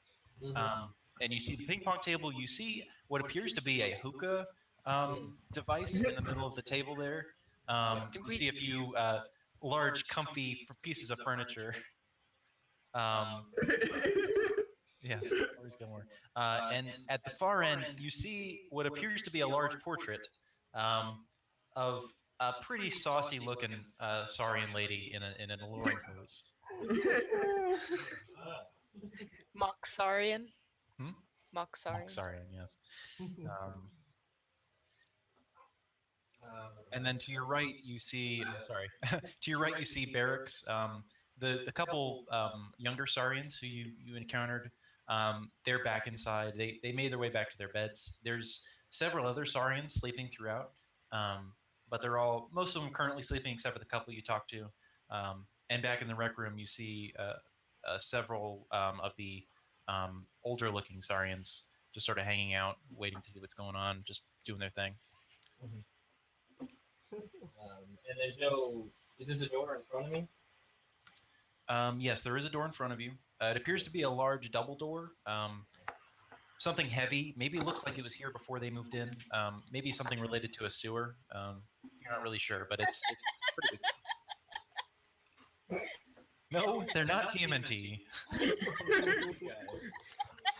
And you see the ping pong table. You see what appears to be a hookah device in the middle of the table there. You see a few large, comfy pieces of furniture. Yes, always get more. And at the far end, you see what appears to be a large portrait of a pretty saucy-looking Saurian lady in an alluring pose. Moxarian. Hmm? Moxarian. Moxarian, yes. And then to your right, you see. Sorry, to your right, you see barracks. The couple younger Saurians who you encountered, they're back inside. They made their way back to their beds. There's several other Saurians sleeping throughout, but most of them currently sleeping except for the couple you talked to. And back in the rec room, you see several of the older-looking Saurians just sort of hanging out, waiting to see what's going on, just doing their thing. And there's no. Is this a door in front of me? Yes, there is a door in front of you. It appears to be a large double door. Something heavy. Maybe it looks like it was here before they moved in. Maybe something related to a sewer. You're not really sure, but it's pretty big. No, they're not TMNT.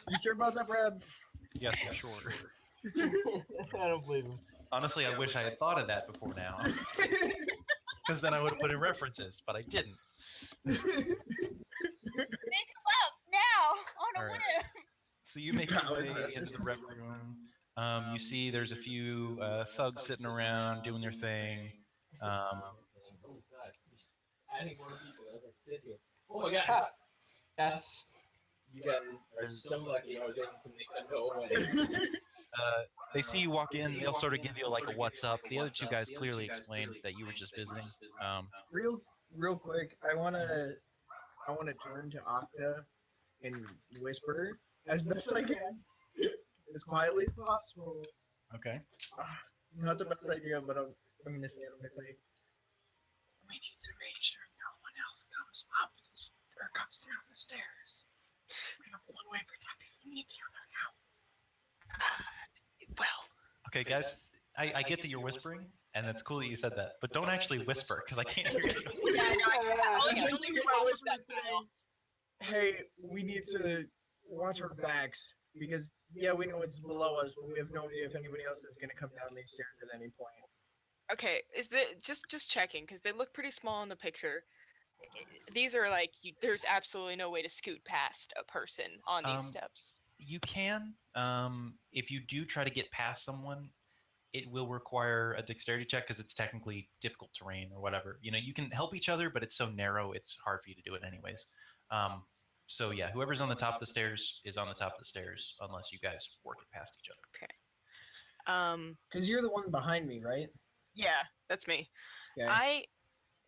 You sure about that, Brad? Yes, I'm sure. I don't believe him. Honestly, I wish I had thought of that before now. Because then I would have put in references, but I didn't. Make them up now on a All right. whim. So you make your way into the rec room. You see there's a few thugs sitting around doing their thing. Oh god. Adding more people as I sit here. Oh my god. Yes. You guys are so lucky I was able to make that go away. They see you walk in. They'll sort of give you like a what's up. The other two guys clearly explained that you were just visiting. Real quick, I wanna turn to Octa and whisper as best I can, as quietly as possible. Okay. not the best idea, but I'm gonna say it. I'm gonna say we need to make sure no one else comes up or comes down the stairs. We have one way protected. We need the other now. Well, Okay, guys, I get that you're whispering, and that's cool that you said that, but don't actually whisper because I can't hear you. yeah, no, I can only Just only think move about off what of that you're tile. saying. Hey, we need to watch our backs because yeah, we know it's below us, but we have no idea if anybody else is gonna come down these stairs at any point. Okay, is the just checking because they look pretty small in the picture. These are like there's absolutely no way to scoot past a person on these steps. You can, if you do try to get past someone, it will require a dexterity check because it's technically difficult terrain or whatever. You know, you can help each other, but it's so narrow, it's hard for you to do it anyways. So yeah, whoever's on the top of the stairs is on the top of the stairs unless you guys work it past each other. Okay. Because you're the one behind me, right? Yeah, that's me. Okay.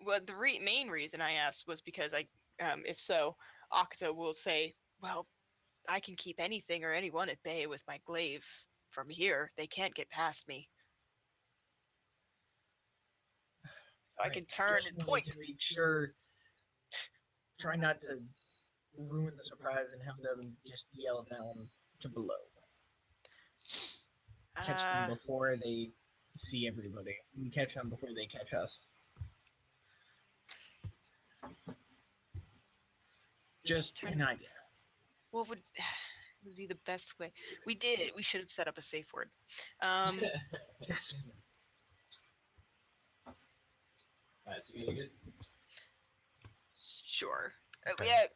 Well, the main reason I asked was because if so, Akata will say, well, I can keep anything or anyone at bay with my glaive. From here, they can't get past me. So I can turn just and need point. to make sure. Try not to ruin the surprise and have them just yell down to below. Catch them before they see everybody. We catch them before they catch us. Just an idea. What would be the best way? We should have set up a safe word. Yes. Alright, so you good? Sure. Okay. Yeah.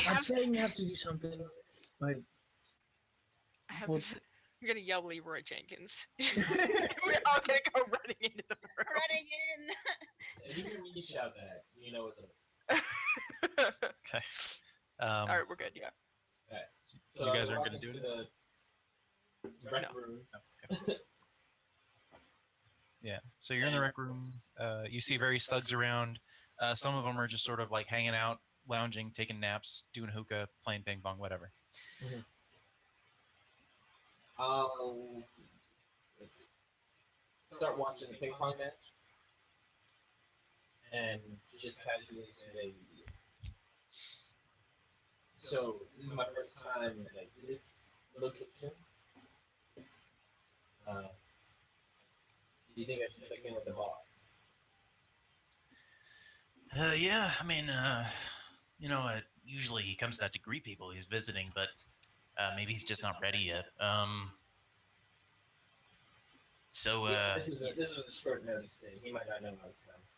I'm saying you have to do something, but I'm gonna yell Leroy Jenkins. We're all gonna go running into the room. Running in. If you hear me shout that, you know what's up. Okay. All right, we're good. Yeah. Alright. So you guys aren't going to do it? The rec room. Okay. Yeah. So you're in the rec room. You see various thugs around. Some of them are just sort of like hanging out, lounging, taking naps, doing hookah, playing ping pong, whatever. Let's see. Start watching the ping pong match, and just casually say, "So this is my first time at this location. Do you think I should check in with the boss?" Yeah, I mean, usually he comes out to greet people he's visiting, but maybe he's just not ready yet. This is a short notice thing. He might not know I was coming.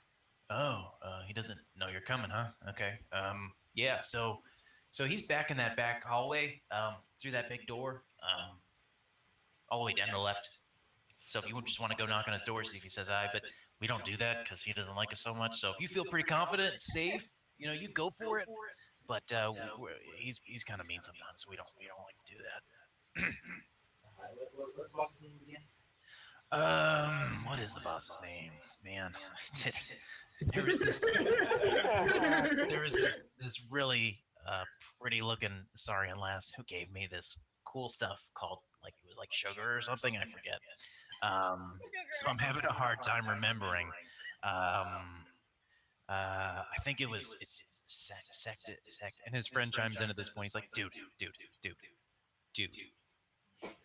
He doesn't know you're coming, huh? Okay. Yeah, so he's back in that back hallway, through that big door, all the way down to the left. So if you just want to go knock on his door, see if he says aye, but we don't do that because he doesn't like us so much. So if you feel pretty confident and safe, you go for it. But he's kind of mean sometimes, so we don't like to do that. What's the boss's name again? What is the boss's name? Man, there was this really pretty looking Saurian lass who gave me this cool stuff called it was like sugar or something, I forget. So I'm having a hard time remembering. I think it's sect, and his friend chimes in at this point. He's like, dude,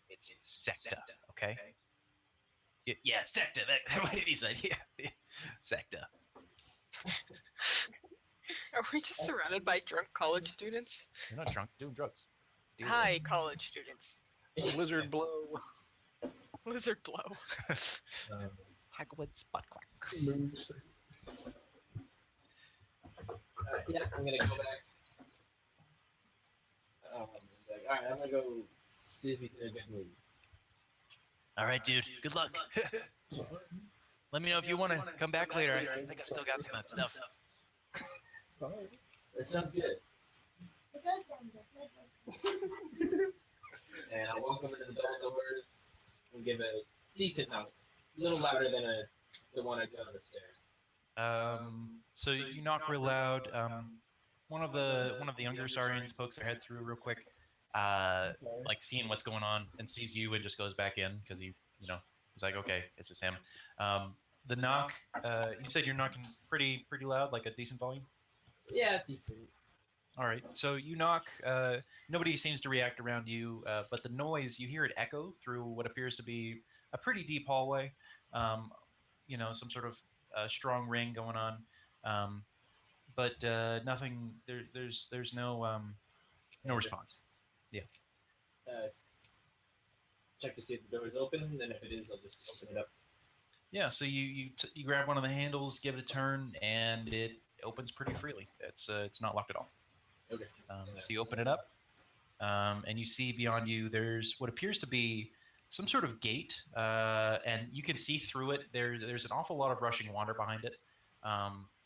it's secta, okay? Yeah, secta. That's what he said. Yeah, secta. Are we just surrounded by drunk college students? You're not drunk, doing drugs. Hi, college students. Lizard blow. Lizard blow. Hagwood's butt crack. Yeah, I'm gonna go back. Alright, I'm gonna go see if he's in a good mood. All right, dude. Good luck. Let me know if you want to come back later. I think I still got some of that stuff. That sounds good. It does sound good. And I'll walk over to the double doors and give a decent knock. A little louder than the one I did on the stairs. So you knock real loud. One of the younger Saurians pokes their head through real quick. like seeing what's going on and sees you and just goes back in because he's like, okay, it's just him. The knock, you said you're knocking pretty loud, like a decent volume. Yeah, decent. All right, so you knock. Nobody seems to react around you, but the noise, you hear it echo through what appears to be a pretty deep hallway. Some sort of strong ring going on, but nothing. There's no response. Yeah. Check to see if the door is open, and if it is, I'll just open it up. Yeah. So you grab one of the handles, give it a turn, and it opens pretty freely. It's not locked at all. Okay. So you open it up, and you see beyond you there's what appears to be some sort of gate, and you can see through it. There's an awful lot of rushing water behind it.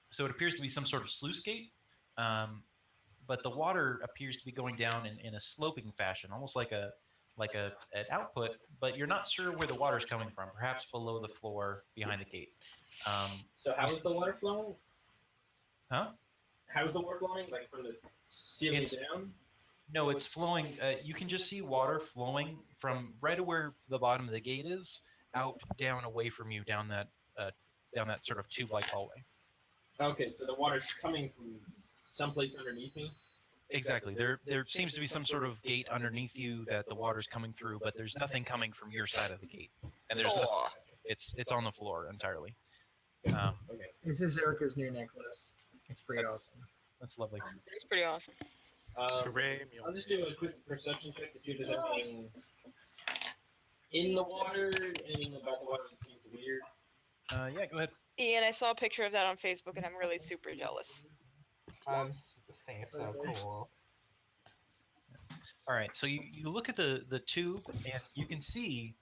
So it appears to be some sort of sluice gate, but the water appears to be going down in a sloping fashion, almost like an output. But you're not sure where the water's coming from. Perhaps below the floor behind the gate. So how is the water flowing? Huh? How is the water flowing? Like from the ceiling down? No, it's flowing. You can just see water flowing from right to where the bottom of the gate is, out down away from you down that sort of tube-like hallway. Okay, so the water's coming from someplace underneath me. Exactly. There seems to be some sort of gate underneath you that the water's coming through, but there's nothing coming from your side of the gate, and there's nothing. It's on the floor entirely. Okay. This is Erica's new necklace. It's pretty awesome. That's lovely. It's pretty awesome. I'll just do a quick perception check to see if there's anything in the water, anything about the water that seems weird. Yeah, go ahead. Ian, I saw a picture of that on Facebook, and I'm really super jealous. I'm saying it's so cool. All right, so you look at the tube, and you can see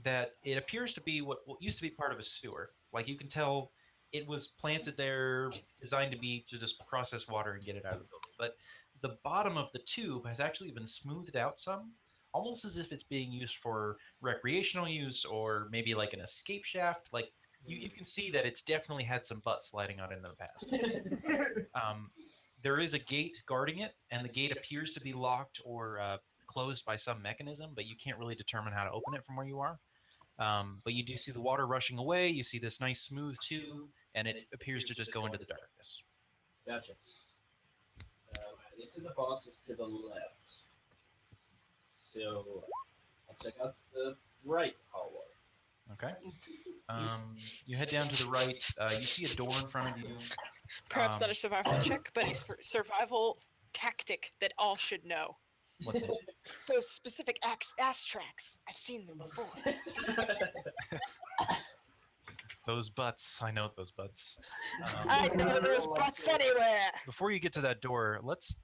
that it appears to be what used to be part of a sewer. Like, you can tell it was planted there, designed to just process water and get it out of the building. But the bottom of the tube has actually been smoothed out some, almost as if it's being used for recreational use or maybe like an escape shaft. Like, you can see that it's definitely had some butt sliding on it in the past. There is a gate guarding it, and the gate appears to be locked or closed by some mechanism, but you can't really determine how to open it from where you are. But you do see the water rushing away. You see this nice smooth tube, and it appears to just go into the darkness. Gotcha. They said the boss is to the left. So I'll check out the right hallway. Okay. You head down to the right. You see a door in front of you. Perhaps not a survival check, but a survival tactic that all should know. What's it? Those specific ass tracks. I've seen them before. Those butts. I know those butts. I know there's butts anywhere. Before you get to that door, let's.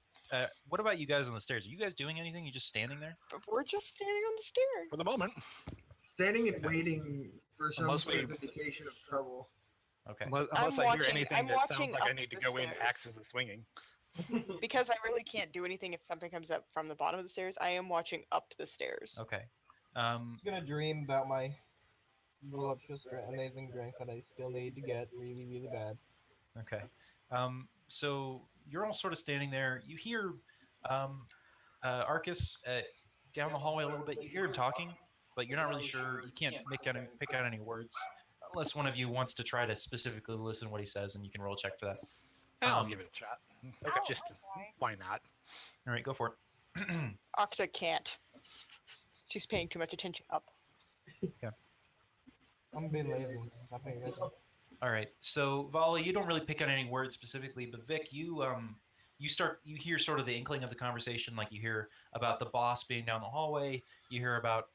What about you guys on the stairs? Are you guys doing anything? You just standing there? We're just standing on the stairs. For the moment. Standing and waiting for some Unless sort we- of indication of trouble. Okay. Unless I hear anything I'm that sounds watching like I up need to the go in, stairs. axes are swinging. Because I really can't do anything if something comes up from the bottom of the stairs. I am watching up the stairs. Okay. I'm gonna dream about my voluptuous, amazing drink that I still need to get really, really bad. Okay. So you're all sort of standing there. You hear Arcus down the hallway a little bit. You hear him talking, but you're not really sure. You can't pick out any words, unless one of you wants to try to specifically listen to what he says, and you can roll a check for that. I'll give it a shot. Okay. Just why not? All right, go for it. Octa can't. She's paying too much attention up. I'm being lazy. Not paying attention. All right. So Vala, you don't really pick out any words specifically, but Vic, you hear sort of the inkling of the conversation. Like, you hear about the boss being down the hallway. You hear about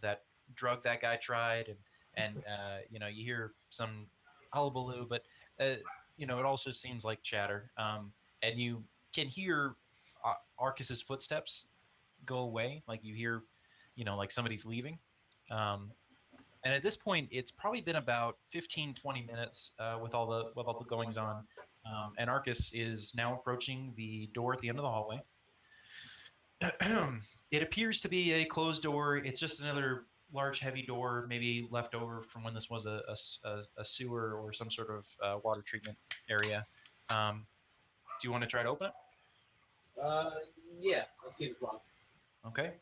that drug that guy tried, and you hear some hullabaloo, but it also seems like chatter. And you can hear Arcus's footsteps go away. Like, you hear, like somebody's leaving. And at this point, it's probably been about 15, 20 minutes with all the goings on. And Arcus is now approaching the door at the end of the hallway. It appears to be a closed door. It's just another large, heavy door, maybe left over from when this was a sewer or some sort of water treatment area. Do you want to try to open it? Yeah, I'll see if it's locked. Okay.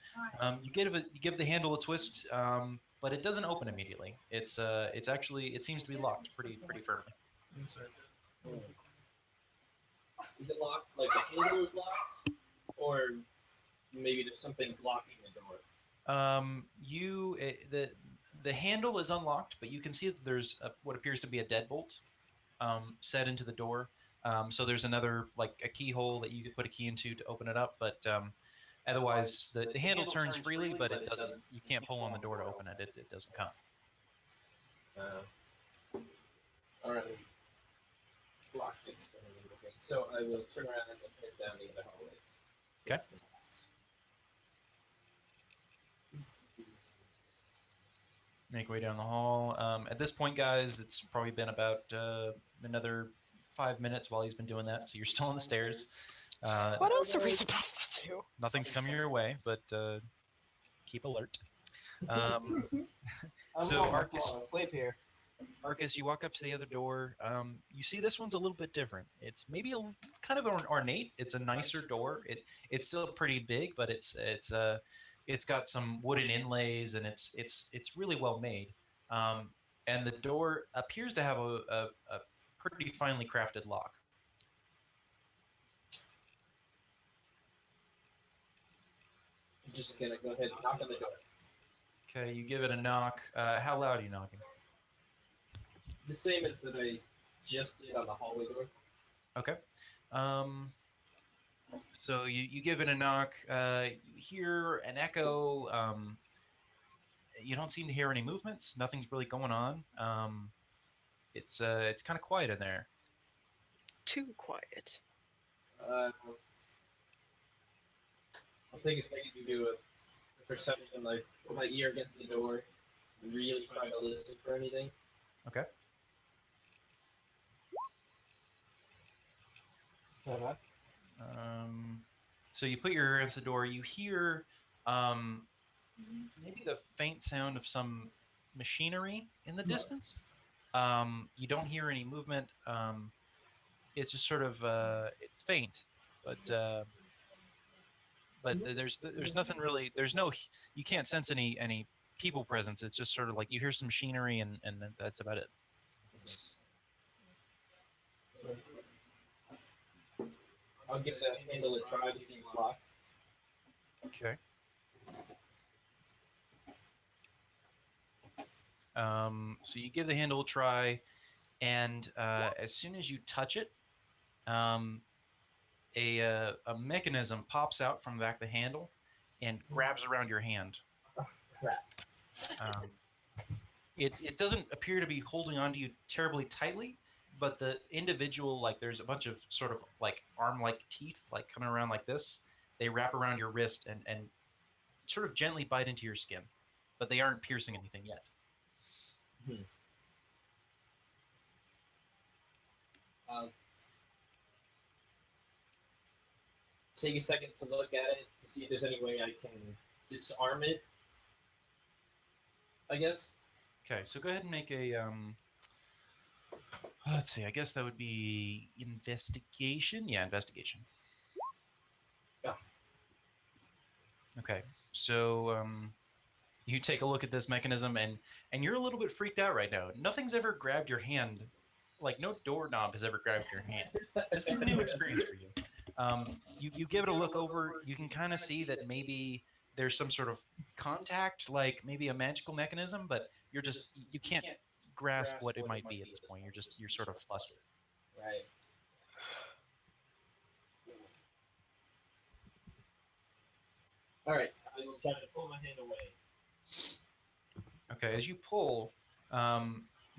You give the handle a twist, but it doesn't open immediately. It's actually it seems to be locked pretty firmly. Is it locked? Like the handle is locked, or maybe there's something blocking the door. The handle is unlocked, but you can see that there's what appears to be a deadbolt set into the door. So there's another like a keyhole that you could put a key into to open it up, but otherwise the handle turns freely, but it doesn't. You can't pull on the door to open it. It doesn't come. All right. Blocked experiment. Okay, so I will turn around and head down the other hallway. Okay. Make your way down the hall. At this point, guys, it's probably been about another 5 minutes while he's been doing that. So you're still on the stairs. What else are we supposed to do? Nothing's coming your way, but keep alert. So Marcus, you walk up to the other door. You see this one's a little bit different. It's maybe kind of ornate. It's a nicer door. It's still pretty big, but it's got some wooden inlays and it's really well made. And the door appears to have a pretty finely crafted lock. I'm just gonna go ahead and knock on the door. Okay, you give it a knock. How loud are you knocking? The same as that I just did on the hallway door. Okay. So you give it a knock. You hear an echo. You don't seem to hear any movements. Nothing's really going on. It's kind of quiet in there. Too quiet. I'll take a second to do a perception, like put my ear against the door, really try to listen for anything. Okay. So you put your ear against the door. You hear maybe the faint sound of some machinery in the distance. You don't hear any movement. It's just sort of it's faint, but there's nothing really. You can't sense any people presence. It's just sort of like you hear some machinery and that's about it. I'll give the handle a try to see if it's locked. Okay. So you give the handle a try, and as soon as you touch it, a mechanism pops out from the back of the handle and grabs around your hand. Crap. It doesn't appear to be holding onto you terribly tightly, but the individual, like there's a bunch of sort of like arm-like teeth like coming around like this. They wrap around your wrist and sort of gently bite into your skin, but they aren't piercing anything yet. Take a second to look at it to see if there's any way I can disarm it. I guess. Okay, so go ahead and make a let's see. I guess that would be investigation. Yeah, investigation. Yeah. Okay, so you take a look at this mechanism and you're a little bit freaked out right now. Nothing's ever grabbed your hand. Like no doorknob has ever grabbed your hand. This is a new experience for you. You give it a look over. You can kind of see that maybe there's some sort of contact, like maybe a magical mechanism, but you can't grasp what it might be at this point. You're sort of flustered. Right. All right. I will try to pull my hand away. Okay, as you pull,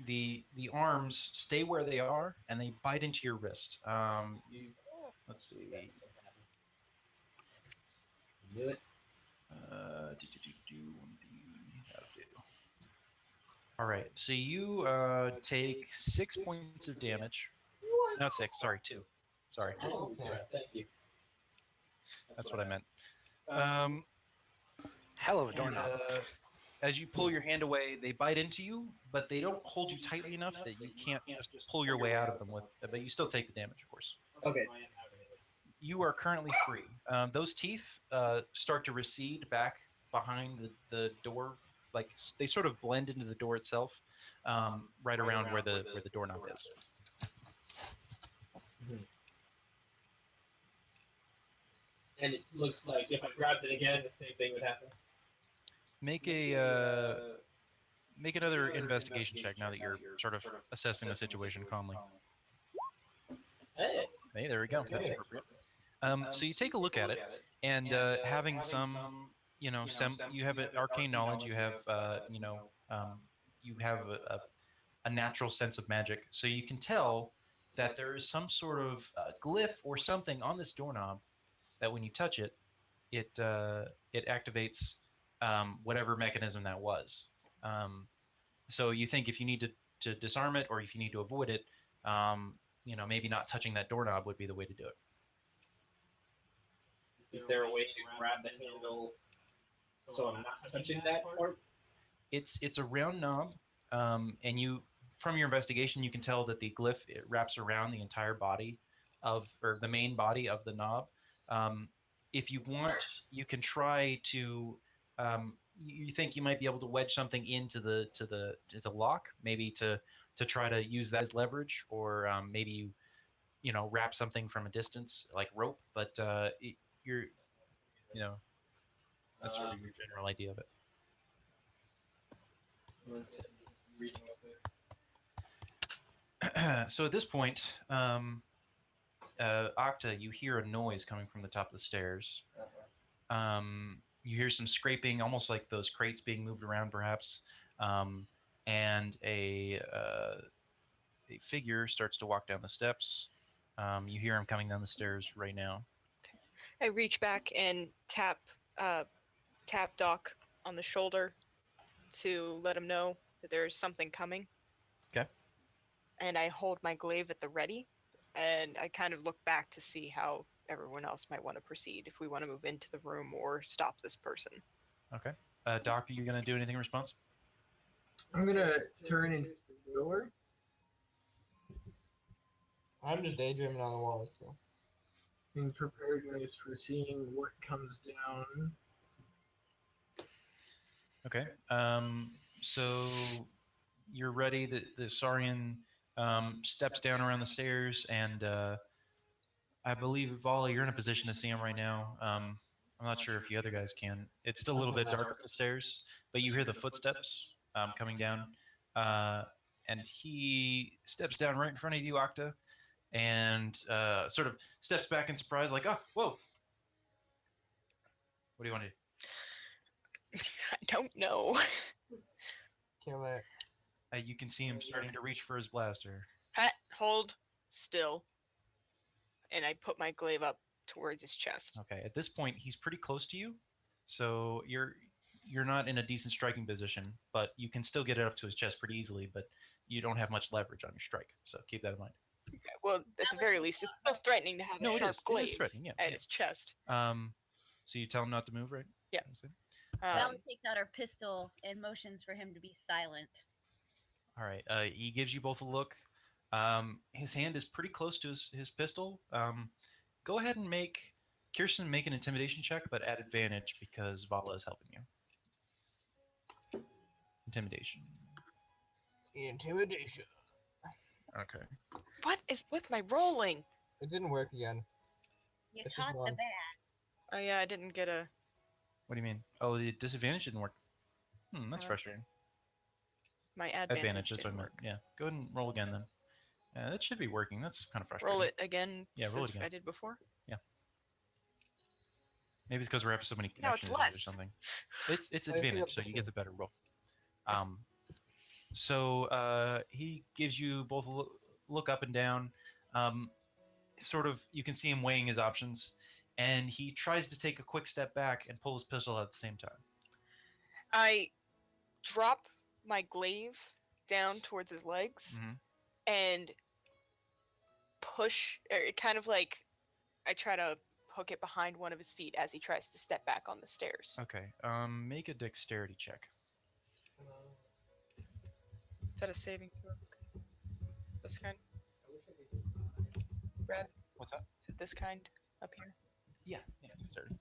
the arms stay where they are and they bite into your wrist. Let's see. Do it. All right, so you take 6 points of damage. Not 6, sorry, 2. Sorry. Oh, thank you. That's what I meant. Hell of a doorknob. As you pull your hand away, they bite into you, but they don't hold you tightly enough that you can't just pull your way out of them. But you still take the damage, of course. Okay. you are currently free. Those teeth start to recede back behind the door, like they sort of blend into the door itself, right around where the doorknob is. And it looks like if I grabbed it again, the same thing would happen. Make another investigation check now that you're sort of assessing the situation calmly. Hey. Hey, there we go. That's appropriate. So you take a look at it, and having some, you have arcane knowledge. You have, you have a natural sense of magic, so you can tell that there is some sort of glyph or something on this doorknob that when you touch it, it activates whatever mechanism that was. So you think if you need to disarm it or if you need to avoid it, maybe not touching that doorknob would be the way to do it. Is there a way to grab the handle so I'm not touching that part? It's a round knob, and you, from your investigation, you can tell that the glyph, it wraps around the entire body or the main body of the knob. If you want, you can try to. You think you might be able to wedge something into the lock, maybe to try to use that as leverage, or maybe wrap something from a distance like rope. But you're that's sort of your general idea of it. Reading So at this point, Octa, you hear a noise coming from the top of the stairs. You hear some scraping, almost like those crates being moved around, perhaps. And a figure starts to walk down the steps. You hear him coming down the stairs right now. I reach back and tap Doc on the shoulder to let him know that there's something coming. Okay. And I hold my glaive at the ready, and I kind of look back to see how everyone else might want to proceed, if we want to move into the room or stop this person. Okay. Doc, are you going to do anything in response? I'm gonna turn and face the door. I'm just daydreaming on the wall still. In preparedness for seeing what comes down. Okay. So you're ready. The Saurian steps down around the stairs, and I believe, Vala, you're in a position to see him right now. I'm not sure if you other guys can. It's still a little bit dark up the stairs, but you hear the footsteps coming down. And he steps down right in front of you, Octa, and sort of steps back in surprise, like, oh, whoa. What do you want to do? I don't know. Kill it. You can see him starting to reach for his blaster. Hold still. And I put my glaive up towards his chest. Okay. At this point, he's pretty close to you, so you're not in a decent striking position, but you can still get it up to his chest pretty easily. But you don't have much leverage on your strike, so keep that in mind. Okay, well, at the very least, it's still threatening to have a sharp glaive it is threatening, yeah, at his chest. So you tell him not to move, right? Yeah. Val takes out her pistol and motions for him to be silent. All right. He gives you both a look. His hand is pretty close to his pistol. Go ahead and make Kirsten make an intimidation check, but at advantage because Vala is helping you. Intimidation. Intimidation. Okay. What is with my rolling? It didn't work again. You It's just caught the one. bat. Oh yeah, I didn't get a. What do you mean? Oh, the disadvantage didn't work. That's frustrating. My advantage. That's what I meant. Yeah. Go ahead and roll again then. Yeah, that should be working. That's kind of frustrating. Roll it again. Yeah, roll it again. I did before. Yeah. Maybe it's because we're having so many No, it's connections less. or something. It's I think advantage, it's so you get okay. the better roll. So he gives you both a look up and down. Sort of, you can see him weighing his options, and he tries to take a quick step back and pull his pistol out at the same time. I drop my glaive down towards his legs and push, or kind of like I try to hook it behind one of his feet as he tries to step back on the stairs. Okay. Make a dexterity check. Is that a saving throw? This kind? Brad? What's that? Is it this kind? up here. Yeah, you started.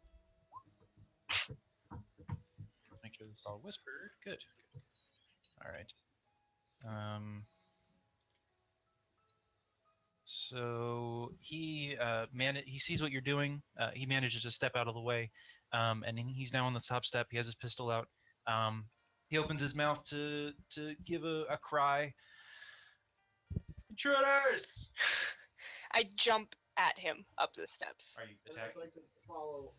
Let's make sure this is all whispered. Good. All right. So he he sees what you're doing. He manages to step out of the way, and he's now on the top step. He has his pistol out. He opens his mouth to give a cry. Intruders! I jump at him up the steps. Are you I'd attacking? like to follow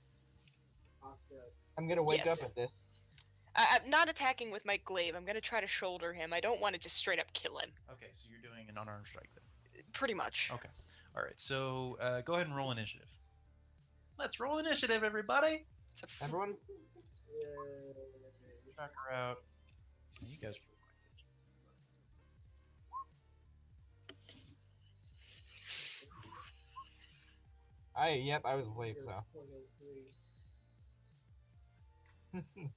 Octa. I'm gonna wake Yes. up at this. I'm not attacking with my glaive. I'm gonna try to shoulder him. I don't want to just straight up kill him. Okay, so you're doing an unarmed strike then. Pretty much. Okay. All right. So go ahead and roll initiative. Let's roll initiative, everybody. It's a Everyone, Tracker out. You guys. yep, I was asleep, so. 0.03.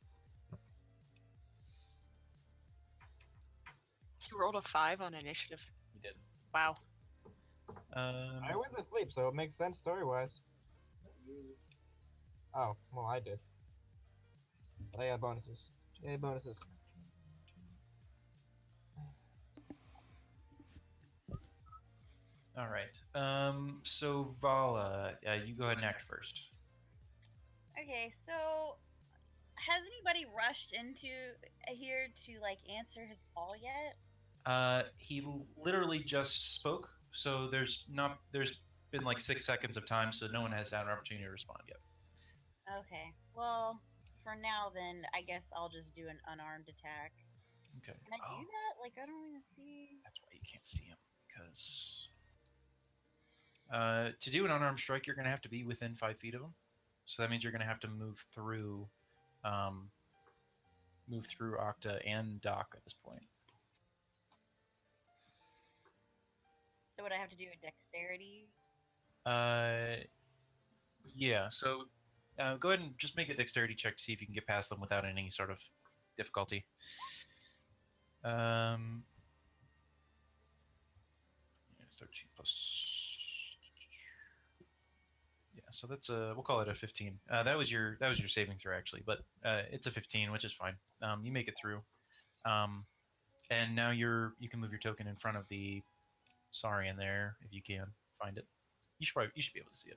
He rolled a 5 on initiative. You did. Wow. I was asleep, so it makes sense story-wise. Oh, well, I did. But I got bonuses. Yay, bonuses. All right. So Vala, you go ahead and act first. Okay, so has anybody rushed into here to like answer his call yet? He literally just spoke, so there's been like 6 seconds of time, so no one has had an opportunity to respond yet. Okay, well, for now then, I guess I'll just do an unarmed attack. Okay. Can I do that? Like, I don't even see. That's why you can't see him, because to do an unarmed strike, you're going to have to be within 5 feet of him. So that means you're going to have to move through Octa and Doc at this point. So would I have to do a dexterity? Yeah. So go ahead and just make a dexterity check to see if you can get past them without any sort of difficulty. 13 plus. Yeah, so that's we'll call it a 15. That was your saving throw actually, but it's a 15, which is fine. You make it through, and now you can move your token in front of the Saurian there if you can find it. You should be able to see it.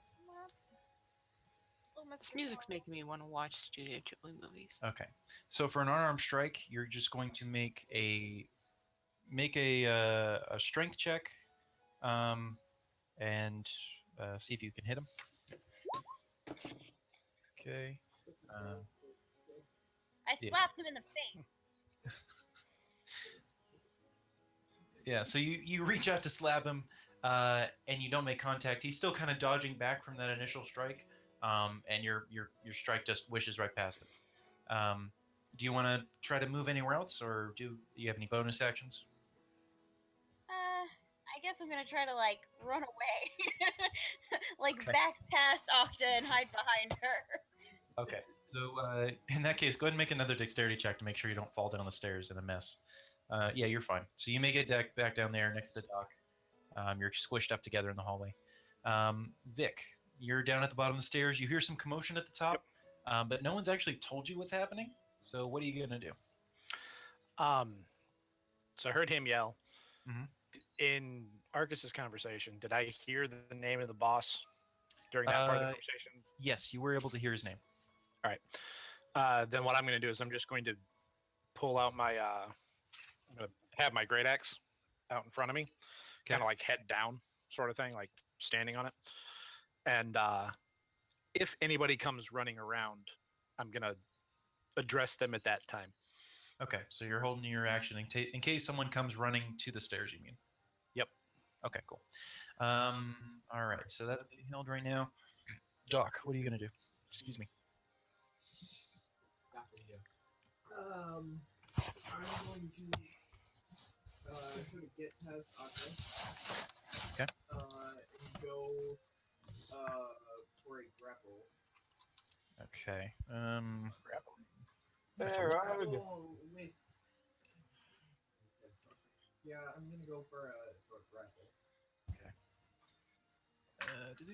This music's making me want to watch Studio Ghibli movies. Okay, so for an unarmed strike, you're just going to make a strength check, and see if you can hit him. Okay. I Yeah. slapped him in the face. Yeah, so you reach out to slap him, and you don't make contact. He's still kind of dodging back from that initial strike, and your strike just wishes right past him. Do you want to try to move anywhere else, or do you have any bonus actions? I guess I'm gonna try to like run away, like Okay. back past Octa and hide behind her. Okay. So in that case, go ahead and make another dexterity check to make sure you don't fall down the stairs in a mess. Yeah, you're fine. So you make it back down there next to the dock. You're squished up together in the hallway. Vic, you're down at the bottom of the stairs. You hear some commotion at the top, but no one's actually told you what's happening. So what are you gonna do? So I heard him yell. Mhm. In Arcus's conversation, did I hear the name of the boss during that part of the conversation? Yes, you were able to hear his name. All right. Then what I'm going to do is I'm just going to pull out my, I'm going to have my great axe out in front of me, kind of like head down sort of thing, like standing on it. And if anybody comes running around, I'm going to address them at that time. Okay, so you're holding your action in case someone comes running to the stairs, you mean? Yep. Okay, cool. All right, so that's being held right now. Doc, what are you going to do? Excuse me. I'm going to try to get past Octa. Okay. And go for a grapple. Okay. Oh, wait. Yeah, I'm gonna go for a grapple. Do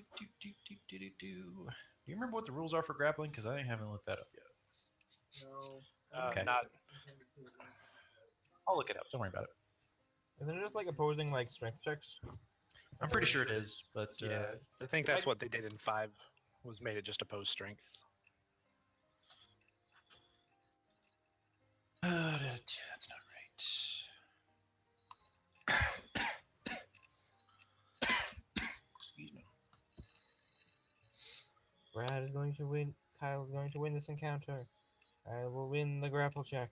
you remember what the rules are for grappling? Because I haven't looked that up yet. No. Okay. Not. I'll look it up. Don't worry about it. Isn't it just like opposing like strength checks? I'm pretty sure it is, but Yeah, I think that's what they did in 5. Was made it just oppose strength. That's not right. Excuse me. Brad is going to win. Kyle is going to win this encounter. I will win the grapple check.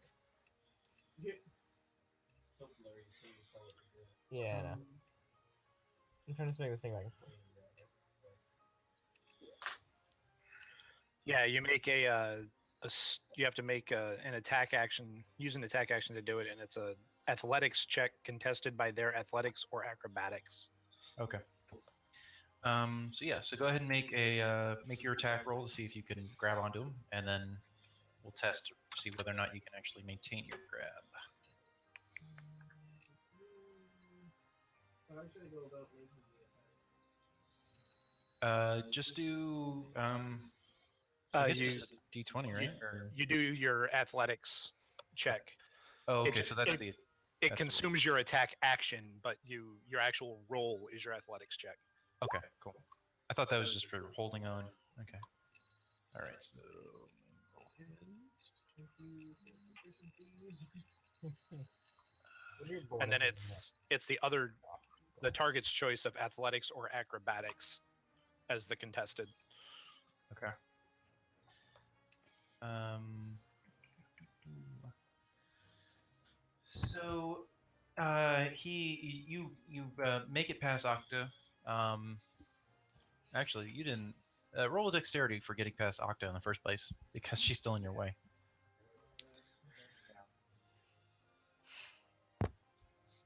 So blurry, you can't even tell what you're doing. Yeah, I know. I'm trying to make this thing back and forth. Yeah, you make you have to make an attack action. Use an attack action to do it, and it's a athletics check contested by their athletics or acrobatics. Okay. So go ahead and make your attack roll to see if you can grab onto him, and then we'll test to see whether or not you can actually maintain your grab. How should I go about making the attack? Just do I guess you just a D20, right? you do your athletics check. Oh, okay. It So that's it- the It that's the- consumes your attack action, but your actual roll is your athletics check. Okay, cool. I thought that was just for holding on. Okay. All right. So And then it's the target's choice of athletics or acrobatics as the contested. okay. So you make it past Octa. Actually, you didn't roll a dexterity for getting past Octa in the first place because she's still in your way.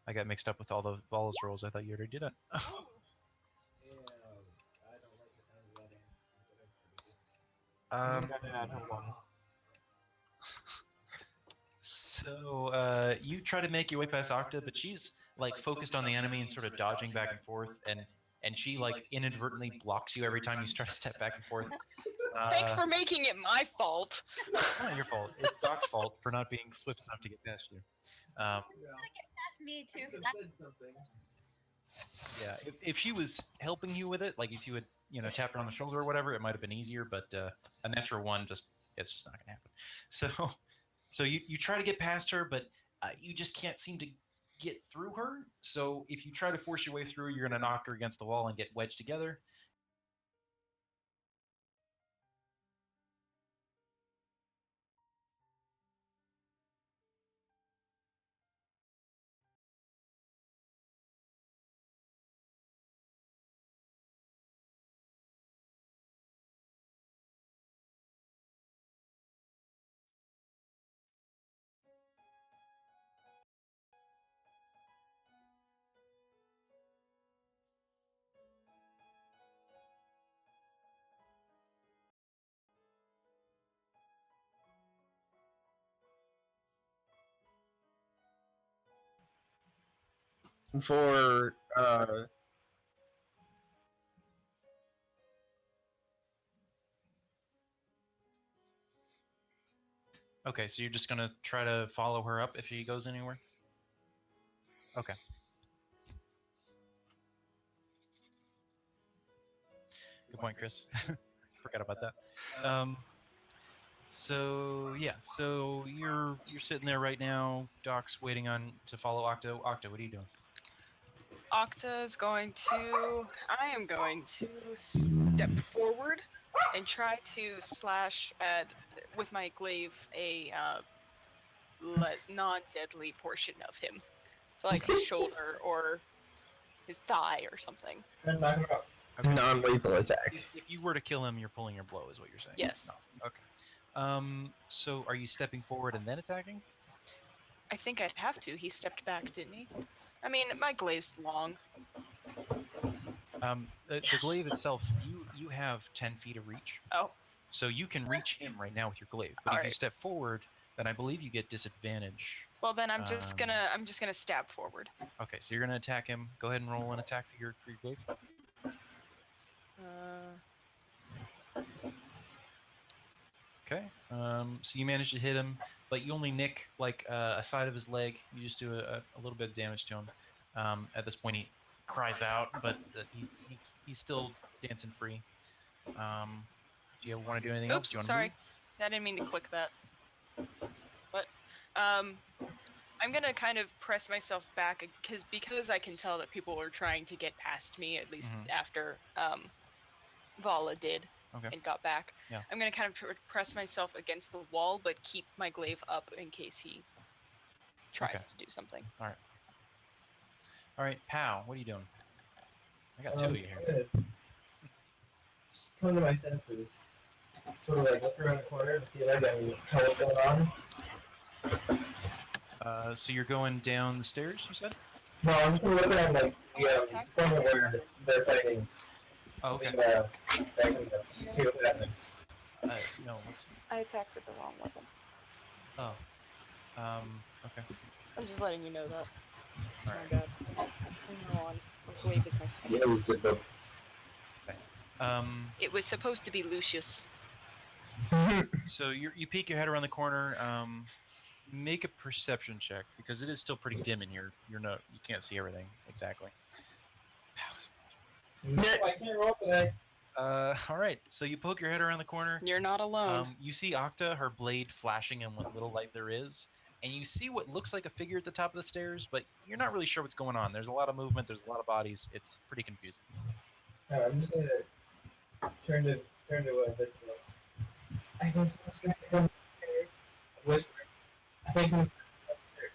I got mixed up with all those rolls. I thought you already did it. Yeah, I don't like the sound of that answer, but that's pretty good. So you try to make your way past Octa, but she's like focused on the enemy and sort of dodging back and forth, and she like inadvertently blocks you every time you try to step back and forth. Thanks for making it my fault. It's not your fault. It's Doc's fault for not being swift enough to get past you. Yeah, That's me too. you could 'cause have said something. Yeah, if she was helping you with it, like if you had tapped her on the shoulder or whatever, it might have been easier. But a natural one it's just not gonna happen. So you try to get past her, but you just can't seem to get through her. So if you try to force your way through, you're gonna knock her against the wall and get wedged together. For Okay, so you're just gonna try to follow her up if she goes anywhere? Okay. Good point, Chris. Forgot about that. So you're sitting there right now. Doc's waiting on to follow Octo. Octo, what are you doing? Octa is going to. I am going to step forward and try to slash with my glaive a non-deadly portion of him, so like his shoulder or his thigh or something. I'm talking about Okay. non-lethal attack. If you were to kill him, you're pulling your blow, is what you're saying? Yes. No. Okay. So are you stepping forward and then attacking? I think I'd have to. He stepped back, didn't he? I mean, my glaive's long. The glaive itself, you have 10 feet of reach. Oh. So you can reach him right now with your glaive. But if you step forward, then I believe you get disadvantage. Well, then I'm just gonna stab forward. Okay, so you're gonna attack him. Go ahead and roll an attack for your glaive. Okay. So you manage to hit him, but you only nick like a side of his leg. You just do a little bit of damage to him. At this point, he cries out, but he's still dancing free. Do you want to do anything else? Do you Oops, want to sorry. I didn't mean to click that. But I'm gonna kind of press myself back because I can tell that people are trying to get past me, at least after Vala did and got back. Yeah. I'm gonna kind of press myself against the wall, but keep my glaive up in case he tries to do something. All right. All right, Pow, what are you doing? I got two of you here. Come to my senses. Sort of like look around the corner to see if I can tell what's going on. So you're going down the stairs, you said? No, I'm just gonna look around like the corner where they're fighting. Oh, okay. See what's happening. No, what's... I attacked with the wrong weapon. Oh. Okay. I'm just letting you know that. All right. My bad. Hang on. My glaive is my second. Okay. It was supposed to be Lucius. So you peek your head around the corner. Make a perception check because it is still pretty dim in here. You can't see everything exactly. No, I can't roll today. All right. So you poke your head around the corner. You're not alone. You see Octa, her blade flashing in what little light there is, and you see what looks like a figure at the top of the stairs, but you're not really sure what's going on. There's a lot of movement. There's a lot of bodies. It's pretty confusing. I'm just gonna turn to I think someone's trying to come upstairs. Whisper. I think someone's trying to come upstairs.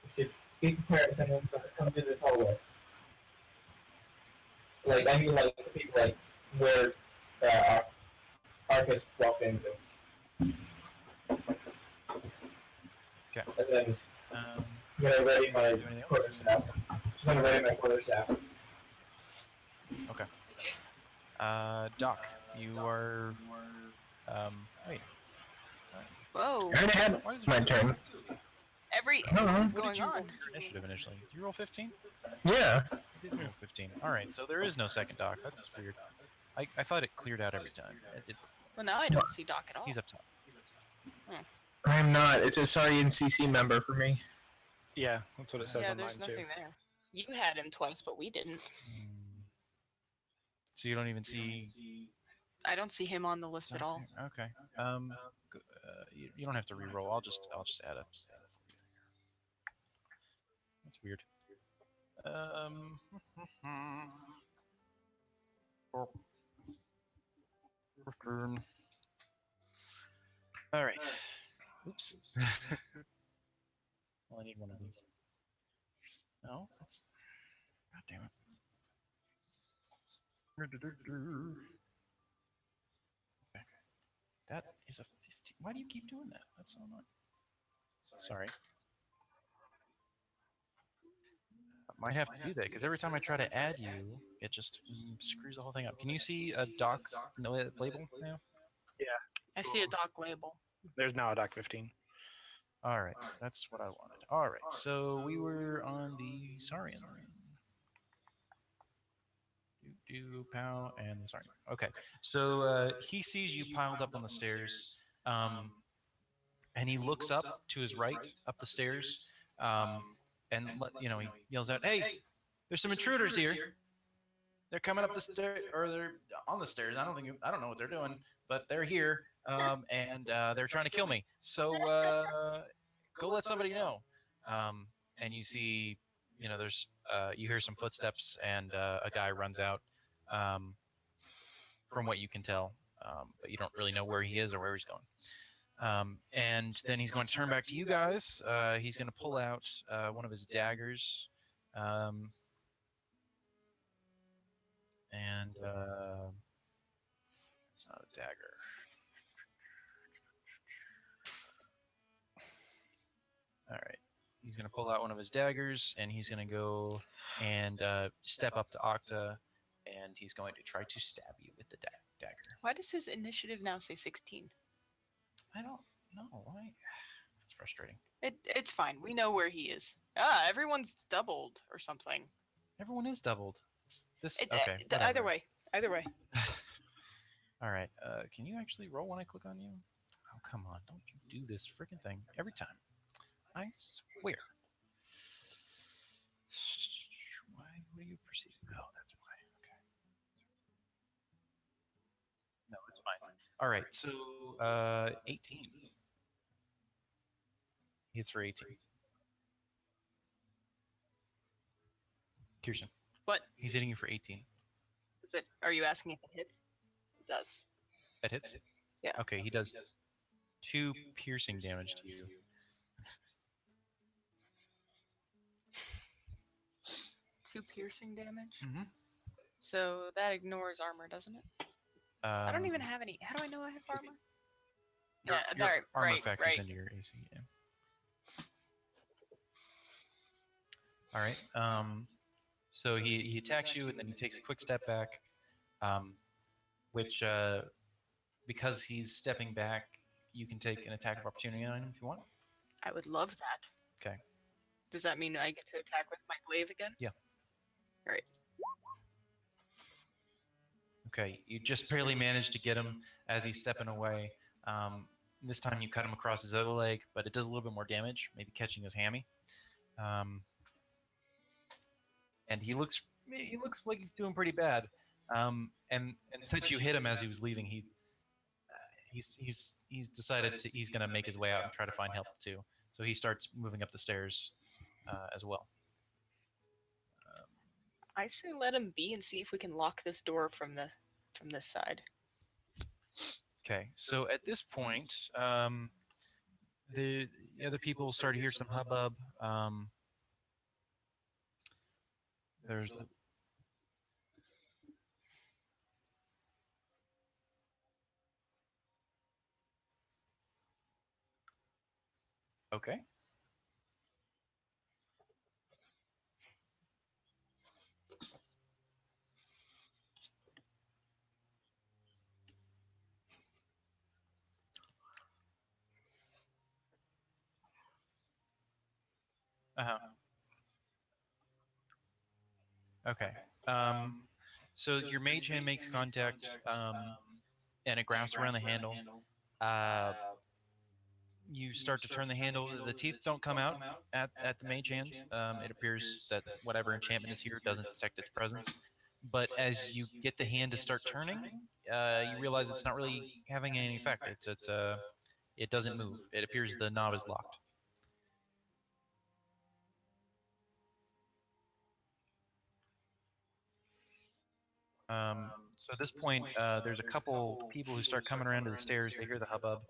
We should be prepared if anyone's gonna come through this hallway. Like, I mean, like, the people, like, where Arcus walked into. Okay. And then, I'm gonna ready my quarterstaff. Just gonna ready my quarterstaff. Okay. Doc, you are. Wait. Whoa. I already had Why is my there turn. Everything's What going did you roll on. for your initiative initially? Did you roll 15? Yeah. I did roll 15. All right, so there is no second Doc. That's weird. I thought it cleared out every time. It did. Well, now I don't see Doc at all. He's up top. I'm not. It's a sorry NCC member for me. Yeah, that's what it says Yeah, on mine there's too. nothing there. You had him twice, but we didn't. So you don't even see. I don't see him on the list at all. Okay. You don't have to re-roll. I'll just add a. That's weird. All right. Oops. Well, I need one of these. No, that's. God damn it. Okay. That is a 15. Why do you keep doing that? That's so annoying. Sorry. I might have to do that because every time I try to add you, it just screws the whole thing up. Can you see a doc label now? Yeah. I see a Doc label. There's now a Doc 15. All right, that's what I wanted. All right, so we were on the Saurian. Pow, and the Saurian. Okay, so he sees you piled up on the stairs, and he looks up to his right, up the stairs, and he yells out, "Hey, there's some intruders here. They're coming up the stairs, or they're on the stairs. I don't know what they're doing, but they're here, and they're trying to kill me. So go let somebody know." And you see, there's you hear some footsteps, and a guy runs out. From what you can tell, but you don't really know where he is or where he's going. And then he's going to turn back to you guys. He's going to pull out one of his daggers. And it's not a dagger. All right. He's going to pull out one of his daggers, and he's going to go and step up to Octa, and he's going to try to stab you with the dagger. Why does his initiative now say 16? I don't know. Why? That's frustrating. It's fine. We know where he is. Everyone's doubled or something. Everyone is doubled. Okay. Either way, Either way. All right. Can you actually roll when I click on you? Oh, come on. Don't you do this freaking thing every time. I swear. Why? What do you perceive? Oh, that's why. Okay. No, it's fine. All right. So, 18. Hits for 18. Kirsten. What? He's hitting you for 18. Is it? Are you asking if it hits? It does. That hits? Yeah. Okay, he does 2 piercing damage to you. 2 piercing damage. Mm-hmm. So that ignores armor, doesn't it? I don't even have any. How do I know I have armor? Your, Yeah, your right, armor right, factors right. into your AC. Yeah. All right. So he attacks you, and then he takes a quick step back, which because he's stepping back, you can take an attack of opportunity on him if you want. I would love that. Okay. Does that mean I get to attack with my glaive again? Yeah. Right. Okay. You just barely managed to get him as he's stepping away. This time you cut him across his other leg, but it does a little bit more damage, maybe catching his hammy. And he looks like he's doing pretty bad. And since you hit him as he was leaving, he's decided he's going to make his way out and try to find help too. So he starts moving up the stairs as well. I say let him be and see if we can lock this door from this side. Okay, so at this point, the other people start to hear some hubbub. There's okay. Uh-huh. Okay. So your mage hand makes contact, and it grasps around the handle. You start to turn the handle. The teeth don't come out at the mage hand. It appears that whatever enchantment is here doesn't detect its presence. But as you get the hand to start turning, you realize it's not really having any effect. It doesn't move. It appears the knob is locked. So at this point, there's a couple people who start coming around to the stairs. They hear the hubbub.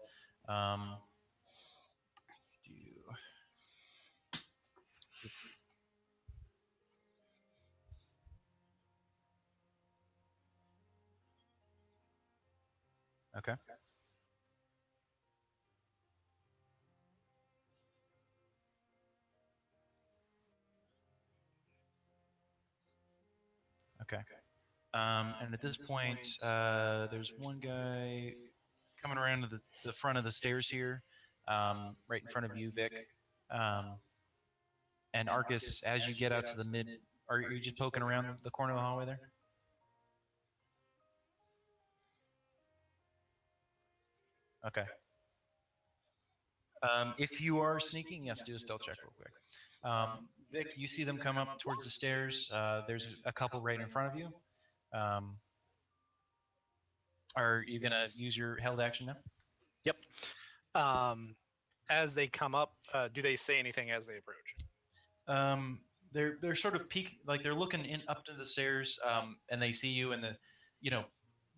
Okay. Okay. And at this point, there's one guy coming around to the front of the stairs here, right in front of you, Vic. And Arcus, as you get out to the mid, are you just poking around the corner of the hallway there? Okay. If you are sneaking, yes, do a stealth check real quick. Vic, you see them come up towards the stairs. There's a couple right in front of you. Are you going to use your held action now? Yep. As they come up, do they say anything as they approach? They're sort of like they're looking in up to the stairs, and they see you, and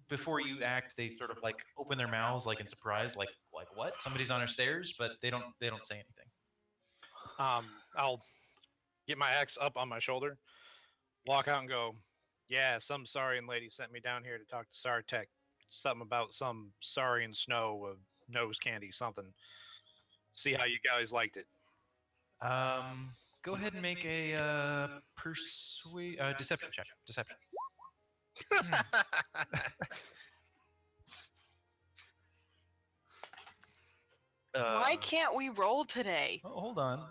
before you act, they sort of like open their mouths like in surprise, like what? Somebody's on our stairs, but they don't say anything. I'll get my axe up on my shoulder, walk out and go, yeah, some saurian lady sent me down here to talk to Sartek. Something about some saurian snow, nose candy, something. See how you guys liked it. Go ahead and make a deception check. Deception. Why can't we roll today? Oh, hold on.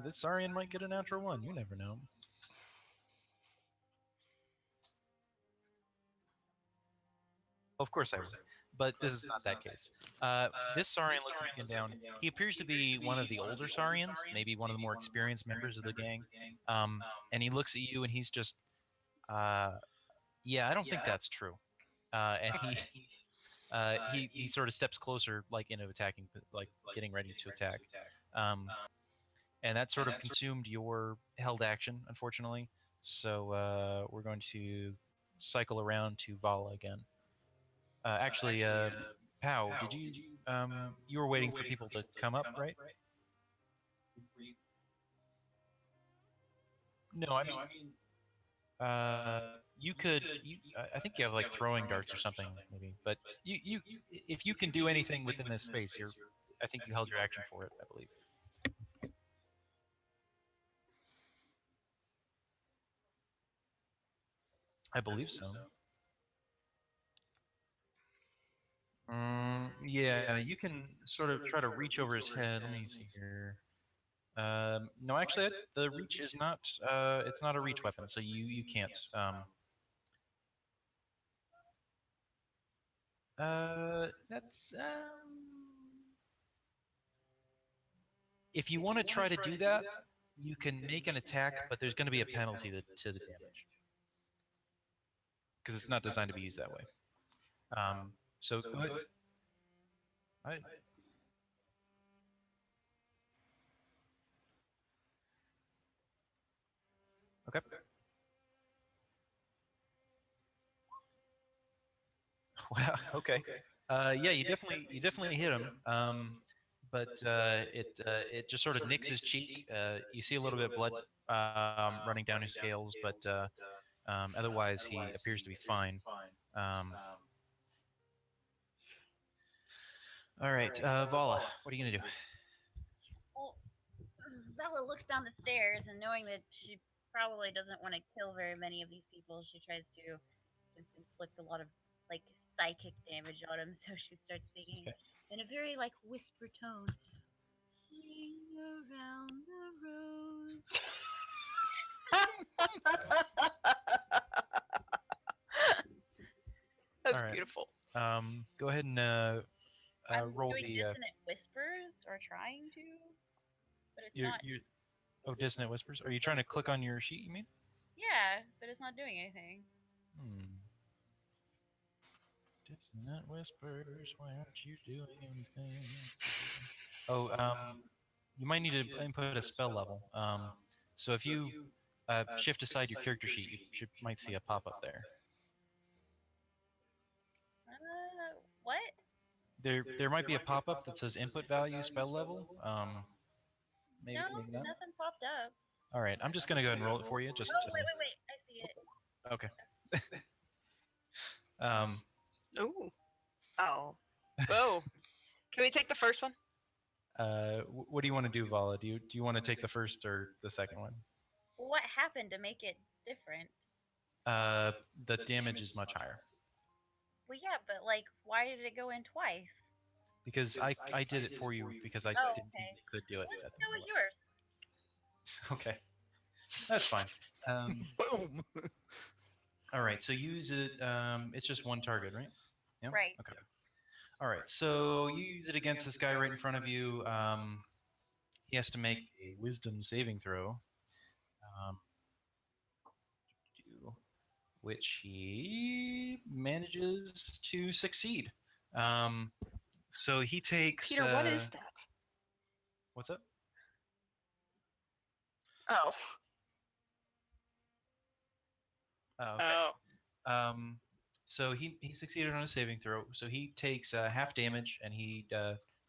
This Saurian might get a natural 1. You never know. of course I would. But this is not that case. This Saurian looks at you down. He appears to be one of the older Saurians, maybe one of the more experienced members of the gang. And he looks at you and he's just, yeah, I don't think that's true. And he sort of steps closer, like into attacking, like getting ready to attack. And that sort of consumed your held action, unfortunately. So we're going to cycle around to Vala again. Actually, Pow, did you? You were waiting for people to come up, right? No, I mean, you could. I think you have like throwing darts or something, maybe. But if you can do anything within this space, you're. I think you held your action for it, I believe. I believe so. Yeah, you can sort of try to reach over his head. Let me see here. No, actually, the reach is not. It's not a reach weapon, so you can't. That's. If you want to try to do that, you can make an attack, but there's going to be a penalty to the damage because it's not designed to be used that way. So go ahead. Okay. Wow. Okay. Yeah, you definitely hit him. But it just sort of nicks his cheek. You see a little bit of blood running down his scales, but otherwise he appears to be fine. All right, Vala, what are you gonna do? Well, Bella looks down the stairs, and knowing that she probably doesn't want to kill very many of these people, she tries to just inflict a lot of like psychic damage on him. So she starts singing in a very like whisper tone. Hang around the rose. That's All right. beautiful. Go ahead and I'm roll doing the. dissonant whispers, or trying to, but it's not. Oh, dissonant whispers. Are you trying to click on your sheet? You mean? Yeah, but it's not doing anything. Dissonant whispers. Why aren't you doing anything? Oh, you might need to input a spell level. So if you shift aside your character sheet, you might see a pop-up there. What? There might be a pop-up that says input value spell level. Maybe, No, maybe not. nothing popped up. All right, I'm just gonna go ahead and roll it for you. Just. Oh, wait! I see it. Okay. Ooh. Oh. Whoa. Can we take the first one? What do you want to do, Vala? Do you want to take the first or the second one? What happened to make it different? The damage is much higher. Well, yeah, but like, why did it go in twice? Because I did it for you because I didn't think you could do it. Let's At the go with moment. yours. Okay, that's fine. Boom. All right, so use it. It's just one target, right? Yeah. Right. Okay. All right, so you use it against this guy right in front of you. He has to make a Wisdom saving throw, which he manages to succeed. So he takes. Peter, what is that? What's up? Oh. Okay. So he succeeded on a saving throw. So he takes half damage, and he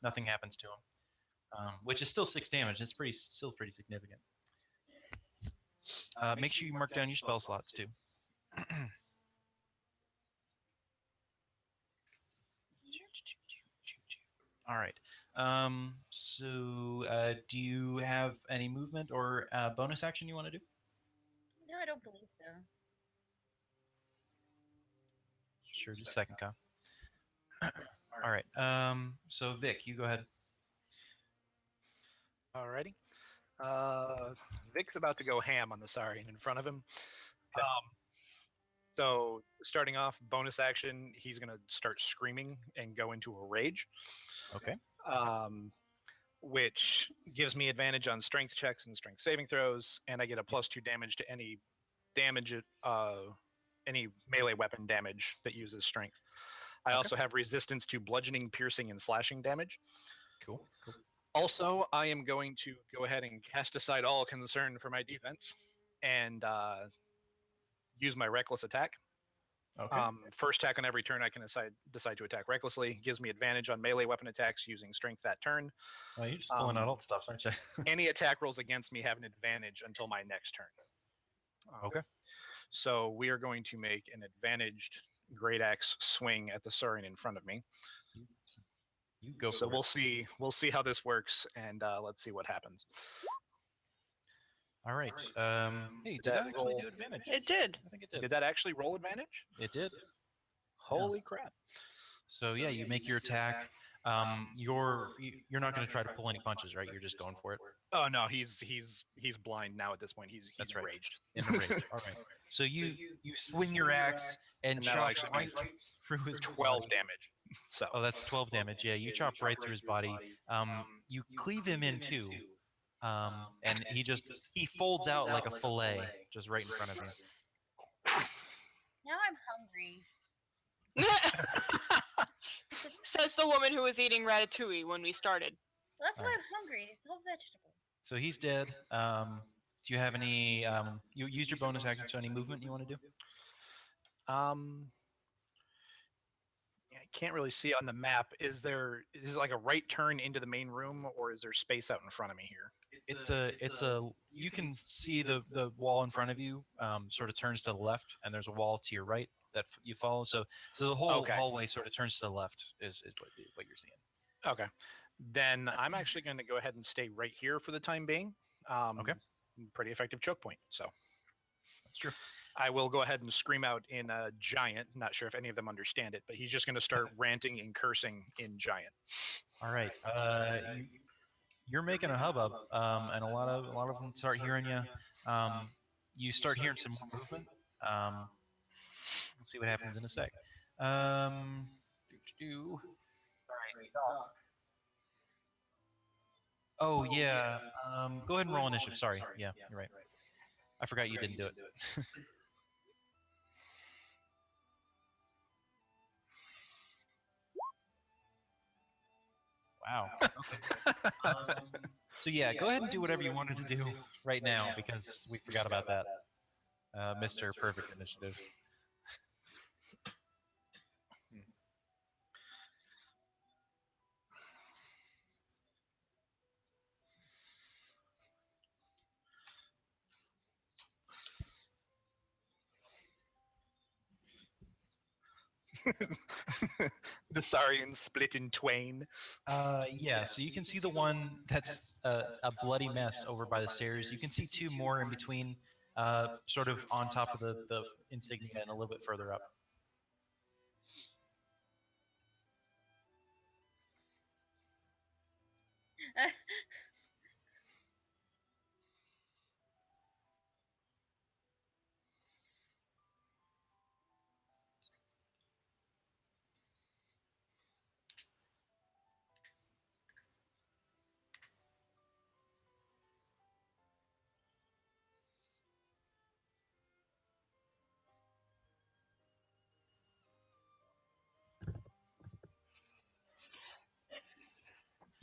nothing happens to him, which is still 6 damage. It's still pretty significant. Make sure you mark down your spell slots too. All right. So do you have any movement or bonus action you want to do? No, I don't believe so. Sure, just a second, Kyle. All right. So Vic, you go ahead. Alrighty. Vic's about to go ham on the Saurian in front of him. Okay. So starting off, bonus action, he's gonna start screaming and go into a rage. Okay. Which gives me advantage on strength checks and strength saving throws, and I get a +2 damage to any damage, any melee weapon damage that uses strength. I also have resistance to bludgeoning, piercing, and slashing damage. Cool. Also, I am going to go ahead and cast aside all concern for my defense and use my reckless attack. Okay. First attack on every turn, I can decide to attack recklessly. Gives me advantage on melee weapon attacks using strength that turn. Well, you're just pulling out all the stops, aren't you? Any attack rolls against me have an advantage until my next turn. Okay. So we are going to make an advantaged great axe swing at the Saurian in front of me. You go. So for we'll see how this works, and let's see what happens. All right. Hey, did that actually do advantage? It did. I think it did. Did that actually roll advantage? It did. Holy crap! So yeah, you make your attack. You're not going to try to pull any punches, right? You're just going for it. Oh no, he's blind now at this point. He's That's right. enraged. In the rage. All right. So you swing your axe and that'll chop actually right make through his 12 body. damage. So Oh, that's 12 damage. Yeah, you chop right through his body. You cleave him in two. And he folds out like a fillet just right in front of you. Now I'm hungry. Says the woman who was eating ratatouille when we started. That's why Alright. I'm hungry. It's all vegetable. So he's dead. Do you have any? You used your bonus action, so any movement you want to do? I can't really see on the map. Is it like a right turn into the main room, or is there space out in front of me here? It's a. You can see the wall in front of you. Sort of turns to the left, and there's a wall to your right that you follow. So the whole Okay. hallway sort of turns to the left. Is what you're seeing. Okay. Then I'm actually going to go ahead and stay right here for the time being. Okay. Pretty effective choke point. So That's true. I will go ahead and scream out in Giant. Not sure if any of them understand it, but he's just going to start ranting and cursing in Giant. All right. You're making a hubbub, and a lot of them start hearing you. You start hearing some more movement. We'll see what happens in a sec. All right, Doc. Oh yeah. Go ahead and roll initiative. Sorry. Yeah, you're right. I forgot you didn't do it. Wow. Okay. So yeah, go ahead and do whatever you wanted to do right now because we forgot about that, Mr. Perfect Initiative. The Saurian split in twain. Yeah, so you can see the one that's a bloody mess over by the stairs. You can see two more in between, sort of on top of the insignia and a little bit further up.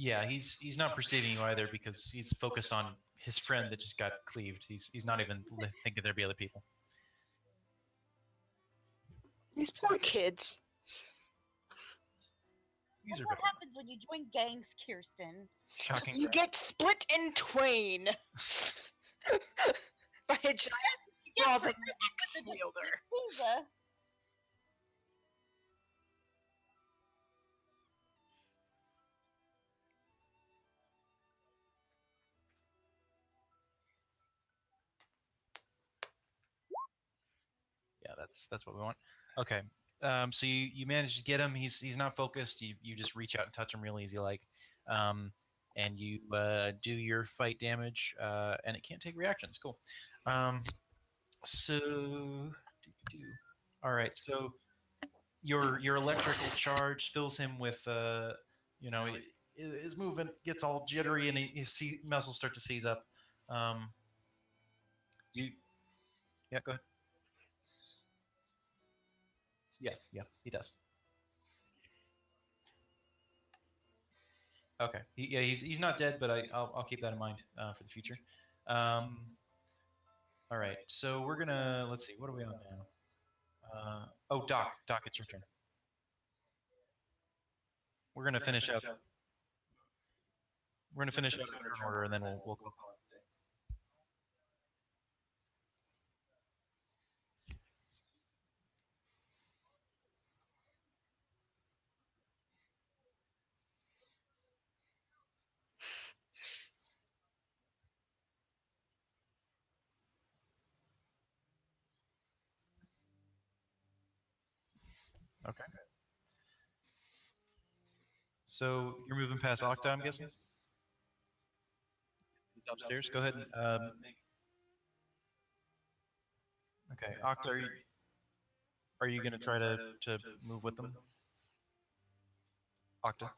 Yeah, he's not perceiving you either because he's focused on his friend that just got cleaved. He's not even thinking there'd be other people. These poor kids. These That's are what good. happens when you join gangs, Kirsten. Shocking. You get split in twain by a giant brawling axe wielder. Pizza. Yeah, that's what we want. Okay. So you manage to get him. He's not focused. You just reach out and touch him real easy like, and you do your fight damage, and it can't take reactions. Cool. So All right, so your electrical charge fills him with his movement gets all jittery and his muscles start to seize up. You yeah, go ahead. Yeah, he does. Okay, he's not dead, but I'll keep that in mind for the future. All right, so we're gonna let's see, what are we on now? Oh, Doc, it's your turn. We're gonna finish up. We're gonna finish up in turn order, and then we'll call it a day. Okay. So you're moving past Octa, I'm guessing. It's upstairs. Go ahead and okay, Octa, are you gonna try to move with them? Octa.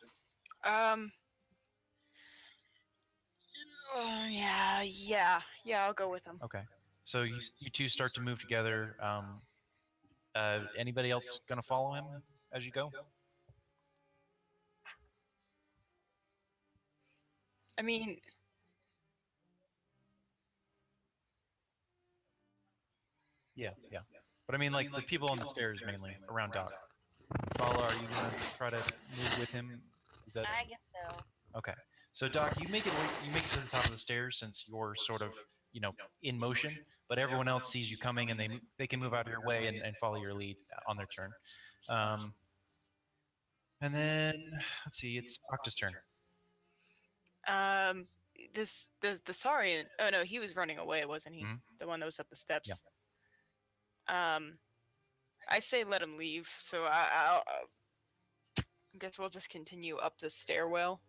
Yeah, I'll go with him. Okay. So you two start to move together. Anybody else gonna follow him as you go? I mean, Yeah. But I mean, like the people on the stairs mainly around Doc. Vala, are you gonna try to move with him? Is that I guess so. okay? So Doc, you make it to the top of the stairs since you're sort of in motion, but everyone else sees you coming and they can move out of your way and follow your lead on their turn. And then let's see, it's Octa's turn. The Saurian. Oh no, he was running away, wasn't he? Mhm. The one that was up the steps. I say let him leave. So I guess we'll just continue up the stairwell.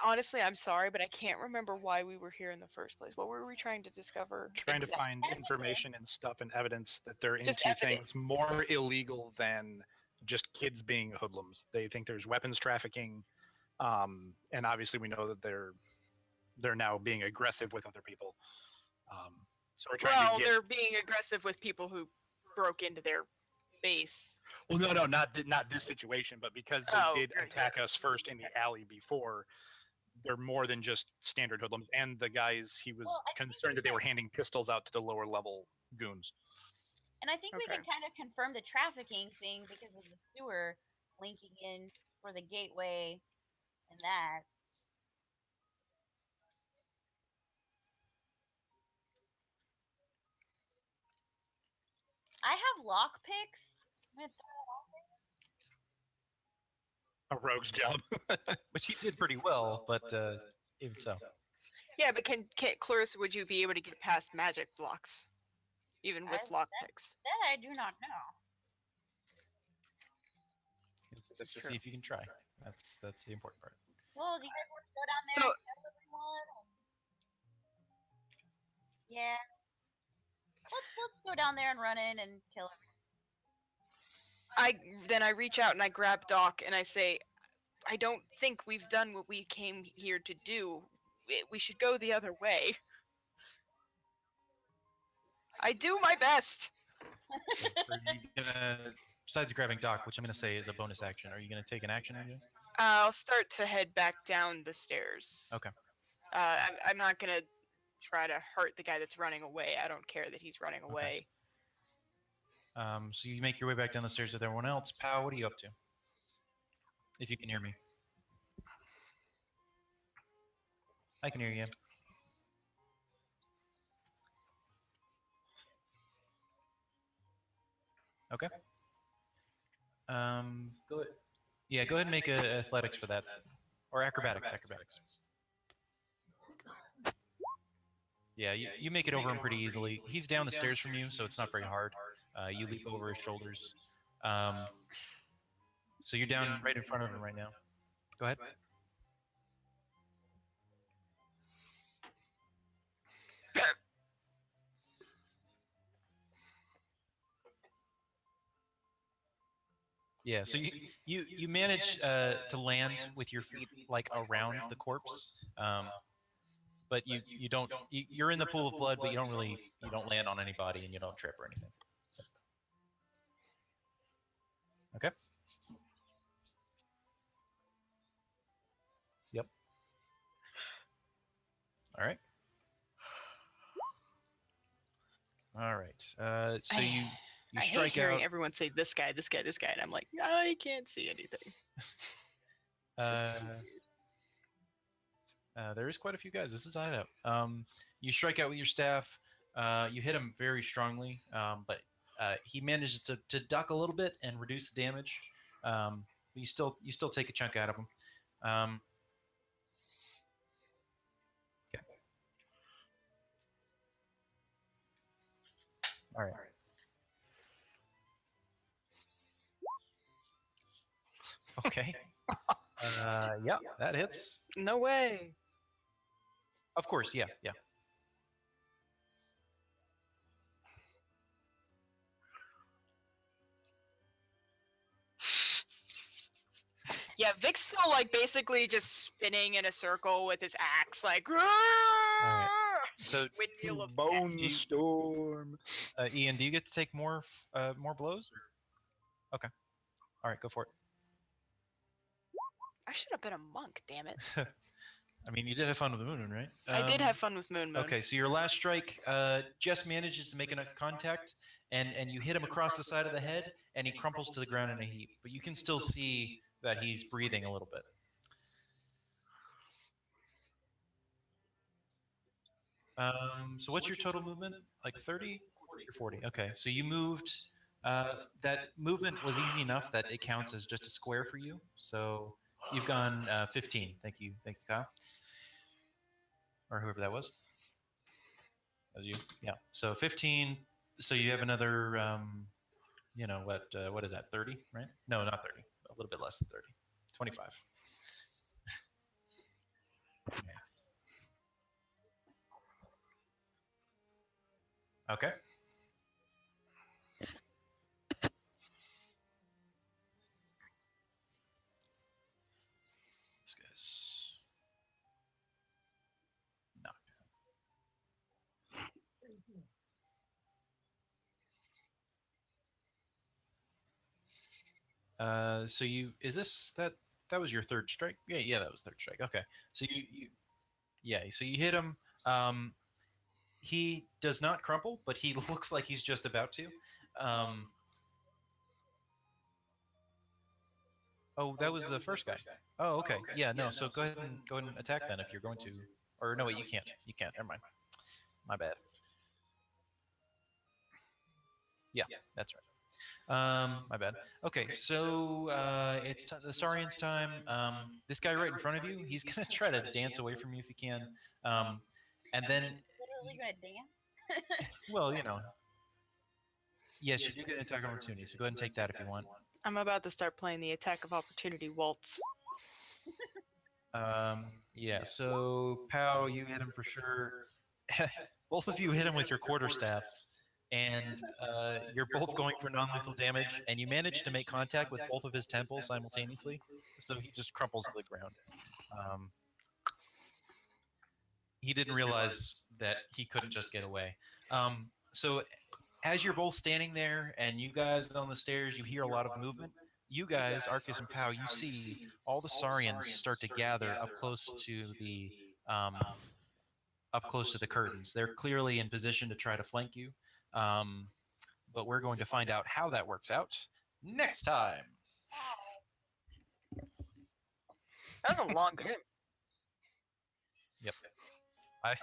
Honestly, I'm sorry, but I can't remember why we were here in the first place. What were we trying to discover? Trying to find information and stuff and evidence that they're Just into evidence. things more illegal than just kids being hoodlums. They think there's weapons trafficking, and obviously we know that they're now being aggressive with other people. So we're trying to get. They're being aggressive with people who broke into their base. Well, no, not this situation, but because they did right. attack us first in the alley before, they're more than just standard hoodlums. And the guys, he was concerned that they were handing pistols out to the lower level goons. And I think we can kind of confirm the trafficking thing because of the sewer linking in for the gateway and that. I have lockpicks. A rogue's job. Which he did pretty well, but even so. Yeah, but can Clarissa, would you be able to get past magic blocks, even with lockpicks? That I do not know. Let's just see if you can try. That's the important part. Well, do you guys want to go down there and kill everyone? Yeah. Let's go down there and run in and kill everyone. I reach out and I grab Doc and I say, I don't think we've done what we came here to do. We should go the other way. I do my best. Are you gonna, besides grabbing Doc, which I'm gonna say is a bonus action, are you gonna take an action? I'll start to head back down the stairs. Okay. I'm not gonna try to hurt the guy that's running away. I don't care that he's running away. So you make your way back down the stairs with everyone else. Pow, what are you up to? If you can hear me. I can hear you. Okay. Go ahead. Yeah, go ahead and make a athletics for that, or acrobatics. Yeah, you make it over him pretty easily. He's down the stairs from you, so it's not very hard. You leap over his shoulders. So you're down right in front of him right now. Go ahead. Yeah, so you manage to land with your feet like around the corpse, but you don't you're in the pool of blood, but you don't land on anybody and you don't trip or anything. So. Okay. Yep. All right. All right. So you I hate strike hearing out. everyone say this guy, and I'm like, I can't see anything. This is so weird. There is quite a few guys. This is hideout. You strike out with your staff. You hit him very strongly, but he manages to duck a little bit and reduce the damage. But you still take a chunk out of him. Okay. All right. Okay. Yeah, that hits. No way. Of course. Yeah. Yeah. Yeah, Vic's still like basically just spinning in a circle with his axe, like. right. So Windmill of Bone death. storm. Ian, do you get to take more blows? Or... Okay. All right, go for it. I should have been a monk, damn it. I mean, you did have fun with the Moon, right? I did have fun with Moon. Okay, so your last strike just manages to make enough contact, and you hit him across the side of the head, and he crumples to the ground in a heap. But you can still see that he's breathing a little bit. So what's your total movement? Like 30 or 40? Okay, so you moved. That movement was easy enough that it counts as just a square for you. So you've gone 15. Thank you, Kyle, or whoever that was. That was you. Yeah. So 15. So you have another. What is that? 30, right? No, not 30. A little bit less than 30. 25. Yes. Okay. This guy's knocked out. So that was your third strike? Yeah, that was third strike. Okay. So so you hit him. He does not crumple, but he looks like he's just about to. Oh, that was the first guy. Oh, okay. Yeah, no. So go ahead and attack then if you're going to. Or no, wait, you can't. You can't. Never mind. My bad. Yeah, that's right. My bad. Okay, so it's the Saurian's time. This guy right in front of you, he's gonna try to dance away from you if he can. And then, Literally gonna dance. well, yes, you do get an attack opportunity. So go ahead and take that if you want. I'm about to start playing the attack of opportunity waltz. Yeah. So Pow, you hit him for sure. Both of you hit him with your quarterstaffs, and you're both going for non-lethal damage, and you manage to make contact with both of his temples simultaneously, so he just crumples to the ground. He didn't realize that he couldn't just get away. So as you're both standing there, and you guys on the stairs, you hear a lot of movement. You guys, Arcus and Pow, you see all the Saurians start to gather up close to the curtains. They're clearly in position to try to flank you. But we're going to find out how that works out next time. That was a long game. Yep. I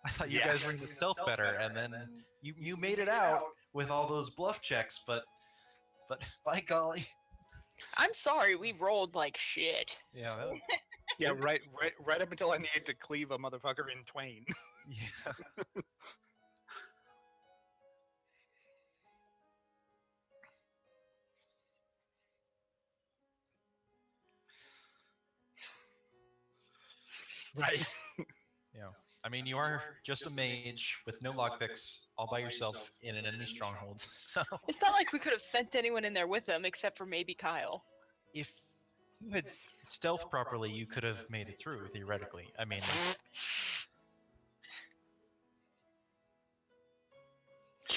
thought you guys were into stealth better, and then you made it out with all those bluff checks, but by golly. I'm sorry, we rolled like shit. Yeah. Yeah, right up until I needed to cleave a motherfucker in twain. Yeah. Right. Yeah. I mean, you are just a mage with no lockpicks, all by yourself in an enemy stronghold. So It's not like we could have sent anyone in there with him except for maybe Kyle. if you had stealth properly, you could have made it through, theoretically. I mean,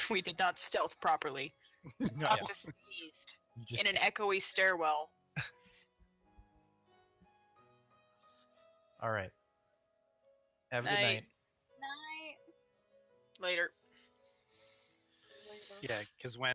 We did not stealth properly. No. Up Yeah. the sneezed you just in an echoey stairwell. all right. Have a good Night. night. Night. Later. Yeah, because when